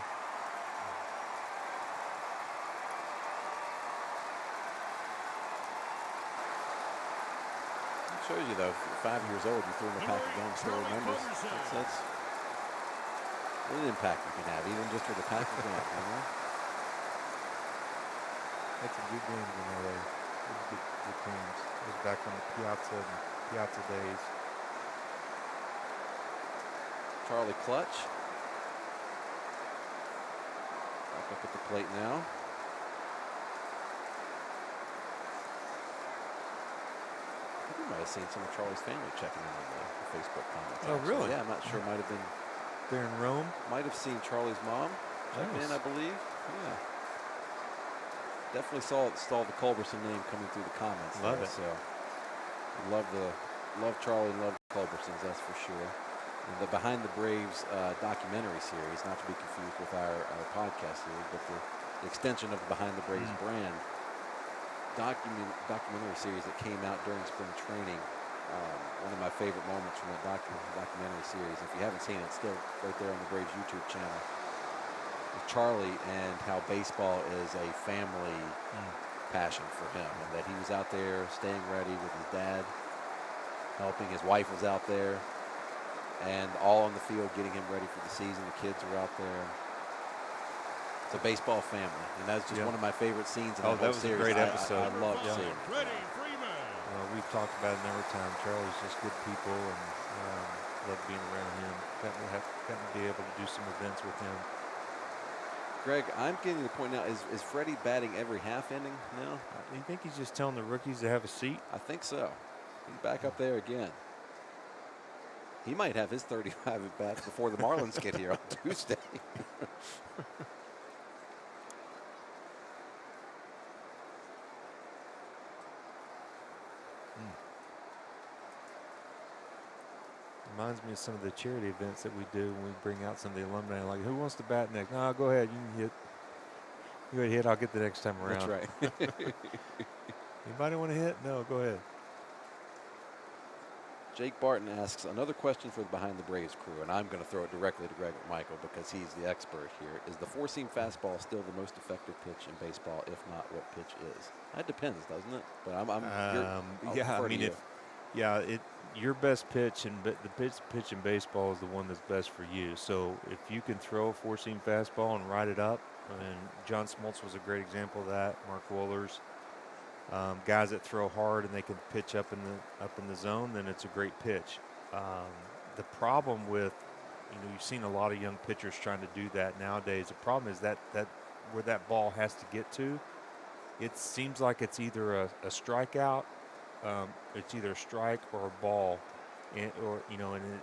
It shows you, though, 5 years old, you threw him a pack of gum, still remembers. That's an impact you can have, even just with a pack of gum, That's a good games in LA. Good games. It was back on the Piazza days. Charlie Clutch. Back up at the plate now. I think we might have seen some of Charlie's family checking in on the Facebook comments. Oh, actually. really? Yeah, I'm not sure. Might have been. There in Rome? Might have seen Charlie's mom check in, I believe. Yeah. Definitely saw the Culberson name coming through the comments. Love it. So love Charlie and love the Culbersons, that's for sure. And the Behind the Braves documentary series, not to be confused with our podcast series, but the extension of the Behind the Braves brand documentary series that came out during spring training. One of my favorite moments from that documentary series. If you haven't seen it, it's still right there on the Braves YouTube channel. Charlie and how baseball is a family passion for him, and that he was out there staying ready with his dad, helping. His wife was out there, and all on the field getting him ready for the season. The kids are out there. It's a baseball family, and that's just one of my favorite scenes in the whole series. A great episode. I love seeing it. Freddie Freeman. We've talked about it a number of times. Charlie's just good people, and love being around him. Gotten to be able to do some events with him. Greg, I'm getting to the point now, is Freddie batting every half inning now? You think he's just telling the rookies to have a seat? I think so. He's back up there again. He might have his 35 at bats before the Marlins get here on Tuesday. Reminds me of some of the charity events that we do when we bring out some of the alumni. Like, who wants to bat next? No, go ahead. You can hit. You hit, I'll get the next time around. That's right. Anybody want to hit? No, go ahead. Jake Barton asks another question for the Behind the Braves crew, and I'm going to throw it directly to Greg McMichael because he's the expert here. Is the four-seam fastball still the most effective pitch in baseball? If not, what pitch is? That depends, doesn't it? But your best pitch and the pitch in baseball is the one that's best for you. So if you can throw a four-seam fastball and ride it up, and John Smoltz was a great example of that. Mark Wohlers. Guys that throw hard and they can pitch up in the zone, then it's a great pitch. The problem with, you've seen a lot of young pitchers trying to do that nowadays. The problem is that where that ball has to get to, it seems like it's either a strikeout, it's either a strike or a ball, and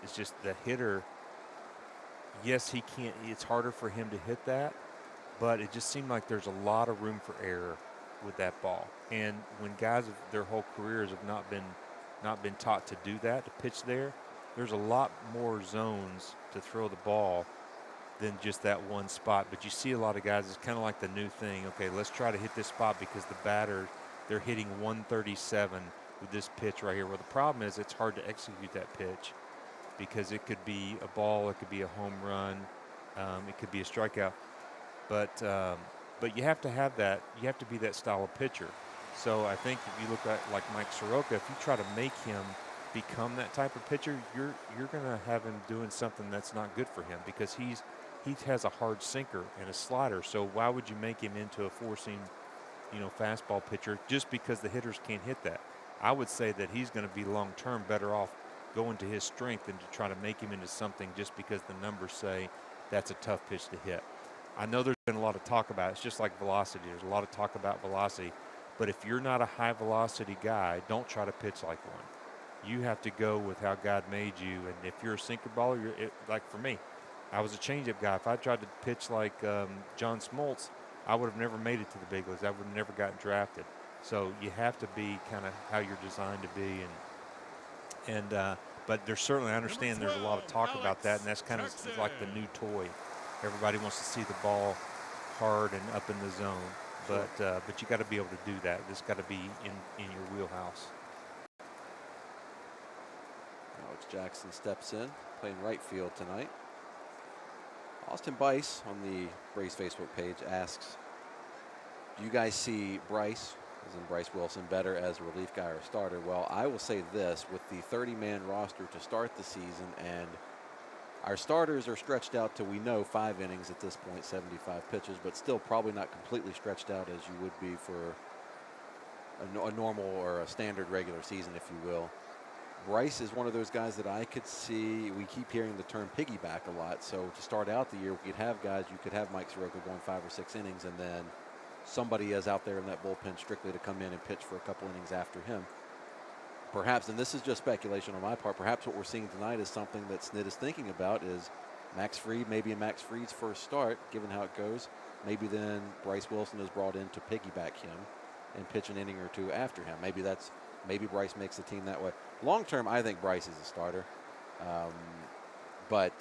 it's just the hitter. Yes, he can't. It's harder for him to hit that, but it just seemed like there's a lot of room for error with that ball. And when guys their whole careers have not been taught to do that, to pitch there's a lot more zones to throw the ball than just that one spot. But you see a lot of guys, it's kind of like the new thing. Okay, let's try to hit this spot because the batter, they're hitting 137 with this pitch right here. Well, the problem is it's hard to execute that pitch because it could be a ball, it could be a home run, it could be a strikeout. But you have to have that. You have to be that style of pitcher. So I think if you look at like Mike Zaroka, if you try to make him become that type of pitcher, you're going to have him doing something that's not good for him because he has a hard sinker and a slider. So why would you make him into a four-seam, fastball pitcher just because the hitters can't hit that? I would say that he's going to be long-term better off going to his strength than to try to make him into something just because the numbers say that's a tough pitch to hit. I know there's been a lot of talk about it. It's just like velocity. There's a lot of talk about velocity. But if you're not a high-velocity guy, don't try to pitch like one. You have to go with how God made you. And if you're a sinker baller, like for me, I was a changeup guy. If I tried to pitch like John Smoltz, I would have never made it to the big leagues. I would have never gotten drafted. So you have to be kind of how you're designed to be. But there's certainly, I understand there's a lot of talk about that, and that's kind of like the new toy. Everybody wants to see the ball hard and up in the zone, but you got to be able to do that. It's got to be in your wheelhouse. Alex Jackson steps in, playing right field tonight. Austin Bice on the Braves Facebook page asks, do you guys see Bryce, as in Bryce Wilson, better as a relief guy or starter? Well, I will say this, with the 30-man roster to start the season, and our starters are stretched out to, we know, 5 innings at this point, 75 pitches, but still probably not completely stretched out as you would be for a normal or a standard regular season, if you will. Bryce is one of those guys that I could see. We keep hearing the term piggyback a lot. So to start out the year, we could have guys, you could have Mike Zaroka going 5 or 6 innings, and then somebody is out there in that bullpen strictly to come in and pitch for a couple innings after him. Perhaps, and this is just speculation on my part, perhaps what we're seeing tonight is something that Snit is thinking about is Max Fried, maybe in Max Fried's first start, given how it goes. Maybe then Bryce Wilson is brought in to piggyback him and pitch an inning or two after him. Maybe Bryce makes the team that way. Long term, I think Bryce is a starter. But,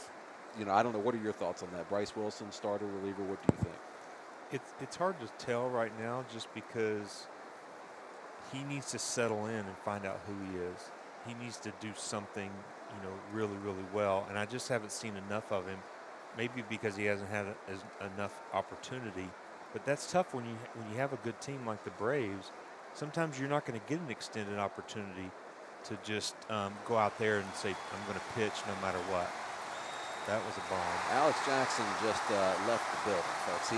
I don't know. What are your thoughts on that? Bryce Wilson, starter, reliever, what do you think? It's hard to tell right now just because he needs to settle in and find out who he is. He needs to do something, really, really well. And I just haven't seen enough of him, maybe because he hasn't had enough opportunity. But that's tough when you have a good team like the Braves. Sometimes you're not going to get an extended opportunity to just go out there and say, I'm going to pitch no matter what. That was a bomb. Alex Jackson just left the building, folks. He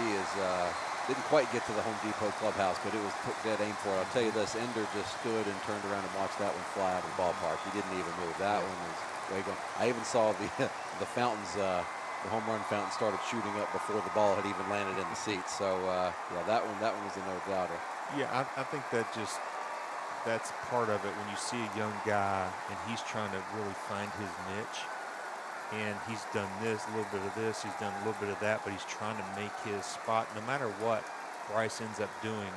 didn't quite get to the Home Depot clubhouse, but it was dead aim for it. I'll tell you this, Ender just stood and turned around and watched that one fly out of the ballpark. He didn't even move. That one was way going. I even saw the fountains, the home run fountain started shooting up before the ball had even landed in the seats. So, yeah, that one was a no-doubter. Yeah, I think that's part of it when you see a young guy and he's trying to really find his niche. And he's done this, a little bit of this, he's done a little bit of that, but he's trying to make his spot. No matter what Bryce ends up doing,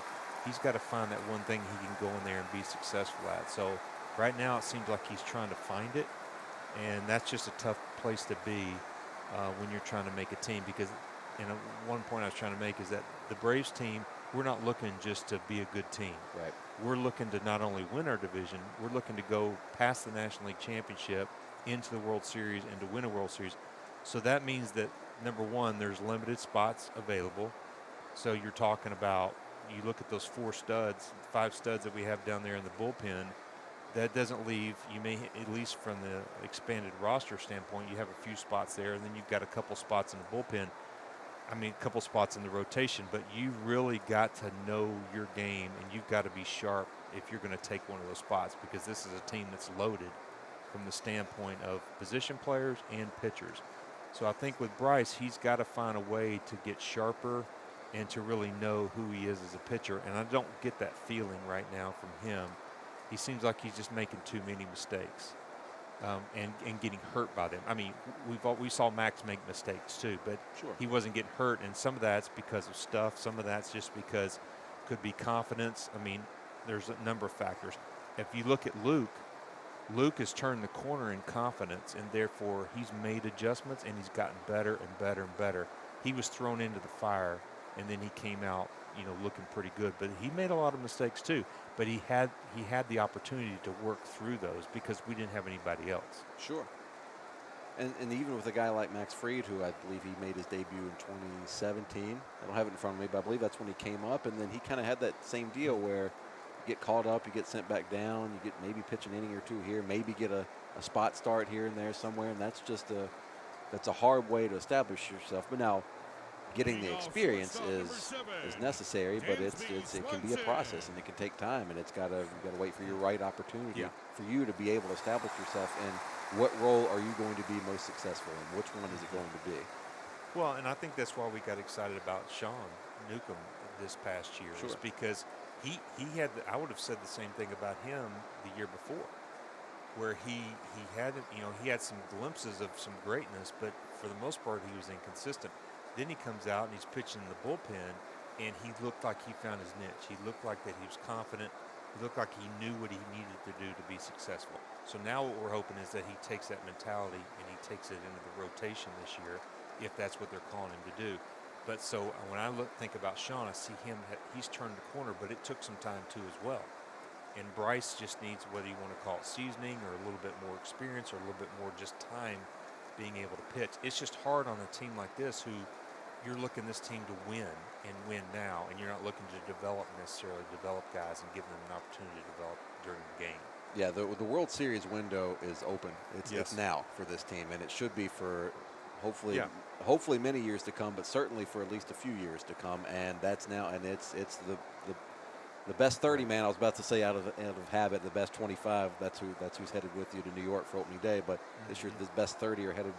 he's got to find that one thing he can go in there and be successful at. So right now it seems like he's trying to find it, and that's just a tough place to be when you're trying to make a team, because and one point I was trying to make is that the Braves team, we're not looking just to be a good team. Right. We're looking to not only win our division, we're looking to go past the National League Championship into the World Series and to win a World Series. So that means that, number one, there's limited spots available. So you're talking about, you look at those 5 studs that we have down there in the bullpen, that doesn't leave, you may, at least from the expanded roster standpoint, you have a few spots there, and then you've got a couple spots in the bullpen. I mean, a couple spots in the rotation, but you really got to know your game, and you've got to be sharp if you're going to take one of those spots, because this is a team that's loaded from the standpoint of position players and pitchers. So I think with Bryce, he's got to find a way to get sharper and to really know who he is as a pitcher, and I don't get that feeling right now from him. He seems like he's just making too many mistakes. And getting hurt by them. I mean, we saw Max make mistakes too, but Sure. he wasn't getting hurt, and some of that's because of stuff. Some of that's just because could be confidence. I mean, there's a number of factors. If you look at Luke has turned the corner in confidence, and therefore he's made adjustments, and he's gotten better and better and better. He was thrown into the fire, and then he came out, looking pretty good. But he made a lot of mistakes too. But he had the opportunity to work through those because we didn't have anybody else. Sure. And even with a guy like Max Fried, who I believe he made his debut in 2017. I don't have it in front of me, but I believe that's when he came up. And then he kind of had that same deal where you get called up, you get sent back down, you get maybe pitch an inning or two here, maybe get a spot start here and there somewhere. And that's just that's a hard way to establish yourself. But now, getting the experience is necessary, but it can be a process, and it can take time, and you got to wait for your right opportunity for you to be able to establish yourself in what role are you going to be most successful in, which one is it going to be. Well, and I think that's why we got excited about Sean Newcomb this past year, is because he had, I would have said the same thing about him the year before, where he had, he had some glimpses of some greatness, but for the most part he was inconsistent. Then he comes out and he's pitching in the bullpen, and he looked like he found his niche. He looked like that he was confident. He looked like he knew what he needed to do to be successful. So now what we're hoping is that he takes that mentality and he takes it into the rotation this year, if that's what they're calling him to do. But so when I think about Sean, I see him, he's turned the corner, but it took some time too as well. And Bryce just needs, whether you want to call it seasoning or a little bit more experience or a little bit more just time being able to pitch. It's just hard on a team like this who you're looking this team to win and win now, and you're not looking to develop guys and give them an opportunity to develop during the game. Yeah, the World Series window is open. It's now for this team, and it should be for hopefully many years to come, but certainly for at least a few years to come. And that's now, and it's the best 30 man. I was about to say out of habit, the best 25. That's who's headed with you to New York for opening day. But this year, the best 30 are headed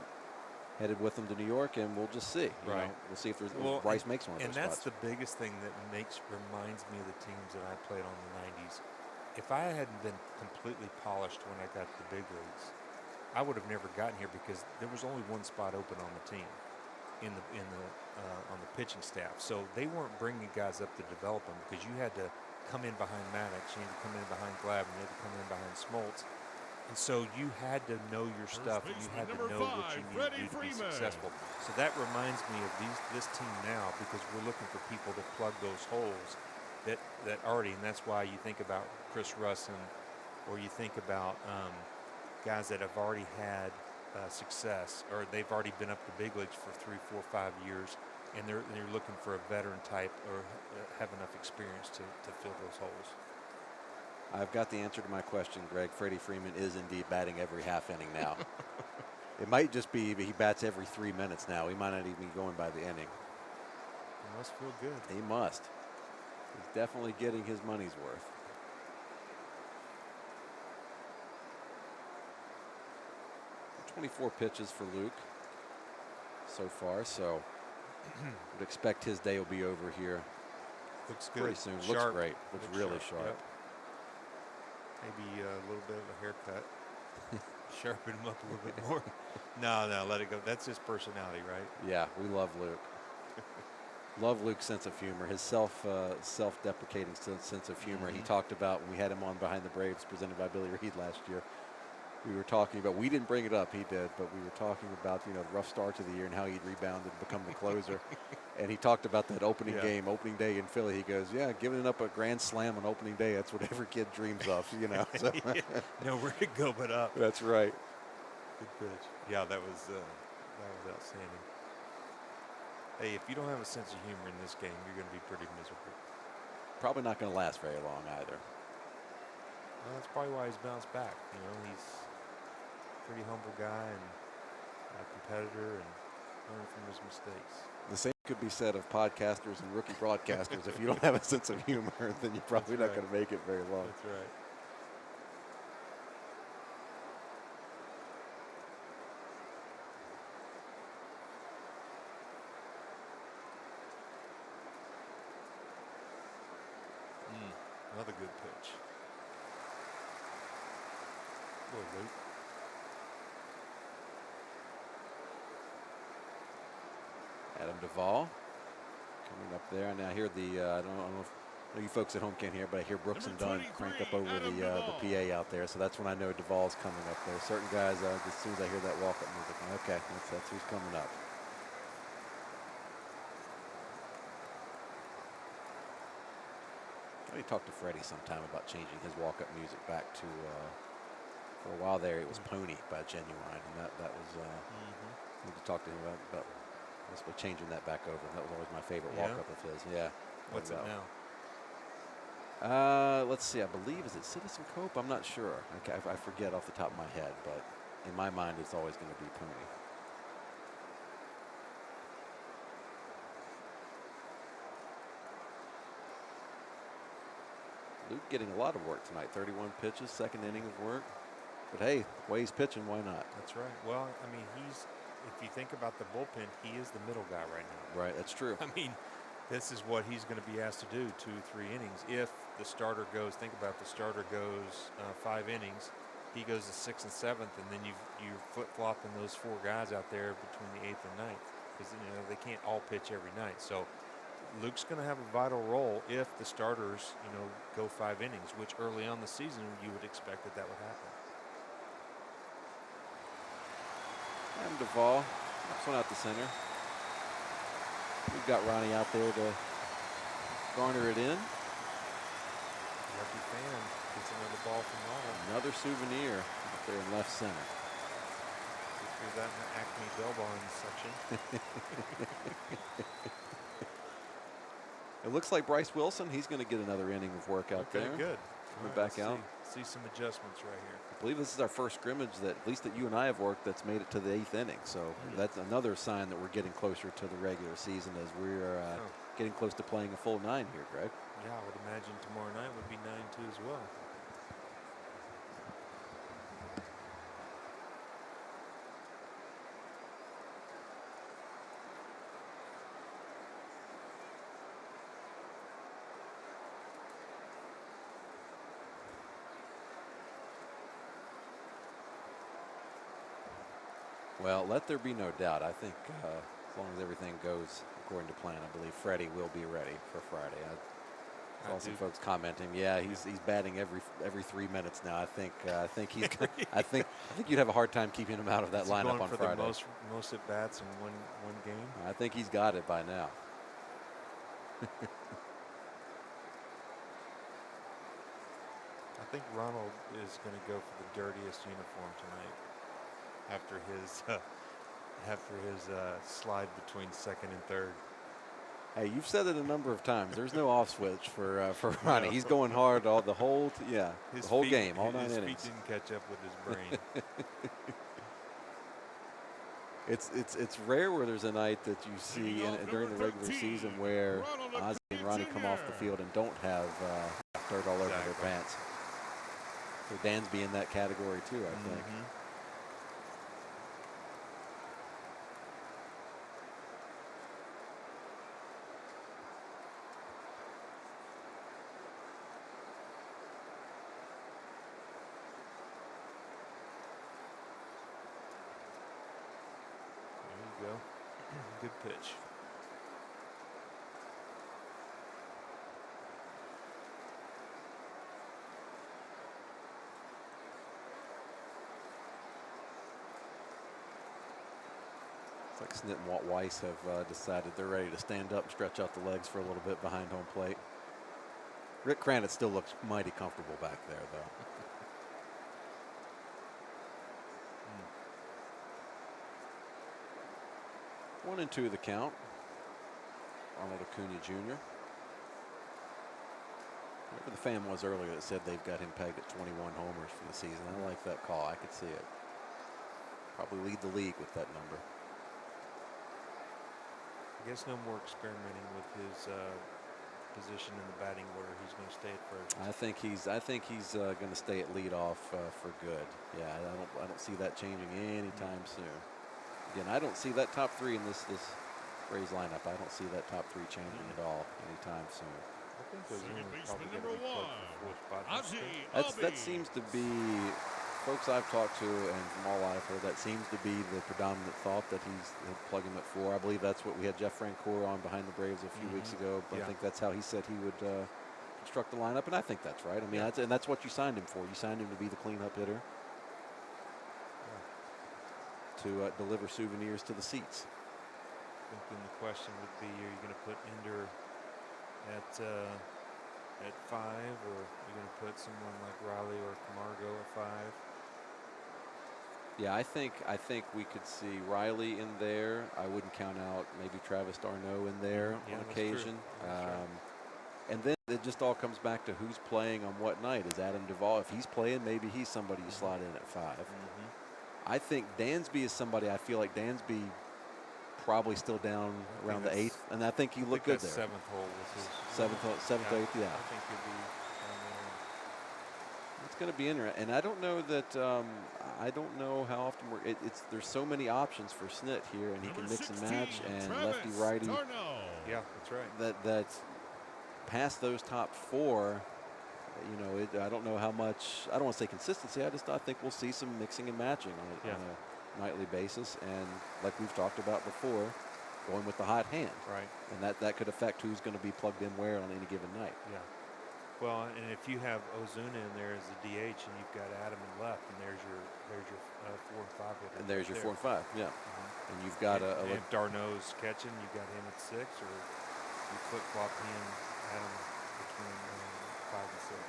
with them to New York, and we'll just see. We'll see if Bryce makes one of those And that's spots. the biggest thing that reminds me of the teams that I played on in the 90s. If I hadn't been completely polished when I got to the big leagues, I would have never gotten here because there was only one spot open on the team on the pitching staff. So they weren't bringing guys up to develop them because you had to come in behind Maddox, you had to come in behind Glavine, you had to come in behind Smoltz. And so you had to know your stuff, and you had to know what you needed to do to be successful. So that reminds me of this team now, because we're looking for people to plug those holes that already, and that's why you think about Chris Russin, or you think about guys that have already had success, or they've already been up to big leagues for 3, 4, 5 years, and they're looking for a veteran type or have enough experience to fill those holes. I've got the answer to my question, Greg. Freddie Freeman is indeed batting every half inning now. It might just be he bats every 3 minutes now. He might not even be going by the inning. He must feel good. He must. He's definitely getting his money's worth. .24 pitches for Luke so far, so would expect his day will be over here. Looks good. Pretty soon. Sharp. Looks great. Looks really sharp. Yep. Maybe a little bit of a haircut. Sharpen him up a little bit more. No, let it go. That's his personality, right? Yeah, we love Luke. Love Luke's sense of humor, his self-deprecating sense of humor. He talked about when we had him on Behind the Braves, presented by Billy Reed last year. we were talking about, we didn't bring it up, he did, but we were talking about, you know, the rough start to the year and how he'd rebounded and become the closer. And he talked about that opening game, opening day in Philly. He goes, yeah, giving up a grand slam on opening day, that's what every kid dreams of, you know. So. Nowhere to go but up. That's right. Good pitch. Yeah, that was outstanding. Hey, if you don't have a sense of humor in this game, you're going to be pretty miserable. Probably not going to last very long either. Well, that's probably why he's bounced back. You know, he's a pretty humble guy and a competitor and learn from his mistakes. The same could be said of podcasters and rookie broadcasters. If you don't have a sense of humor, then you're probably not going to make it very long. That's right. Another good pitch. Little loop. Adam Duvall coming up there. And I hear the, I don't know if you folks at home can't hear, but I hear Brooks and Dunn crank up over the PA out there. So that's when I know Duvall's coming up there. Certain guys, as soon as I hear that walk-up music, okay, that's who's coming up. I talked to Freddie sometime about changing his walk-up music back to, for a while there, it was Pony by Genuine, and that was, I need to talk to him about possibly changing that back over. That was always my favorite walk-up of his, yeah. What's it now? Let's see, I believe, is it Citizen Cope? I'm not sure. I forget off the top of my head, but in my mind, it's always going to be Pony. Luke getting a lot of work tonight. 31 pitches, second inning of work. But hey, the way he's pitching, why not? That's right. Well, I mean, if you think about the bullpen, he is the middle guy right now. Right, that's true. I mean, this is what he's going to be asked to do, 2-3 innings. If the starter goes, think about the starter goes 5 innings, he goes to 6th and 7th, and then you're flip-flopping those 4 guys out there between the 8th and 9th because, you know, they can't all pitch every night. So Luke's going to have a vital role if the starters, you know, go 5 innings, which early on the season you would expect that would happen. And Duvall knocks one out the center. We've got Ronnie out there to garner it in. Lucky fan gets another ball from Ronald. Another souvenir up there in left center. Through that in the Acme Bell Barn section. It looks like Bryce Wilson, he's going to get another inning of work out there. Good. Coming back out. See some adjustments right here. I believe this is our first scrimmage that, at least that you and I have worked, that's made it to the 8th inning. So that's another sign that we're getting closer to the regular season as we're getting close to playing a full 9 here, Greg. Yeah, I would imagine tomorrow night would be 9-2 as well. Well, let there be no doubt. I think as long as everything goes according to plan, I believe Freddie will be ready for Friday. I saw some folks commenting, yeah, he's batting every 3 minutes now. I think he's I think you'd have a hard time keeping him out of that lineup on Friday. The most at bats in one game. I think he's got it by now. I think Ronald is going to go for the dirtiest uniform tonight. After his slide between 2nd and 3rd. Hey, you've said it a number of times. There's no off switch for Ronnie. He's going hard the whole game, all 9 innings. His feet didn't catch up with his brain. It's rare where there's a night that you see during the regular season where Ozzie and Ronnie come off the field and don't have dirt all over their pants. So Dansby in that category too, I think. Good pitch. Like Snit and Walt Weiss have decided they're ready to stand up and stretch out the legs for a little bit behind home plate. Rick Cranitz still looks mighty comfortable back there, though. 1-2 the count. Arnold Acuna Jr. Whoever the fan was earlier that said they've got him pegged at 21 homers for the season. I like that call. I could see it. Probably lead the league with that number. I guess no more experimenting with his position in the batting order. He's going to stay at first. I think he's going to stay at leadoff for good. Yeah, I don't see that changing anytime soon. Again, I don't see that top three in this Rays lineup. I don't see that top three changing at all anytime soon. I think those Second are baseman probably going to number be 1, close to 4 spots. That seems to be, folks I've talked to and from all I've heard, that seems to be the predominant thought that he'll plug him at 4. I believe that's what we had Jeff Francoeur on behind the Braves a few weeks ago. But I think that's how he said he would construct the lineup, and I think that's right. I mean, that's what you signed him for. You signed him to be the cleanup hitter, to deliver souvenirs to the seats. I think then the question would be: are you going to put Ender at 5, or are you going to put someone like Riley or Camargo at 5? Yeah, I think we could see Riley in there. I wouldn't count out maybe Travis d'Arnaud in there on occasion. And then it just all comes back to who's playing on what night. Is Adam Duvall? If he's playing, maybe he's somebody you slot in at 5. I think Dansby is somebody. I feel like Dansby probably still down around the 8th, and I think he looked good there. 7th hole was his 7th, 8th, yeah. I think he'll be down there. It's going to be interesting, and I don't know that. I don't know how often there's so many options for Snit here, and he can mix and match and lefty righty. Yeah, that's right. That past those top 4. I don't know how much. I don't want to say consistency. I think we'll see some mixing and matching on a nightly basis, and like we've talked about before, going with the hot hand. Right. And that could affect who's going to be plugged in where on any given night. Yeah. Well, and if you have Ozuna in there as the DH, and you've got Adam in left, and there's your 4 and 5 hitter. And there's your 4 and 5. Yeah. And you've got and if d'Arnaud's catching, you got him at 6, or you flip flop him, Adam between 5 and 6.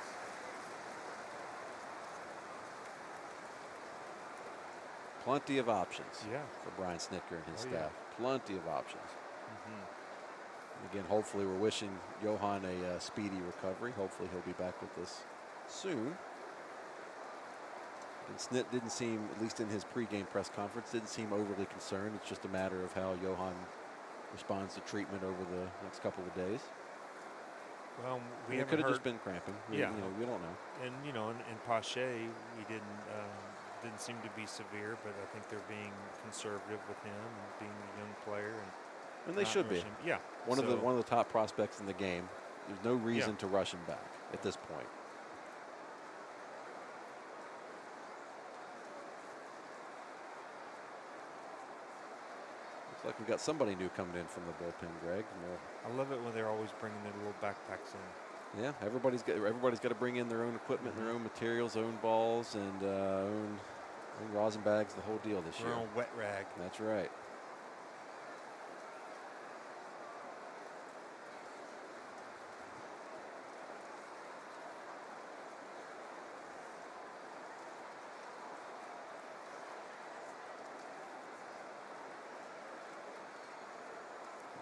Plenty of options for Brian Snitker and his staff. Plenty of options. Again, hopefully we're wishing Johan a speedy recovery. Hopefully he'll be back with us soon. And Snit didn't seem, at least in his pregame press conference, didn't seem overly concerned. It's just a matter of how Johan responds to treatment over the next couple of days. Well, it could have just been cramping. We don't know. And in Pache, he didn't seem to be severe, but I think they're being conservative with him and being a young player, and they should be. Yeah, one of the top prospects in the game. There's no reason to rush him back at this point. Looks like we got somebody new coming in from the bullpen, Greg. I love it when they're always bringing their little backpacks in. Yeah, everybody's got to bring in their own equipment, their own materials, own balls, and own rosin bags, the whole deal this year. Their own wet rag. That's right.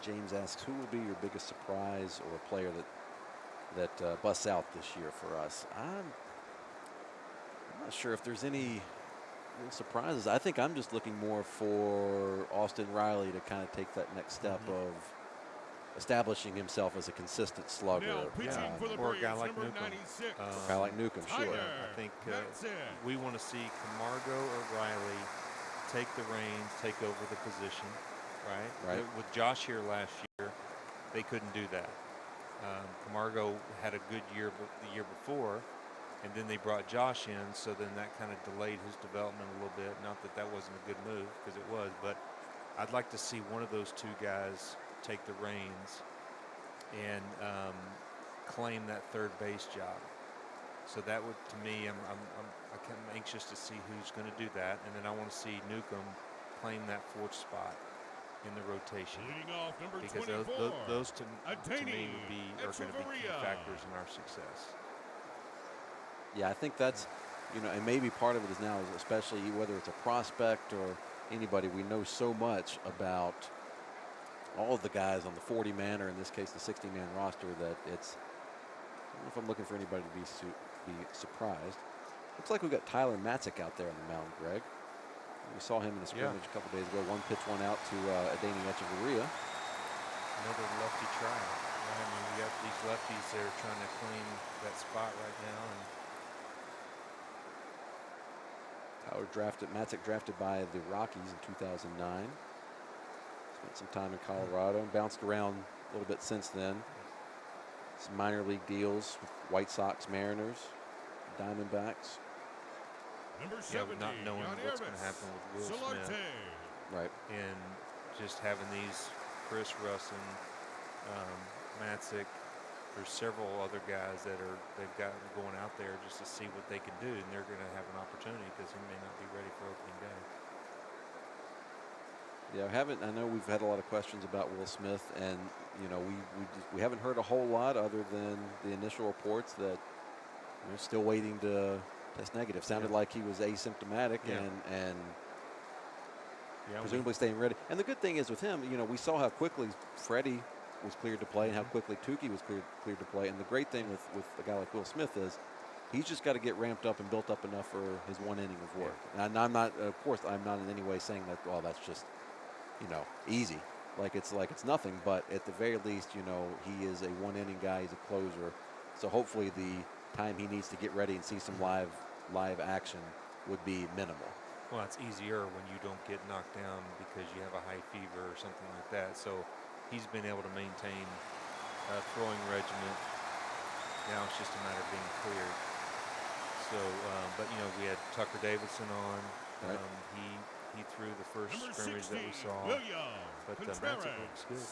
James asks, who will be your biggest surprise or player that busts out this year for us? I'm not sure if there's any real surprises. I think I'm just looking more for Austin Riley to kind of take that next step of establishing himself as a consistent slugger. Or a guy like Newcomb. A guy like Newcomb, sure. I think we want to see Camargo or Riley take the reins, take over the position. Right. With Josh here last year, they couldn't do that. Camargo had a good year the year before, and then they brought Josh in, so then that kind of delayed his development a little bit. Not that that wasn't a good move, because it was, but I'd like to see one of those two guys take the reins and claim that third base job. So that would, to me, I'm anxious to see who's going to do that, and then I want to see Newcomb claim that 4th spot. in the rotation. Leading off, number Because 24. those to me would be are going to be key factors in our success. Yeah, I think that's, and maybe part of it is now, especially whether it's a prospect or anybody, we know so much about all of the guys on the 40-man, or in this case, the 60-man roster, that it's, I don't know if I'm looking for anybody to be surprised. Looks like we've got Tyler Matzik out there on the mound, Greg. We saw him in a scrimmage a couple days ago. One pitch, one out to Adani Echeverria. Another lefty tryout. I mean, we got these lefties that are trying to claim that spot right now. And Matzik drafted by the Rockies in 2009. Spent some time in Colorado and bounced around a little bit since then. Some minor league deals with White Sox, Mariners, Diamondbacks. Number 70, not knowing what's going to happen with Will Smith. Right. And just having these Chris Russin, Matzik, there's several other guys that they've got going out there just to see what they can do, and they're going to have an opportunity because he may not be ready for opening day. Yeah, I know we've had a lot of questions about Will Smith, and we haven't heard a whole lot other than the initial reports that they're still waiting to test negative. Sounded like he was asymptomatic and presumably staying ready. And the good thing is with him, we saw how quickly Freddie was cleared to play and how quickly Tukey was cleared to play. And the great thing with a guy like Will Smith is he's just got to get ramped up and built up enough for his one inning of work. And I'm not, of course, I'm not in any way saying that, well, that's just, easy. Like it's nothing. But at the very least, he is a one inning guy. He's a closer. So hopefully the time he needs to get ready and see some live action would be minimal. Well, it's easier when you don't get knocked down because you have a high fever or something like that. So he's been able to maintain a throwing regimen. Now it's just a matter of being cleared. So, but we had Tucker Davidson on. Right. He threw the first Number scrimmage 60, that we saw. But Matzik looks good.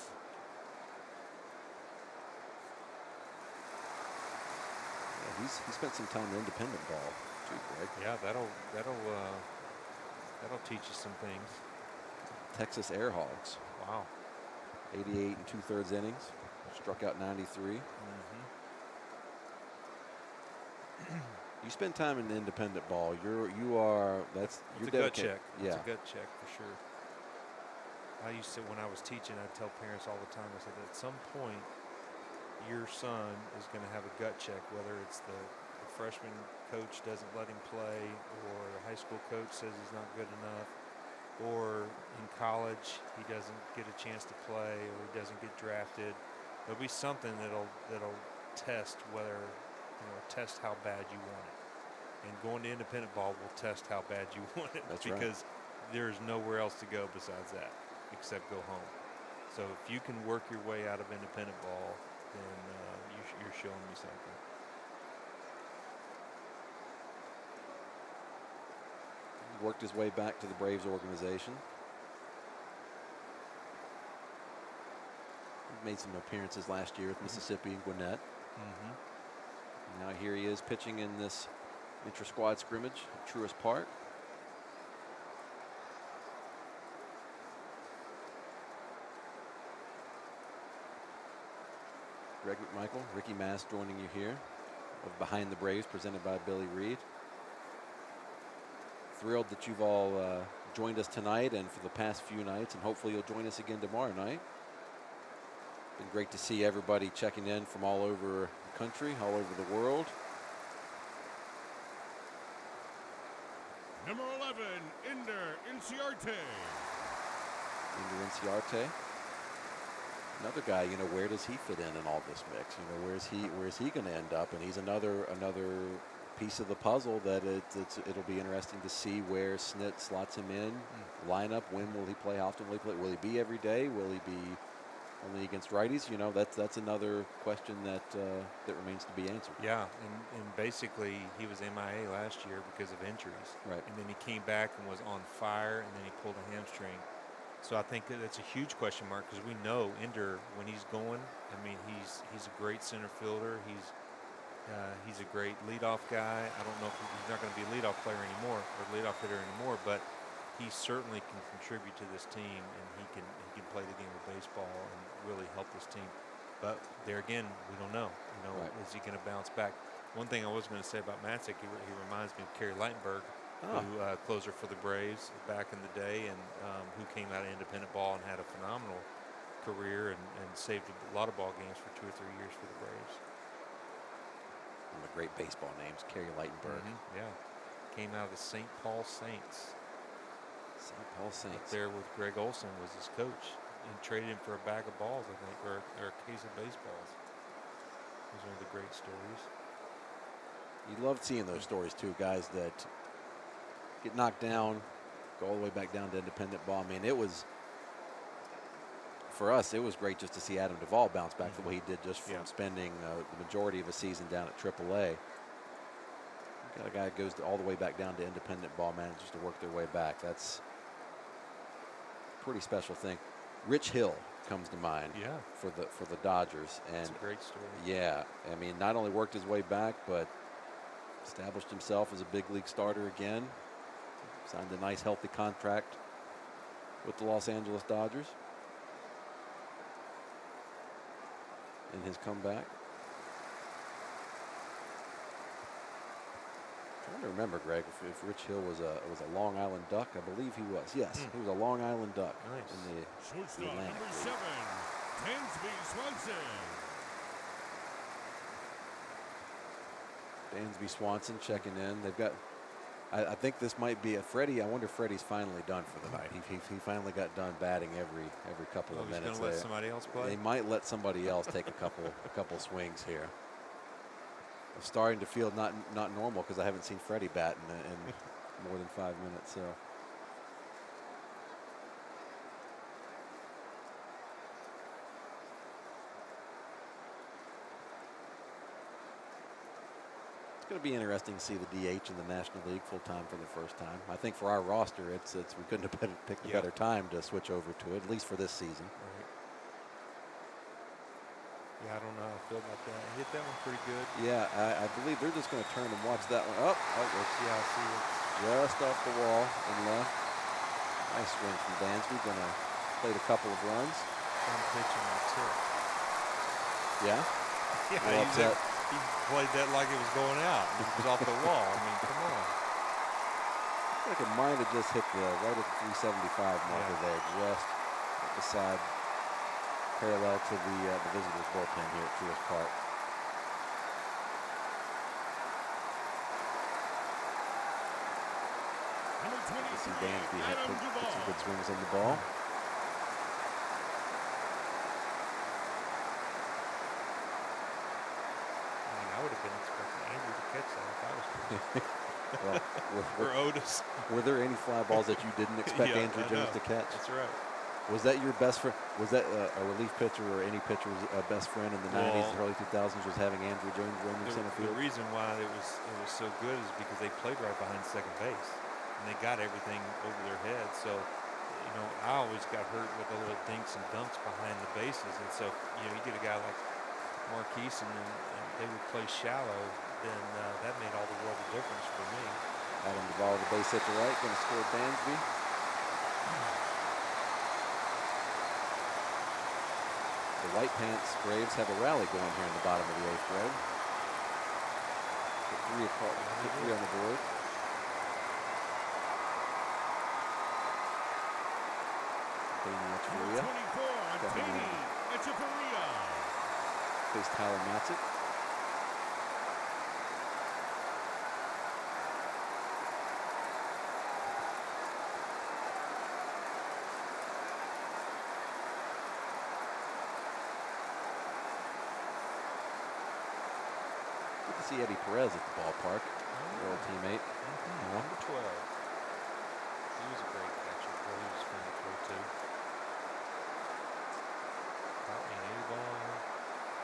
He spent some time in independent ball too, Greg. Yeah, that'll teach you some things. Texas Air Hogs. Wow. 88 and 2/3 innings. Struck out 93. You spend time in independent ball. You're It's a gut check. It's a gut check for sure. I used to, when I was teaching, I'd tell parents all the time, I said, at some point, your son is going to have a gut check, whether it's the freshman coach doesn't let him play, or the high school coach says he's not good enough, or in college he doesn't get a chance to play, or he doesn't get drafted. There'll be something that'll test whether, test how bad you want it. And going to independent ball will test how bad you want it. That's because there's nowhere else to go besides that, except go home. So if you can work your way out of independent ball, then you're showing me something. He worked his way back to the Braves organization. He made some appearances last year with Mississippi and Gwinnett. Now here he is pitching in this intra-squad scrimmage at Truist Park. Greg McMichael, Ricky Mast joining you here of Behind the Braves, presented by Billy Reed. Thrilled that you've all joined us tonight and for the past few nights, and hopefully you'll join us again tomorrow night. Been great to see everybody checking in from all over the country, all over the world. Number 11, Inciarte. Inciarte. Another guy, where does he fit in all this mix? Where's he going to end up? And he's another piece of the puzzle that it'll be interesting to see where Snit slots him in. Lineup, when will he play? How often will he play? Will he be every day? Will he be only against righties? That's another question that remains to be answered. Yeah, and basically he was MIA last year because of injuries. Right. And then he came back and was on fire, and then he pulled a hamstring. So I think that's a huge question mark because we know Ender, when he's going, he's a great center fielder. He's a great leadoff guy. I don't know if he's not going to be a leadoff player anymore or leadoff hitter anymore, but he certainly can contribute to this team, and he can play the game of baseball and really help this team. But there again, we don't know. Right. Is he going to bounce back? One thing I was going to say about Matzik, he reminds me of Kerry Ligtenberg, who closer for the Braves back in the day, and who came out of independent ball and had a phenomenal career and saved a lot of ball games for 2 or 3 years for the Braves. One of the great baseball names, Kerry Ligtenberg. Yeah, came out of the St. Paul Saints. St. Paul Saints. Up there with Greg Olson was his coach, and traded him for a bag of balls, I think, or a case of baseballs. It was one of the great stories. You love seeing those stories too, guys that get knocked down, go all the way back down to independent ball. I mean, it was, for us, it was great just to see Adam Duvall bounce back the way he did, just from spending the majority of a season down at AAA. You got a guy that goes all the way back down to independent ball, manages to work their way back. That's a pretty special thing. Rich Hill comes to mind for the Dodgers, and it's a great story. Yeah, I mean, not only worked his way back, but established himself as a big league starter again. Signed a nice, healthy contract with the Los Angeles Dodgers in his comeback. I'm trying to remember, Greg, if Rich Hill was a Long Island Duck. I believe he was. Yes, he was a Long Island Duck. Nice. In the Shortstop Atlantic number League. 7, Dansby Swanson. Dansby Swanson checking in. They've got, I think this might be a Freddie. I wonder if Freddie's finally done for the night. He finally got done batting every couple of minutes. He's going to let somebody else play? They might let somebody else take a couple swings here. I'm starting to feel not normal because I haven't seen Freddie bat in more than 5 minutes. So. It's going to be interesting to see the DH in the National League full time for the first time. I think for our roster, we couldn't have picked a better time to switch over to it, at least for this season. Right. Yeah, I don't know how I feel about that. I hit that one pretty good. Yeah, I believe they're just going to turn and watch that one. Oh, Yeah, I see it. just off the wall and left. Nice swing from Dansby. Going to plate a couple of runs. I'm pitching the tip. Yeah. Yeah, he played that like it was going out. It was off the wall. I mean, come on. I feel like it might have just hit right at the 375 marker there, just beside, parallel to the visitors' bullpen here at Truist Park. Number 23, See Dansby Adam put Duvall. some good swings on the ball. I would have been expecting Andrew to catch that if I was pitching. Well, Or Otis. were there any fly balls that you didn't expect Yeah, Andrew I Jones know. to catch? That's right. Was that your best friend? Was that a relief pitcher or any pitcher's best friend in the 90s, early 2000s was having Andrew Jones running center The field? reason why it was so good is because they played right behind second base, and they got everything over their head. So, I always got hurt with the little dinks and dunks behind the bases, and so you get a guy like Marquise and they would play shallow, then that made all the world of difference for me. Adam Duvall, the base hit to right, going to score Dansby. The White Pants Braves have a rally going here in the bottom of the 8th, Greg. Put three on the board. Number 24, Danny Echeverria. Face Tyler Matzik. Good to see Eddie Perez at the ballpark. Your old teammate. Number 12. He was a great catcher. Boy, he was fun to throw to. Caught me an A-ball,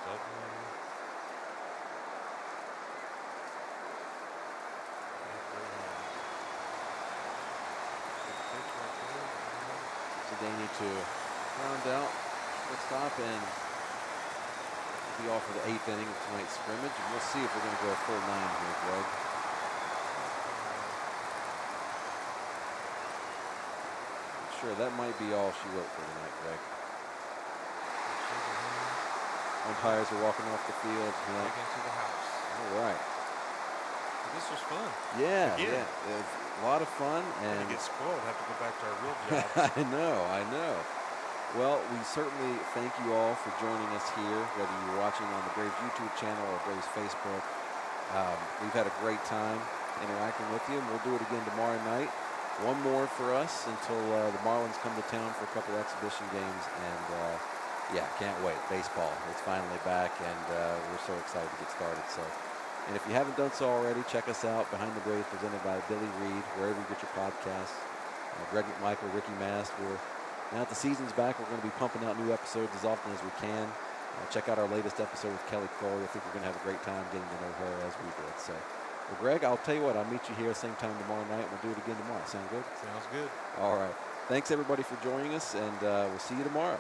double. So they need to round out shortstop and be off for the 8th inning of tonight's scrimmage. And we'll see if we're going to go a full 9 here, Greg. sure. That might be all she wrote for tonight, Greg. Umpires are walking off the field. Back into the house. All right. This was fun. Yeah, Again. yeah. It was a lot of fun. And And get spoiled. Have to go back to our real jobs. I know. Well, we certainly thank you all for joining us here, whether you're watching on the Braves YouTube channel or Braves Facebook. We've had a great time interacting with you, and we'll do it again tomorrow night. One more for us until the Marlins come to town for a couple exhibition games. And, yeah, can't wait. Baseball, it's finally back, and we're so excited to get started. So, and if you haven't done so already, check us out, Behind the Braves, presented by Billy Reed, wherever you get your podcasts. Greg McMichael, Ricky Mast. Now that the season's back, we're going to be pumping out new episodes as often as we can. Check out our latest episode with Kelly Crowley. I think we're going to have a great time getting to know her as we did. So, well, Greg, I'll tell you what, I'll meet you here same time tomorrow night. We'll do it again tomorrow. Sound good? Sounds good. All right. Thanks, everybody, for joining us, and we'll see you tomorrow.